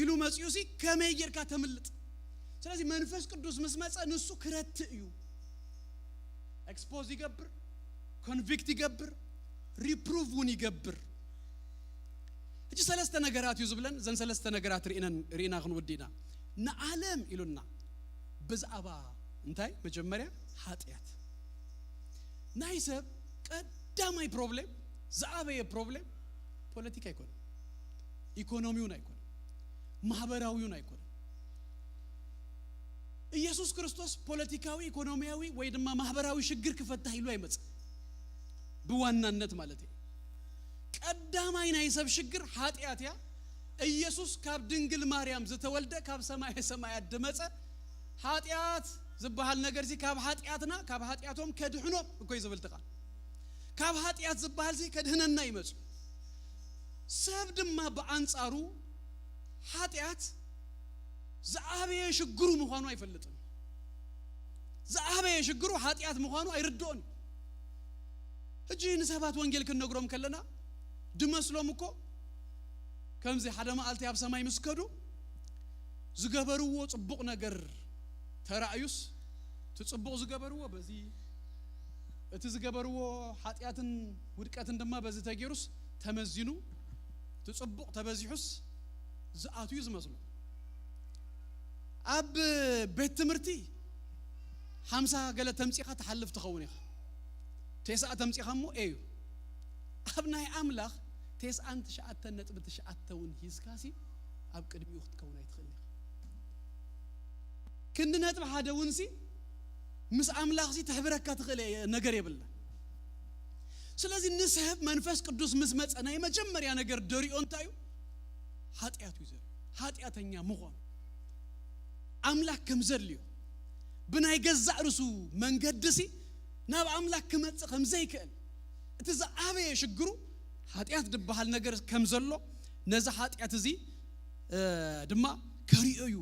ኢሉ መጽዩሲ ከመይጌርካ ተምልጥ ስለዚህ መንፈስ ቅዱስ መስመጸ ንሱ ክረት እዩ ኤክስፖዝ ይገብር ኮንቪክት ይገብር ሪፕሩቭን ይገብር እጂ ሰለስተ ነገራት እዩ ዝብለን ዘን ሰለስተ ነገራት ሪኢና ክንወዲና ንዓለም ኢሉና በዛባ እንታይ መጀመሪያ ኃጢአት ናይሰብ ቀዳማይ ፕሮብሌም ዛአበየ ፕሮብሌም ፖለቲካ አይኮን ኢኮኖሚውን አይኮን ማህበራዊውን አይኮን ኢየሱስ ክርስቶስ ፖለቲካዊ ኢኮኖሚያዊ ወይ ድማ ማህበራዊ ችግር ክፈታ ይሉ አይመጽ በዋናነት ማለት ነው ቀዳማይ ናይሰብ ችግር ኃጢአት ያ ኢየሱስ ካብ ድንግል ማርያም ዝተወልደ ካብ ሰማይ አድመጸ ኃጢአት ዝበሃል ነገር ሲ ካብ ኃጢአትና ካብ ኃጢአቶም ከድህኖ እኮ ይዘብልጥቃ ካብ ኃጢአት ዝበሃል ሲ ከድህነና ይመጽ ሰብ ድማ በአንጻሩ ኃጢአት ዘአበየ ሽግሩ መሆኑ አይፈልጥም ዘአበየ ሽግሩ ኃጢአት መሆኑ አይርዶን እጂ ንሰባት ወንጌል ከነግሮም ከለና ድመስሎም እኮ ከምዚ ሓደ ማዓልቲ ኣብ ሰማይ መስከዱ ዝገበርዎ ጽቡቅ ነገር ተራእዩስ ትጽቡቅ ዝገበርዎ በዚ እቲ ዝገበርዎ ኃጢአትን ውድቀትን ድማ በዚ ተገይሩስ ተመዝኑ ትጽቡቅ ተበዚሑስ ዝአቱ ይዝመስሉ አብ ቤት ትምርቲ 50 ገለ ተምጽኻ ተሐልፍ ተኸውን ይኸ ተስዓ ተምጽኻሞ እዩ ኣብናይ አምላኽ ተስዓንት ሸዓተን ነጥብ ተሸዓተውን ሂስካሲ ኣብ ቅድሚኡ ክትከውን አይትኽእል ክንድ ነጥብ ሓደውን ሲ ምስ አምላኽ ሲ ተሕብረካ ትኽእል ነገር የብላ ስለዚህ ንሰብ መንፈስ ቅዱስ ምስ መጸና የመጀመሪያ ነገር ደሪኦ እንታዩ ኃጢአቱ ይዘር ኃጢአተኛ መሆን አምላክ ከምዘልዩ ብናይ ገዛእ ርሱ መንገድሲ ናብ አምላክ ክመጽ ከምዘይክእል እቲ ዘአበየ ሽግሩ ኃጢአት ድበሃል ነገር ከምዘሎ ነዛ ኃጢአት እዚ ድማ ከሪእዩ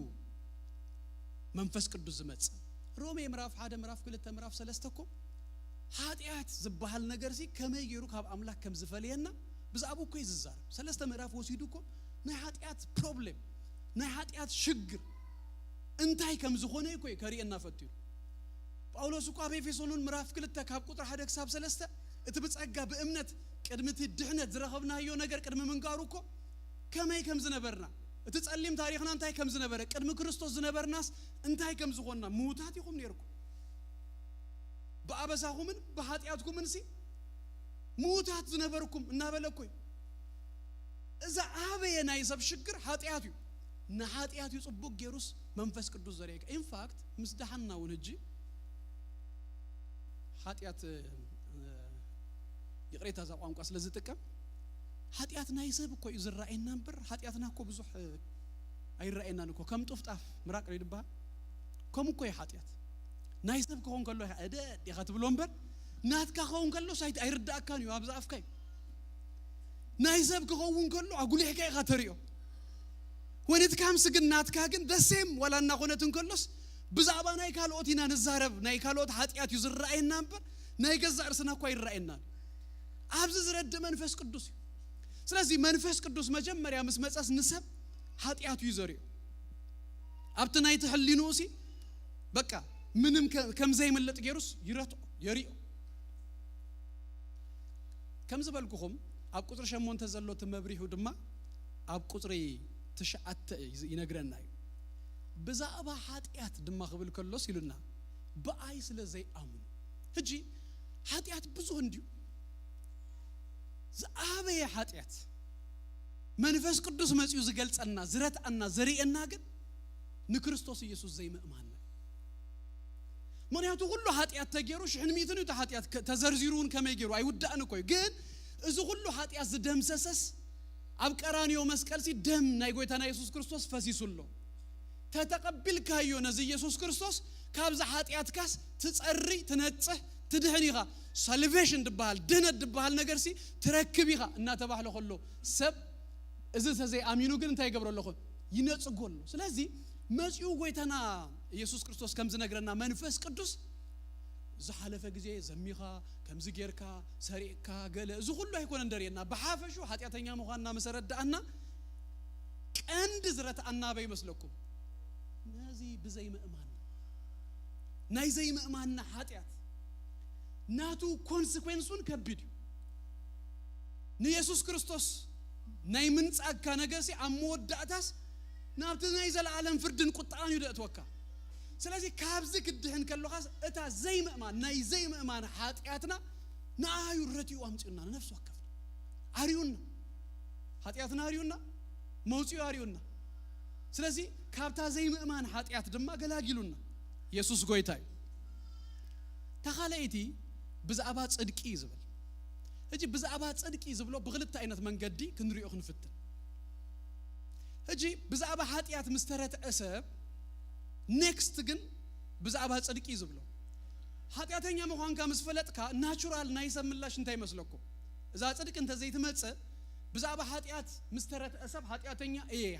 መንፈስ ቅዱስ ዝመጽ ሮሜ ምዕራፍ 1 ምዕራፍ 2 ምዕራፍ 3 እኮ ኃጢአት ዝበሃል ነገር ሲ ከመይጌሩ ካብ አምላክ ከምዝፈልየና ብዛቡ እኮ ይዝዛር ሰለስተ ምዕራፍ ወሲዱ እኮ ናይ ኃጢአት ፕሮብሌም ናይ ኃጢአት ሽግር እንታይ ከምዝኾነ እኮ ከሪእና ፈትዩ ጳውሎስ እኮ ኣብ ኤፌሶን ምዕራፍ 2 ካብ ቁጥር 1 ክሳብ 3 እቲ ብጸጋ በእምነት ቅድምቲ ድህነት ዝረኸብናዮ ነገር ቅድም ምንጋሩ እኮ ከመይ ከምዝነበርና እቲ ጸሊም ታሪኽና እንታይ ከምዝነበረ ቅድም ክርስቶስ ዝነበርናስ እንታይ ከምዝኾንና ሙታት ይኹም ነርኩ በአበሳኹምን በኃጢአትኩምን ሲ ሙታት ዝነበርኩም እናበለኩኝ እዛ አበየ ናይሰብ ሽግር ኃጢአት እዩ ንኃጢአት ይጽቡቅ ጌሩስ መንፈስ ቅዱስ ዘሪካ ኢንፋክት ምስዳሐናውን እጂ ኃጢአት ይቅሬታ ዛ ቋንቋ ስለዚህ ተጠቀም ኃጢአት ናይሰብ እኮ ይዝራኤና ነበር ኃጢአትና እኮ ብዙ አይራኤናን እኮ ከም ጡፍጣፍ ምራቅ ይድባ ከም እኮ ኃጢአት ናይሰብ ከሆን ከሎ አደ ዲኻት ብሎ ነበር ናትካ ከሆን ከሎ ሳይት አይርዳአካን እዩ አብዛ አፍካይ ናይሰብ ከሆን ከሎ አጉሊሕካ ይኻተሪዮ ወንት ካምስ ግን ናትካ ግን ደሴም ወላና ኾነትን ከሎስ ብዛባ ናይ ካልኦቲና ንዛረብ ናይ ካልኦት ኃጢአት ይዝራኤና ነበር ናይ ገዛ እርስና እኮ አይራኤና ኣብዚ ዝረድ መንፈስ ቅዱስ ስለዚህ መንፈስ ቅዱስ መጀመሪያ ምስ መጻስ ንሰብ ኃጢአቱ ይዘሪዮ ኣብቲ ናይቲ ሕሊኑሲ በቃ ምንም ከም ዘይመለጥ ገይሩስ ይረትኦ የሪኦ ከም ዝበልኩኹም ኣብ ቁጥሪ 8 ዘሎት መብሪሁ ድማ ኣብ ቁጥሪ 9 ይነግረና እዩ ብዛዕባ ኃጢአት ድማ ክብል ከሎስ ይሉና በአይ ስለዘይ አምኑ ህጂ ኃጢአት ብዙ እንዲሁ ዘአበየ ኃጢአት መንፈስ ቅዱስ መጽዩ ዝገልጸና ዝረትአና ዘሪኤና ግን ንክርስቶስ ኢየሱስ ዘይመእማን ምክንያቱ ሁሉ ኃጢአት ተገይሩ ሽሕንሚትን እዩ ኃጢአት ተዘርዚሩን ከመይ ገይሩ አይውዳእን ኮይ ግን እዚ ሁሉ ኃጢአት ዝደምሰሰስ ኣብ ቀራንዮ መስቀልሲ ደም ናይ ጎይታና ኢየሱስ ክርስቶስ ፈሲሱሎ ተተቀበልካዮ ነዚ ኢየሱስ ክርስቶስ ካብዛ ኃጢአትካስ ትጸሪ ትነጽህ ትድህኒኻ ሳልቬሽን ድባል ድነት ድባል ነገርሲ ትረክቢኻ እና ተባህለ ከሎ ሰብ እዚ ተዘይ አሚኑ ግን እንታይ ይገብረለኹ ይነጽጎሉ ስለዚህ መጽዩ ጎይታና ኢየሱስ ክርስቶስ ከም ዝነግረና መንፈስ ቅዱስ ዝሓለፈ ጊዜ ዘሚኻ ከምዚ ጌርካ ሰሪዕካ ገለ እዚ ሁሉ አይኮነ እንደሪና በሓፈሹ ኃጢአተኛ መዃንና መሰረት ዳአና ቀንድ ዝረትአና በይመስለኩም ነዚ ብዘይ መእማን ናይ ዘይ መእማንና ኃጢአት ናቱ ኮንሲኩዌንሱን ከቢድ ንኢየሱስ ክርስቶስ ናይ ምንጻካ ነገርሲ አሞወዳእታስ ናብቲ ናይ ዘለዓለም ፍርድን ቁጣን ይደእትወካ ስለዚህ ካብዚ ክድህን ከለኻስ እታ ዘይ መእማን ናይ ዘይ መእማን ኃጢአትና ናአዩ ረትዩ አምጪና ነፍሱ ወከፍ አሪዩና ኃጢአትና አሪዩና መውጽዩ አሪዩና ስለዚህ ካብታ ዘይ መእማን ኃጢአት ድማ ገላጊሉና ኢየሱስ ጎይታይ ተኻለይቲ ብዛዕባ ጽድቂ ይዝብል እጂ ብዛዕባ ጽድቂ ይዝብሎ ብኽልተ አይነት መንገዲ ክንሪኦ ክንፍትን እጂ ብዛዕባ ኃጢአት ምስተረትዐ ሰብ ኔክስት ግን ብዛዕባ ጽድቂ ይዝብሎ ኃጢአተኛ መዃንካ ምስፈለጥካ ናቹራል ናይ ሰብ ምላሽ እንታይ ይመስለኩም እዛ ጽድቅ እንተ ዘይትመጽእ ብዛዕባ ኃጢአት ምስተረትዐ ሰብ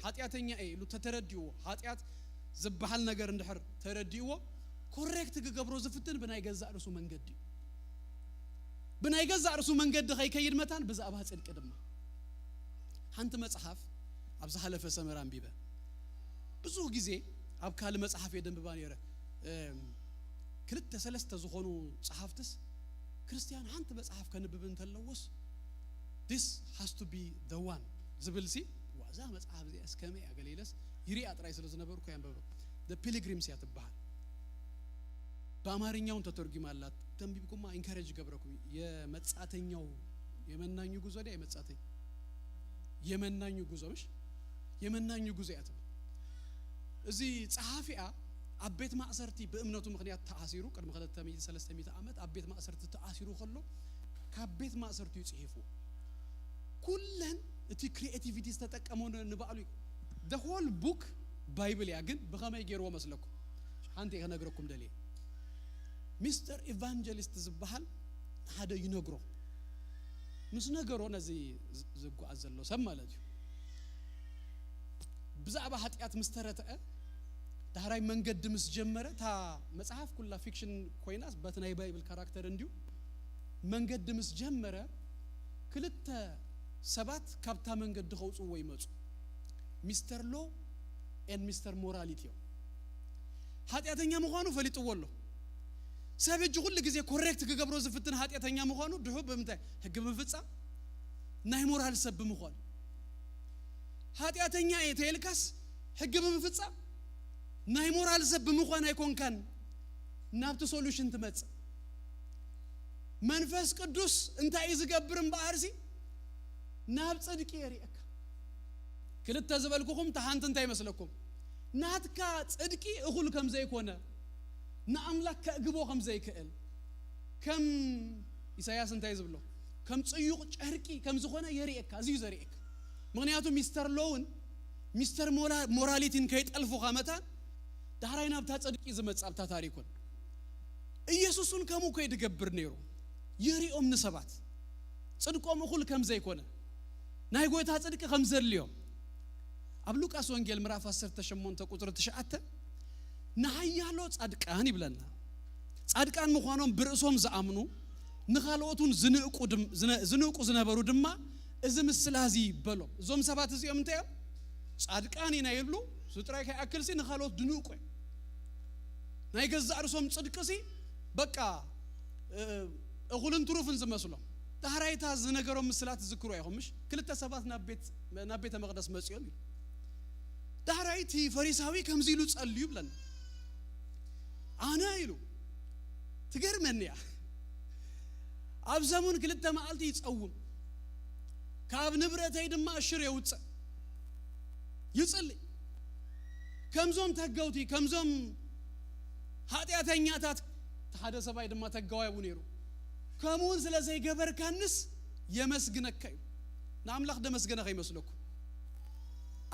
ኃጢአተኛ ኢሉ ተተረዲዎ ኃጢአት ዝበሃል ነገር እንድሕር ተረዲዎ ኮሬክት ክገብሮ ዝፍትን ብናይ ገዛእ ርሱ መንገዲ ብናይ ገዛእ ርሱ መንገዲ ከይከይድ መታን ብዛዕባ ጽድቂ ድማ ሓንቲ መጽሐፍ ኣብ ዝሓለፈ ሰመራ አንቢበ ብዙ ጊዜ ኣብ ካል መጽሐፍ የደንብባ ነይረ ክልተ ሰለስተ ዝኾኑ ጸሐፍትስ ክርስቲያን ሓንቲ መጽሐፍ ከንብብ እንተለወስ this has to be the one ዝብልሲ ዋዛ መጽሐፍ እዚ እስከመ ያገሌለስ ይሪያ ጥራይ ስለዝነበርኩ ያንበበ the pilgrims ያትባል በአማርኛውን ተተርጉማላት ተንቢብኩማ ኢንካሬጅ ገብረኩም የመጻተኛው የመናኙ ጉዞ ላይ የመጻተኝ የመናኙ ጉዞሽ የመናኙ ጉዞ ያተው እዚ ጸሐፊያ አቤት ማእሰርቲ በእምነቱ ምክንያት ተአሲሩ ቀድሞ 300 ዓመት አቤት ማእሰርቲ ተአሲሩ ከሎ ከአቤት ማእሰርቲ ይጽሕፉ ኩለን እቲ ክሪኤቲቪቲስ ተጠቀመው ንባዕሉ the whole book ባይብል ያ ግን በከመይ ገይሮ መስለኩ አንተ ይነግረኩም ደሊ ሚስተር ኢቫንጀሊስት ዝበሃል ሓደ ይነግሮ ምስ ነገሮ ነዚ ዝጓዝ ዘሎ ሰብ ማለት እዩ ብዛዕባ ኃጢአት ምስተረትዐ ዳህራይ መንገድ ምስ ጀመረ ታ መጽሐፍ ኩላ ፊክሽን ኮይናስ በትናይ ባይብል ካራክተር እንዲሁ መንገድ ምስ ጀመረ ክልተ ሰባት ካብታ መንገድ ድኸውጹ ወይ መጹ ሚስተር ሎ ኤንድ ሚስተር ሞራሊቲ ኃጢአተኛ መሆኑ ፈልጥወሎ ሰብጅ ሁሉ ጊዜ ኮሬክት ክገብሮ ዝፍትን ኃጢአተኛ መሆኑ ድሁ በምታይ ህግ በመፍጻም ናይ ሞራል ሰብ መሆን ኃጢአተኛ የተልካስ ህግ በመፍጻም ናይ ሞራል ሰብ መሆን አይኮንካን ናብተ ሶሉሽን ትመጽ መንፈስ ቅዱስ እንታይ ይዝገብርም በአርሲ ናብ ጽድቅ የሪአካ ክልተ ዝበልኩኩም ተሓንት እንታይ መስለኩም ናትካ ጽድቂ እኹል ከም ዘይኮነ ንአምላክ ከግቦ ከም ዘይክእል ከም ኢሳያስ እንታይ ዝብሎ ከም ጽዩቅ ጨርቂ ከም ዝኾነ የሪአካ እዚ ዘሪአካ ምክንያቱ ሚስተር ሎውን ሚስተር ሞራሊቲን ከይጠልፉ ኻመታን ዳህራይ ናብታ ጽድቂ ዝመጻብታ ታሪኩን ኢየሱስን ከሙ ከይድገብር ነይሩ የሪኦም ንሰባት ጽድቆም እኹል ከም ዘይኮነ ናይ ጎይታ ጽድቂ ከም ዘልዮም ኣብ ሉቃስ ወንጌል ምዕራፍ 18 ቁጥር 9 ናሃያሎ ጻድቃን ይብለና ጻድቃን ምዃኖም ብርእሶም ዘአምኑ ንኻልኦቱን ዝንቁ ዝነበሩ ድማ እዚ ምስላዚ በሎም እዞም ሰባት እዚኦም እንታዮም ጻድቃን ኢና ይብሉ ስጥራይ ከይአክልሲ ንኻልኦት ድንቁ ናይ ገዛእ ርሶም ጽድቅሲ በቃ እኹልን ትሩፍን ዝመስሎም ዳህራይታ ዝነገሮም ምስላት ዝክሩ አይኹምሽ ክልተ ሰባት ናብ ቤተ መቅደስ መጽዮም ይሉ ዳህራይቲ ፈሪሳዊ ከምዚሉ ጸልዩ ብለን አና ይሉ ትገርመንያ ኣብ ዘሙን ክልተ መዓልቲ ይጸውም ካብ ንብረተይ ድማ እሽር የውጽእ ይጽልይ ከምዞም ተጋውቲ ከምዞም ኃጢአተኛታት ሓደ ሰባይ ድማ ተጋዋይቡ ነይሩ ከሙን ስለዘይ ገበርካንስ የመስግነከዩ ናምላኽ ደመስገነኸ ይመስለኩ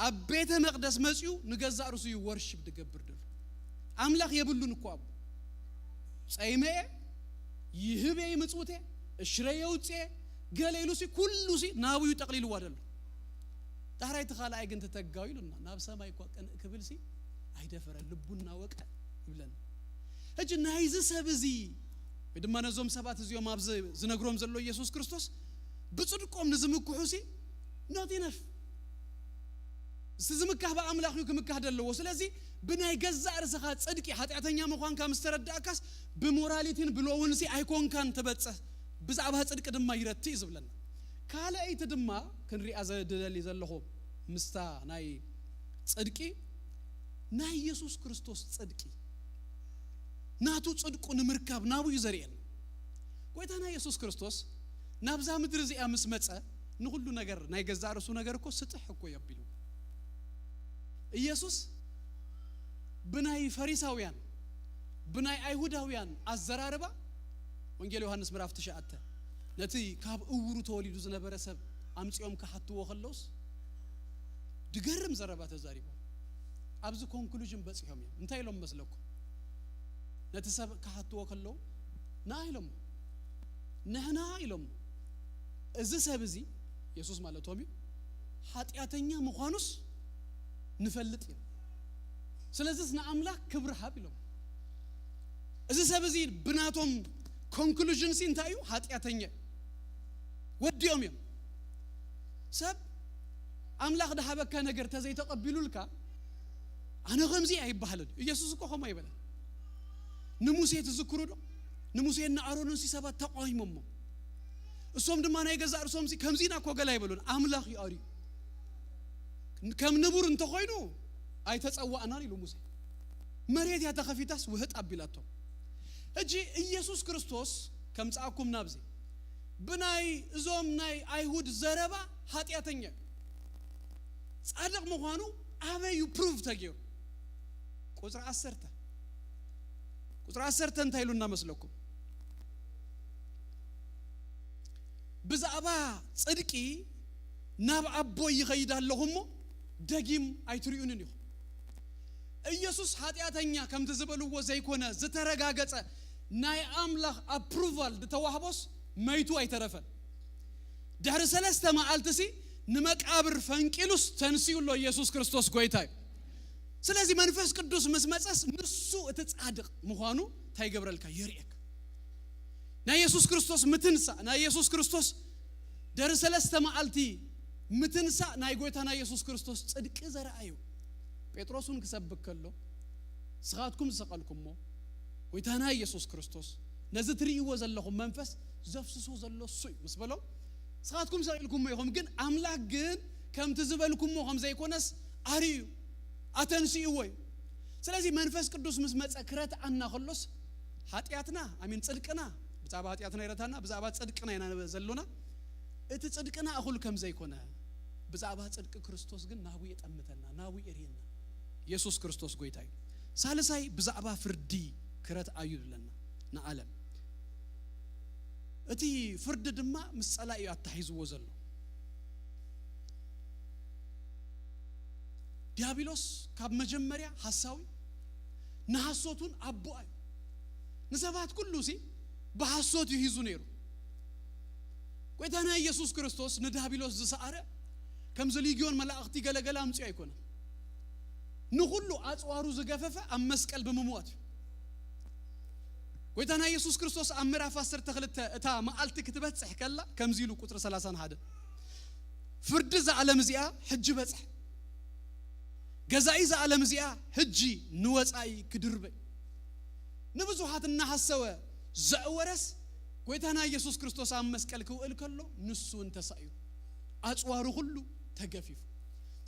ኣብ ቤተ መቅደስ መጽዩ ንገዛእ ርሱ ወርሺፕ ድገብር ደሉ አምላኽ የብሉን እኮ አቡ ጸይመ ይህበ ይምጽውቴ እሽረ የውጽ ገሌሉሲ ኩሉሲ ናብዩ ጠቅሊሉ ዋደሉ ዳህራይቲ ኻልአይ ግን ተተጋው ይሉና ናብ ሰማይ እኮ ቀን ክብልሲ አይደፈረ ልቡና ወቀ ይብለን እጅ ናይዝ ሰብዚ ወድማ ነዞም ሰባት እዚኦም ኣብ ዝነግሮም ዘሎ ኢየሱስ ክርስቶስ ብጽድቆም ንዝምክሑሲ not enough ዝምካህ በአምላኽ ይክምካህ ደለዎ ስለዚ ብናይ ገዛእ ርስኻ ጽድቂ ኃጢአተኛ መኳንካ ምስተረዳእካስ ብሞራሊቲን ብሎውንሲ አይኮንካን ተበጽሕ ብዛዕባ ጽድቅ ድማ ይረቲ ይዝብለና ካልአይቲ ድማ ክንሪአ ዘደሊ ዘለኹ ምስታ ናይ ጽድቂ ናይ ኢየሱስ ክርስቶስ ጽድቂ ናቱ ጽድቁ ንምርካብ ናቡ ይዘርየን ጎይታና ኢየሱስ ክርስቶስ ናብዛ ምድር እዚኣ ምስ መጸ ንሁሉ ነገር ናይ ገዛእ ርሱ ነገር እኮ ስጥሕ እኮ ይብሉ ኢየሱስ ብናይ ፈሪሳውያን ብናይ አይሁዳውያን አዘራረባ ወንጌል ዮሐንስ ምዕራፍ 9 ነቲ ካብ እውሩ ተወሊዱ ዝነበረ ሰብ አምጽዮም ከሐትዎ ከለውስ ድገርም ዘረባ ተዛሪቦ ኣብዚ ኮንክሉዥን በጽሖም እንታይ ኢሎም መስለኩ ነቲ ሰብ ከሐትዎ ከለው ና ኢሎም ነህና ኢሎም እዚ ሰብ እዚ ኢየሱስ ማለቶም ኃጢአተኛ መኳኑስ ንፈልጥ እዩ ስለዚህ ንአምላክ ክብር ሃብ ኢሎም እዚ ሰብ እዚ ብናቶም ኮንክሉዥን ሲንታዩ ኃጢአተኛ ወዲኦም እዮም ሰብ አምላክ ደሃበካ ነገር ተዘይ ተቀቢሉልካ አነ ከምዚ አይባህልን ኢየሱስ እኮ ከመ ይበለ ንሙሴ ተዝክሩዶ ንሙሴና አሮንን ሲሰባት ተቋይሞም እሶም ድማ ናይ ገዛእ ርሶም ሲ ከምዚና እኮ ገላ ይበሉን አምላክ ይአሪ ከም ንቡር እንተኾይኑ አይተጸዋዕና ኢሉ ሙሴ መሬት ያተኸፊታስ ውህጥ አቢላቶም እጂ ኢየሱስ ክርስቶስ ከምጻአኩም ናብዚ ብናይ እዞም ናይ አይሁድ ዘረባ ኃጢአተኛ ጻድቅ መሆኑ አበዩ ፕሩፍ ተገዩ ቁጥር 10 እንታይሉና መስለኩም ብዛዕባ ጽድቂ ናብ አቦ ይኸይዳለሁሞ ደጊም አይትሪኡንን ይሁ ኢየሱስ ኃጢአተኛ ከም ተዘበሉዎ ዘይኮነ ዝተረጋገጸ ናይ አምላኽ አፕሩቫል ተዋህቦስ መይቱ አይተረፈን ድሕሪ 3 መዓልትሲ ንመቃብር ፈንቂሉስ ተንሲዩሎ ኢየሱስ ክርስቶስ ጎይታይ ስለዚህ መንፈስ ቅዱስ መስመጸስ ንሱ እተጻድቅ መሆኑ ታይገብረልካ ይርኤክ ና ኢየሱስ ክርስቶስ ምትንሳ ና ኢየሱስ ክርስቶስ ድሕሪ 3 መዓልቲ ምትንሳ ናይ ጎይታና ኢየሱስ ክርስቶስ ጽድቅ ዘርአዩ ጴጥሮስን ክሰብከሎ ስኻትኩም ሰቀልኩምሞ ጎይታና ኢየሱስ ክርስቶስ ነዚ ትሪእዎ ዘለኹም መንፈስ ዘፍስሶ ዘሎ ሱይ መስበሎ ስኻትኩም ሰቀልኩምሞ ይኹም ግን አምላክ ግን ከም ትዝበልኩምሞ ከም ዘይኮነስ አሪዩ አተንሲኡ ወይ ስለዚህ መንፈስ ቅዱስ መስመጸ ክረት አና خلص ኃጢአትና አሚን ጽድቅና ብዛባ ኃጢአትና ይረታና ብዛባ ጽድቅና ይና ዘሎና እቲ ጽድቅና አሁል ከም ዘይኮነ ብዛባ ጽድቅ ክርስቶስ ግን ናቡ የጠምተና ናቡ የሪና ኢየሱስ ክርስቶስ ጎይታይ ሳልሳይ ብዛባ ፍርዲ ክረት አዩለና ናዓለም እቲ ፍርድ ድማ ምስጸላዩ አታሂዝዎ ዘሎ ዲያብሎስ ካብ መጀመሪያ ሐሳዊ ነሐሶቱን አቦአይ ንሰባት ኩሉሲ በሐሶቱ ይይዙ ነይሩ ጎይታና ኢየሱስ ክርስቶስ ንዲያብሎስ ዝሰአረ ከም ዘሊጊዮን መላእክቲ ገለገላ አምጪ አይኮነ ንሁሉ አጽዋሩ ዝገፈፈ አመስቀል በመሞት ويتنا يسوع كريستوس أمر أفسر تخلت تا ما قالت كتبت صح كلا كم زيلو كتر 30 هذا فرد زعلم زيا حج بصح جزائي زعلم زيا حجي نوص أي كدربي نبزوحات النحسوا زعورس ويتنا يسوع كريستوس أم مسكال كويل كله نسون تسايو أصوارو كله تجفيف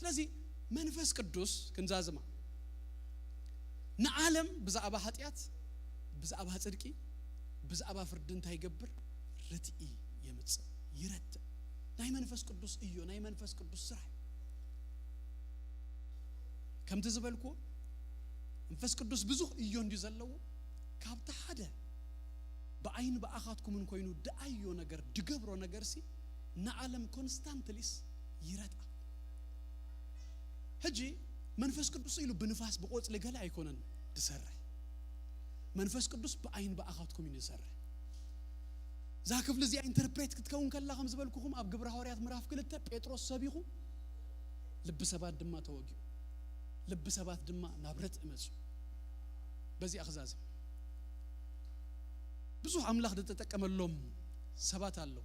لذي منفس قدوس كنزازما نعلم بزعبا حطيات بزعبا صدقي بزعبا فردن تايغبر رتئي يمص يرت ناي منفس قدوس ايو ناي منفس قدوس سرح كم تزبلكو منفس قدوس بزخ ايو اندي زلو كابتا حدا بعين باخاتكم من كوينو دايو ነገር ድገብሮ ነገር ሲ نعلم كونستانتليس يرتا هجي منفس قدوس يلو بنفاس بقوص لغلا ايكونن تسرح منفس قدوس بعين باخاتكم ينسرح ዛክፍ ለዚ ኢንተርፕሬት ክትከውን ከላኸም ዝበልኩኹም ኣብ ግብረ ሐዋርያት ምዕራፍ 2 ጴጥሮስ ሰቢኹ ልብ ሰባት ድማ ተወጊው ልብ ሰባት ድማ ናብረት እመጹ በዚ አخዛዝ ብዙ አምላኽ ተጠቀመሎም ሰባት አለው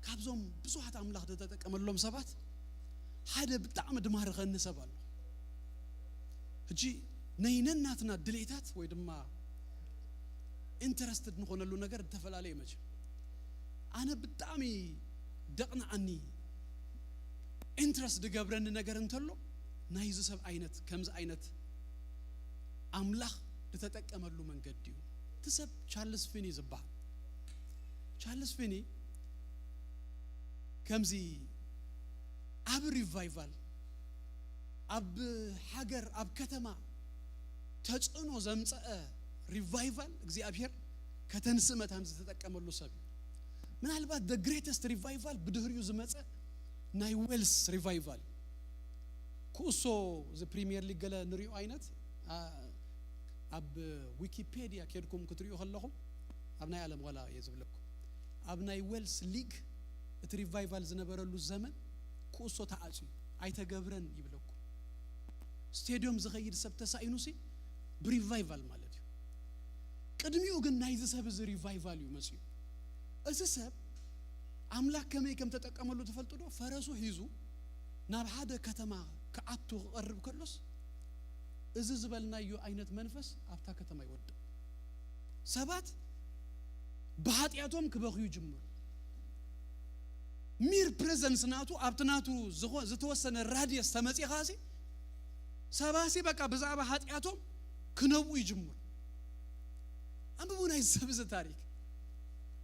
ካብዞም ብዙሓት አምላኽ ተጠቀመሎም ሰባት ሓደ ብጣዕሚ ድማርኸን ሰባት አለው እጂ ነይነናትና ድሌታት ወይ ድማ interested نخونلو ነገር ተፈላለየ መች አነ በጣም ደቅናኒ ኢንትረስት ድገብረን ነገር እንተሎ ናይዝ ሰብ አይነት ከምዝ አይነት አምላኽ ተጠቀመሉ መንገድ ዲዩ ተሰብ ቻርልስ ፊኒ ዝባል ቻርልስ ፊኒ ከምዚ አብ ሪቫይቫል አብ ሀገር አብ ከተማ ተጽኖ ዘምፀአ revival እግዚአብሔር ከተንስመት አንዝ ተጠቀመሉ ሰብ ምናልባት the greatest revival በድህሪው ዝመፀ ናይ ዌልስ revival ኩሶ ዘ ፕሪሚየር ሊግ ገለ ንሪኦ አይነት አብ ዊኪፔዲያ ከድኩም ክትሪኦ ከለኹም አብ ናይ ዓለም ወላ የዝብለኩ አብ ናይ ዌልስ ሊግ እቲ revival ዝነበረሉ ዘመን ኩሶ ተዓጽ አይተገብረን ይብለኩ ስቴዲየም ዝኸይድ ሰብ ተሳኢኑሲ በሪቫይቫል ማለት قدميو ግን ናይዝ ሰብ ዝ ሪቫይቫል ይመስዩ እዚ ሰብ አምላክ ከመይ ከም ተጠቀመሉ ተፈልጦ ዶ ፈረሱ ሂዙ ናብ ሓደ ከተማ ከአቱ ቀርብ ከሎስ እዚ ዝበልናዩ አይነት መንፈስ አብታ ከተማ ይወድ ሰባት በኃጢያቶም ከበኺዩ ጅምሩ ሚር ፕሬዘንስ ናቱ አብትናቱ ዝተወሰነ ራዲየስ ተመጽኻሲ ሰባሲ በቃ በዛባ ኃጢያቶም ከነቡ ይጅምሩ አንብቡና ይዘብዘ ታሪክ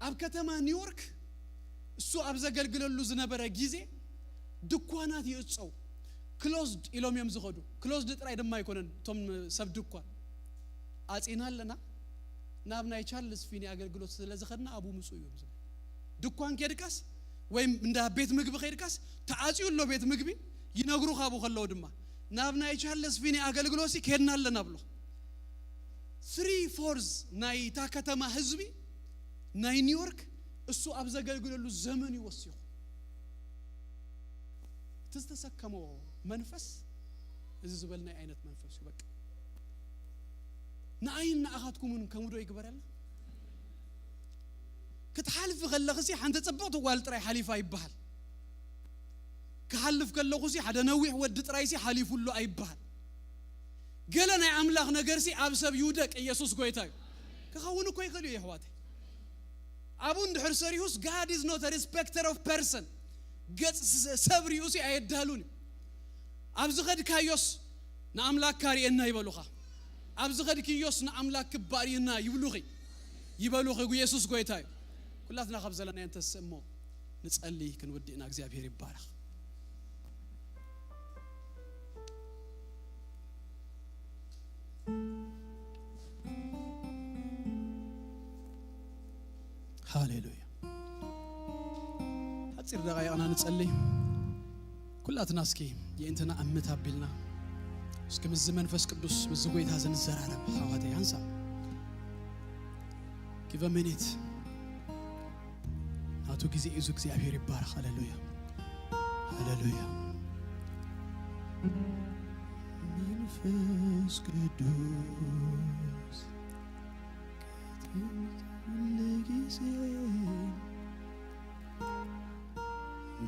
አብ ከተማ ኒውዮርክ እሱ አብዘገልግለሉ ዝነበረ ጊዜ ድኳናት ይጽው ክሎዝድ ኢሎሚየም ዝኸዱ ክሎዝድ ጥራይ ደማ ይኮነን ቶም ሰብ ድኳን አጺናለና ናብናይ ቻርልስ ፊኒ አገልግሎት ስለዝኸድና አቡ ምጹ ይም ድኳን ከድካስ ወይም እንደ ቤት ምግብ ኸድካስ ተዓጺውሎ ቤት ምግብ ይነግሩ ኻቡ ኸለው ድማ ናብናይ ቻርልስ ፊኒ አገልግሎት ሲከድናለና ብሎ 3/4 ናይ ታከተማ ህዝቢ ናይ ኒውዮርክ እሱ አብዘገልግለሉ ዘመን ይወስዩ ተስተሰከሞ መንፈስ እዚ ዝበልና አይነት መንፈስ ይበቃ ናይና አኻትኩምን ከሙዶ ይግበራል ክትሐልፍ ከለኽሲ ሓንተ ጽብቕት ዋል ጥራይ ሓሊፋ ይባሃል ከሐልፍ ከለኹሲ ሓደ ነዊሕ ወድ ጥራይሲ ሓሊፉሉ አይባሃል ገለና አምላኽ ነገርሲ አብሰብ ይውደቅ ኢየሱስ ጎይታዩ ከኸውን እኮ ይኸልዩ ይህዋት አቡን ድሕር ሰሪሁስ God is not a respecter of person ገጽ ሰብሪዩሲ አይዳሉን አብዝኸድ ካዮስ ናአምላክ ካሪየና ይበሉኻ አብዝኸድ ኪዮስ ናአምላክ ክባሪና ይብሉኺ ኢየሱስ ጎይታዩ ኩላትና ኸብዘለና እንተሰሞ ንጸልይ ክንወድእና እግዚአብሔር ይባረክ هاليلويا أتصير دقايق أنا نصلي كلاتنا اسكي ينتنا أمتها بيلنا اسكي من الزمن فس قدوس من الزقويت هذا الزرارة حواتي هنسا give a minute هاتو كيزي إيزو كزي أبير يبارك هاليلويا هاليلويا من فس قدوس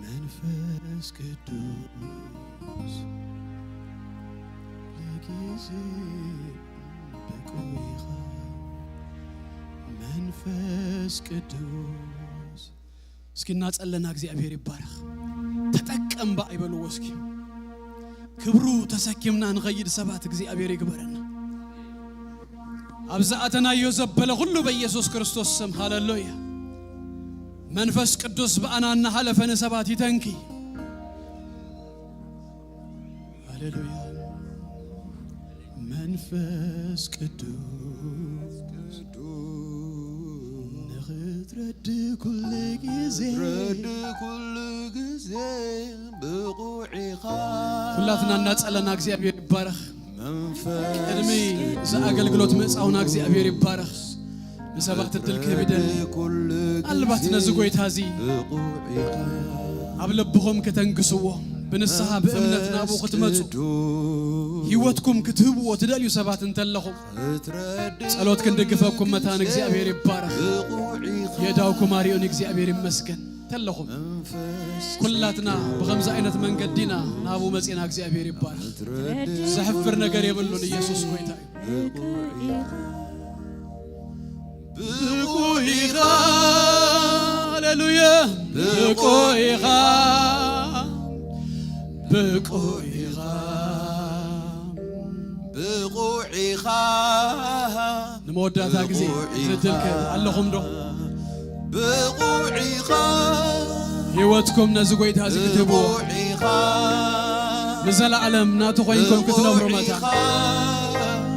መንፈስ ቅዱስ ለጊዜ በቆይኻ መንፈስ ቅዱስ እስኪና ጸለና እግዚአብሔር ይባረክ ተጠቀም ባይበሉ ወስኪ ክብሩ ተሰኪምና ንኸይድ ሰባት እግዚአብሔር ይግበረና አብዛአተና ይዘበለ ሁሉ በኢየሱስ ክርስቶስ ስም ሃሌሉያ መንፈስ ቅዱስ በአናና ሐለፈነ ሰባት ይተንኪ ሃሌሉያ መንፈስ ቅዱስ ንኽትረድ ኩሉ ጊዜ ብቑዒኻ ሁላትና እናጸለና እግዚአብሔር ይባረክ ቅድሚ ዘአገልግሎት መጻውና እግዚአብሔር ይባረክ ለሰባት ድል ከብደን አልባት ነዝጎይታዚ አብለብኹም ከተንግስዎ በንስሐ በእምነት ናቡ ክትመጹ ህይወትኩም ክትህብዎ ትደልዩ ሰባት እንተለኹም ጸሎት ክንድግፈኩም መታን እግዚአብሔር ይባረክ የዳውኩም ማሪዮን እግዚአብሔር ይመስገን ተለኹም ኩላትና በኸምዛ አይነት መንገድ ዲና ናቡ መጺና እግዚአብሔር ይባረክ ዘሕፍር ነገር የብሉን ኢየሱስ ጎይታ ብቁይኻ ሃሌሉያ ብቁይኻ ብቁይኻ ብቑዒኻ ንመወዳታ ጊዜ ዝድልከ ኣለኹም ዶ ብቑዒኻ ህይወትኩም ነዚ ጎይታ ዝክትብዎ ንዘላዓለም ናቱ ኾይንኩም ክትነብሩ መታ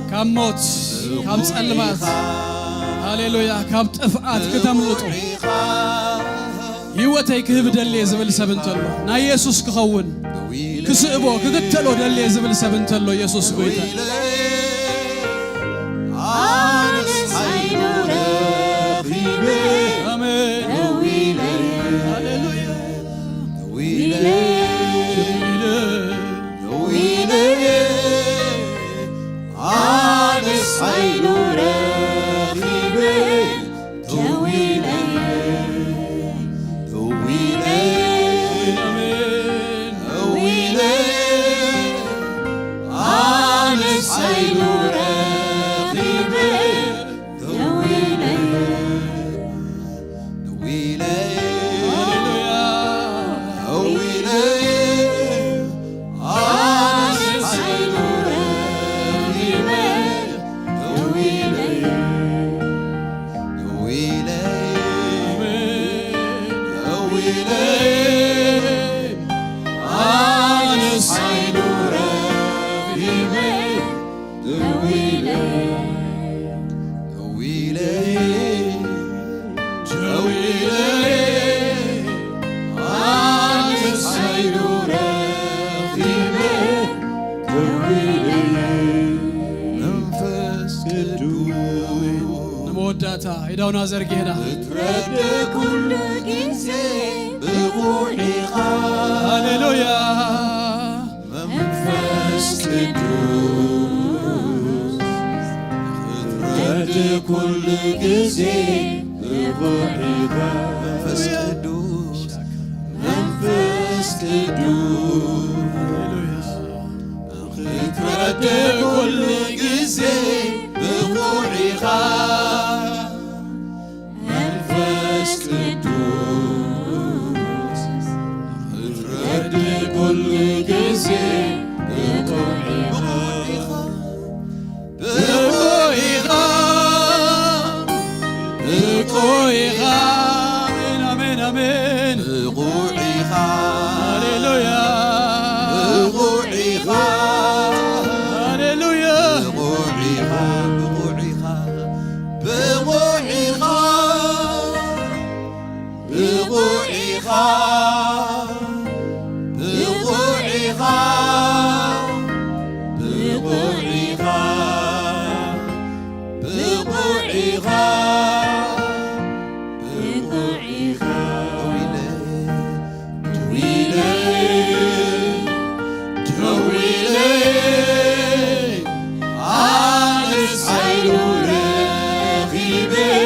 ካብ ሞት ካብ ጸልማት ሃሌሉያ ካብ ጥፍኣት ከተምልጡ ህይወተይ ክህብ ደልየ ዝብል ሰብ እንተሎ ናይ ኢየሱስ ክኸውን ክስእቦ ክክተሎ ደልየ ዝብል ሰብ እንተሎ ኢየሱስ ጎይታ ነመወዳታ ይዳውና ዘርጌና ትረድ ኩሉ ጊዜ ብቑዒኻ ሃሌሉያ መንፈስ ቅዱስ ትረድ ኩሉ ጊዜ ብቑዒኻ መንፈስ ቅዱስ መንፈስ ቅዱስ ትረድ ኩሉ ጊዜ ብቑዒኻ መንፈስ ቅዱስ ትረድ ኩሉ ጊዜ ብቑዒኻ ብቑዒኻ ብቁይኻ አሜን አሜን ብቑዒኻ ሃሌሉያ ብቑዒኻ ሃሌሉያ ብቑዒኻ ብቑዒኻ ብቑዒኻ ብቑዒኻ ብቑዒኻ ብቑዒኻ Baby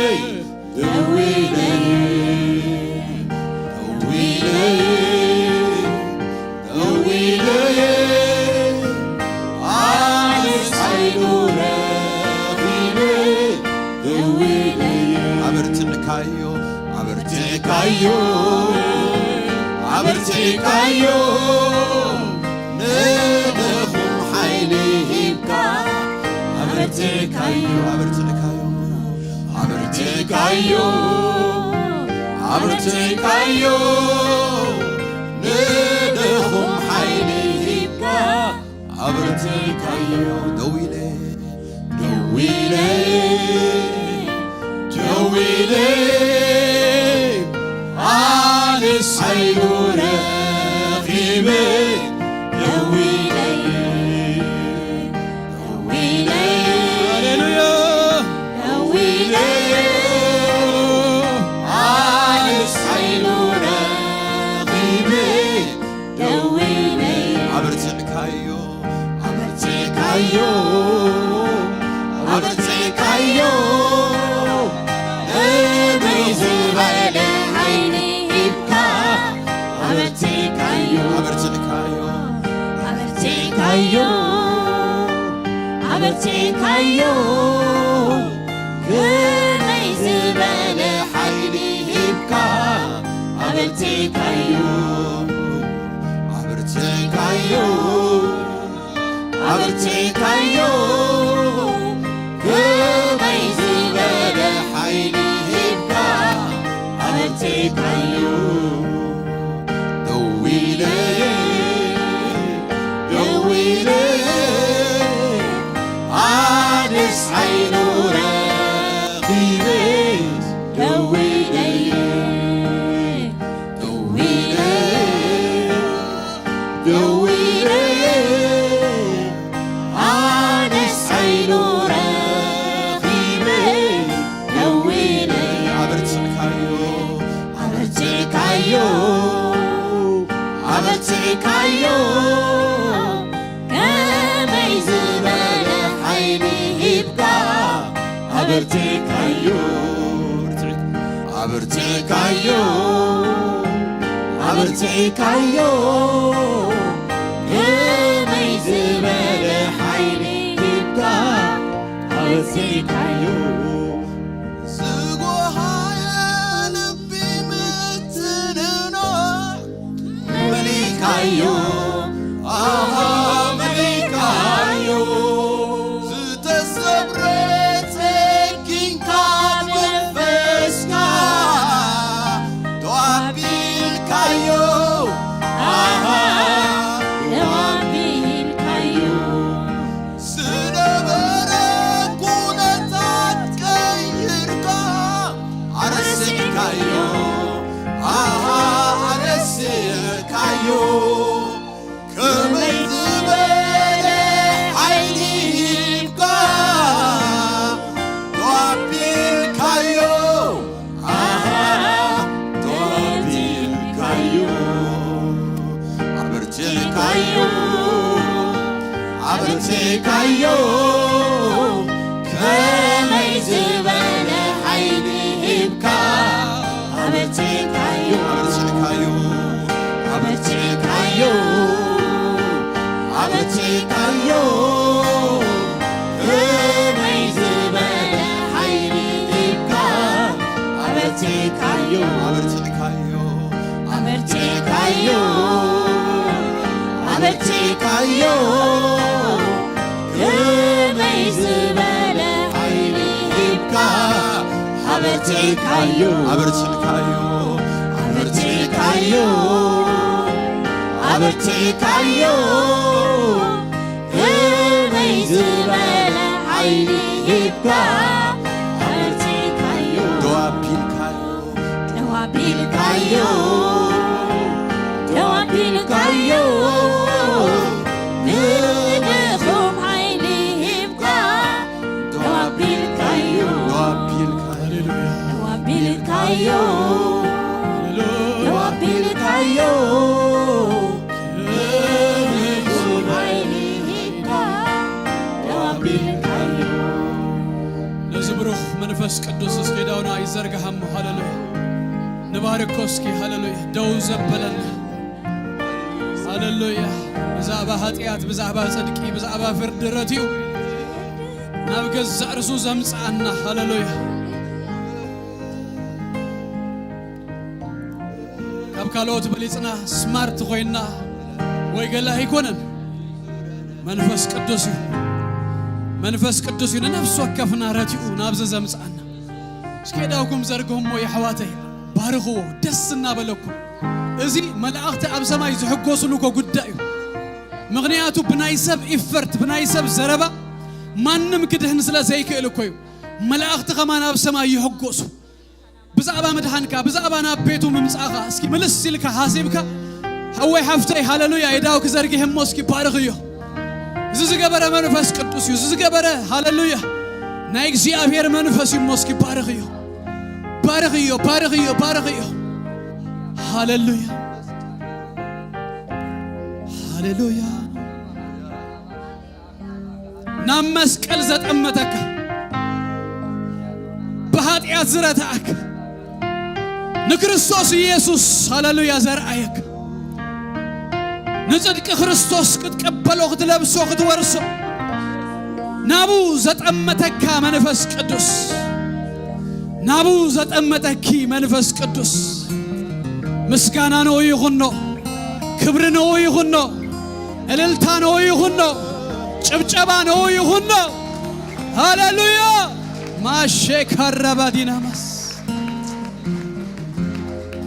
መንፈስ ቅዱስ እስኪ ዳውና ይዘርጋህም ሃሌሉያ ንባርኮ እስኪ ሃሌሉያ ደው ዘበለን ሃሌሉያ بزعبا هاتيات بزعبا صدقي بزعبا فرد رتيو نابجز زعرسو زمس عنا هاللويا كابكالوت بليصنا سمارت خوينا ويقلا هيكونن منفس قدوس نفس وكفنا رتيو نابز زمس عنا اسكيداوكم زرقهم ويا حواتي بارغو دسنا بلكم ازي ملائكه اب سماي زحقوسو لكو غدايو مغنياتو بنايسب افرت بنايسب زربا مانم كدهن سلا زيكلكوي ملائكه كمان اب سماي يحقوسو بزعبا مدحنكا بزعبا نابيتو ممصاخا اسكي ملس سيلكا حاسبكا هوي حفتي هاللويا يداوك زرقهم موسكي بارغيو زغبره منفس قدوس زغبره هاللويا ناي እግዚአብሔር መንፈስ ይሞስኪ ባርግዮ ሃሌሉያ ሃሌሉያ ናመስቀል ዘጠመተከ በኃጢአት ዝረታክ ንክርስቶስ ኢየሱስ ሃሌሉያ ዘርአየክ ንጽድቅ ክርስቶስ ክትቀበለው ክትለብሶ ክትወርሶ ናቡ ዘጠመተካ መንፈስ ቅዱስ ናቡ ዘጠመተኪ መንፈስ ቅዱስ ምስጋና ነው ይሁን ክብር ነው ይሁን እልልታ ነው ይሁን ጭብጨባ ነው ይሁን ሃሌሉያ ማሸከረባ ዲናማስ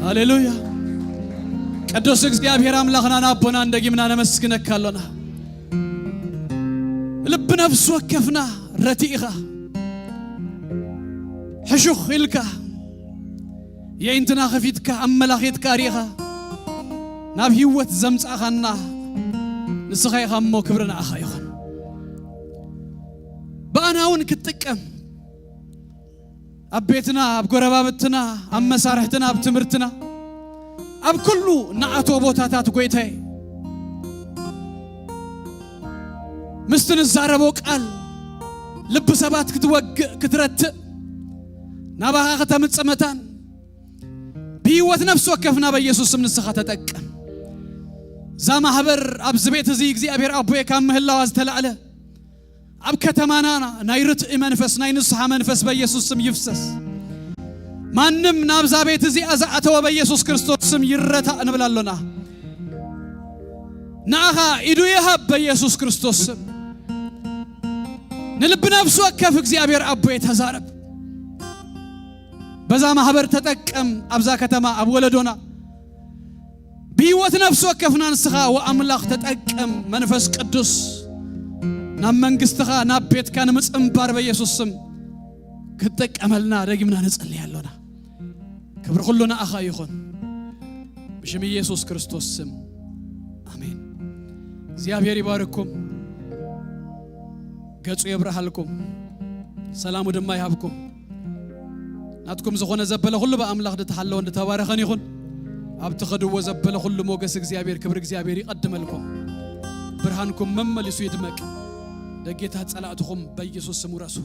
ሃሌሉያ ቅዱስ እግዚአብሔር አምላክና ናቦና እንደጊምና ነመስግነካለና ልብ ነፍስ ወከፍና ረቲኢኻ حشوخ إلكا يا إنتنا خفيتك أملاخيت كاريخا ناب هيوت زمت أخانا نسخي خمو كبرنا أخايخن بأنا هون كتكم أبيتنا أبقربابتنا أم مسارحتنا أبتمرتنا أب كله نعتو بوتاتات قويتهي مستن الزاربوك قال لب سبات كترت نباها ختم السمتان بيوت نفسه كفنا بيسوع من السخط تتكم زما حبر أبزبيت زيك زي أبير أبوي كم هلا وازتلعله أب كتمانا نايرت منفس ناينصح منفس بيسوع سم يفسس ما نم نابزبيت زي أزعته بيسوع كريستوس سم يرتا نبلالنا ناها إدو يهب بيسوع كريستوس نلب نفسه كفك زي أبير أبوي تزارب بزا محبر تتكم أبزا كتما أبولدونا بيوت نفسه كفنا نسخا وأملاخ تتكم منفس قدوس نام منقستخا ناب بيت كان مصنبار بيسوس سم كتك أملنا رقمنا نسألي هلونا كبر كلنا أخا يخون بشم يسوس كريستوس سم آمين زيابير يبارككم قدسوا يبرح لكم سلام ودما يهبكم ناتكم زخونا زبالة كله بأملاخ دتحلو وند تبارخني يخون أبتخدوا وزبالة كله موجس إخزيابير كبر إخزيابير يقدم لكم برهانكم ممل يسوي دمك دقيت هتصلاتكم بيسوس سموراسو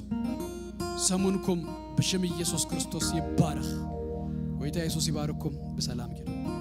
سمونكم بشم يسوس كريستوس يبارخ ويتا يسوس يبارككم بسلام كده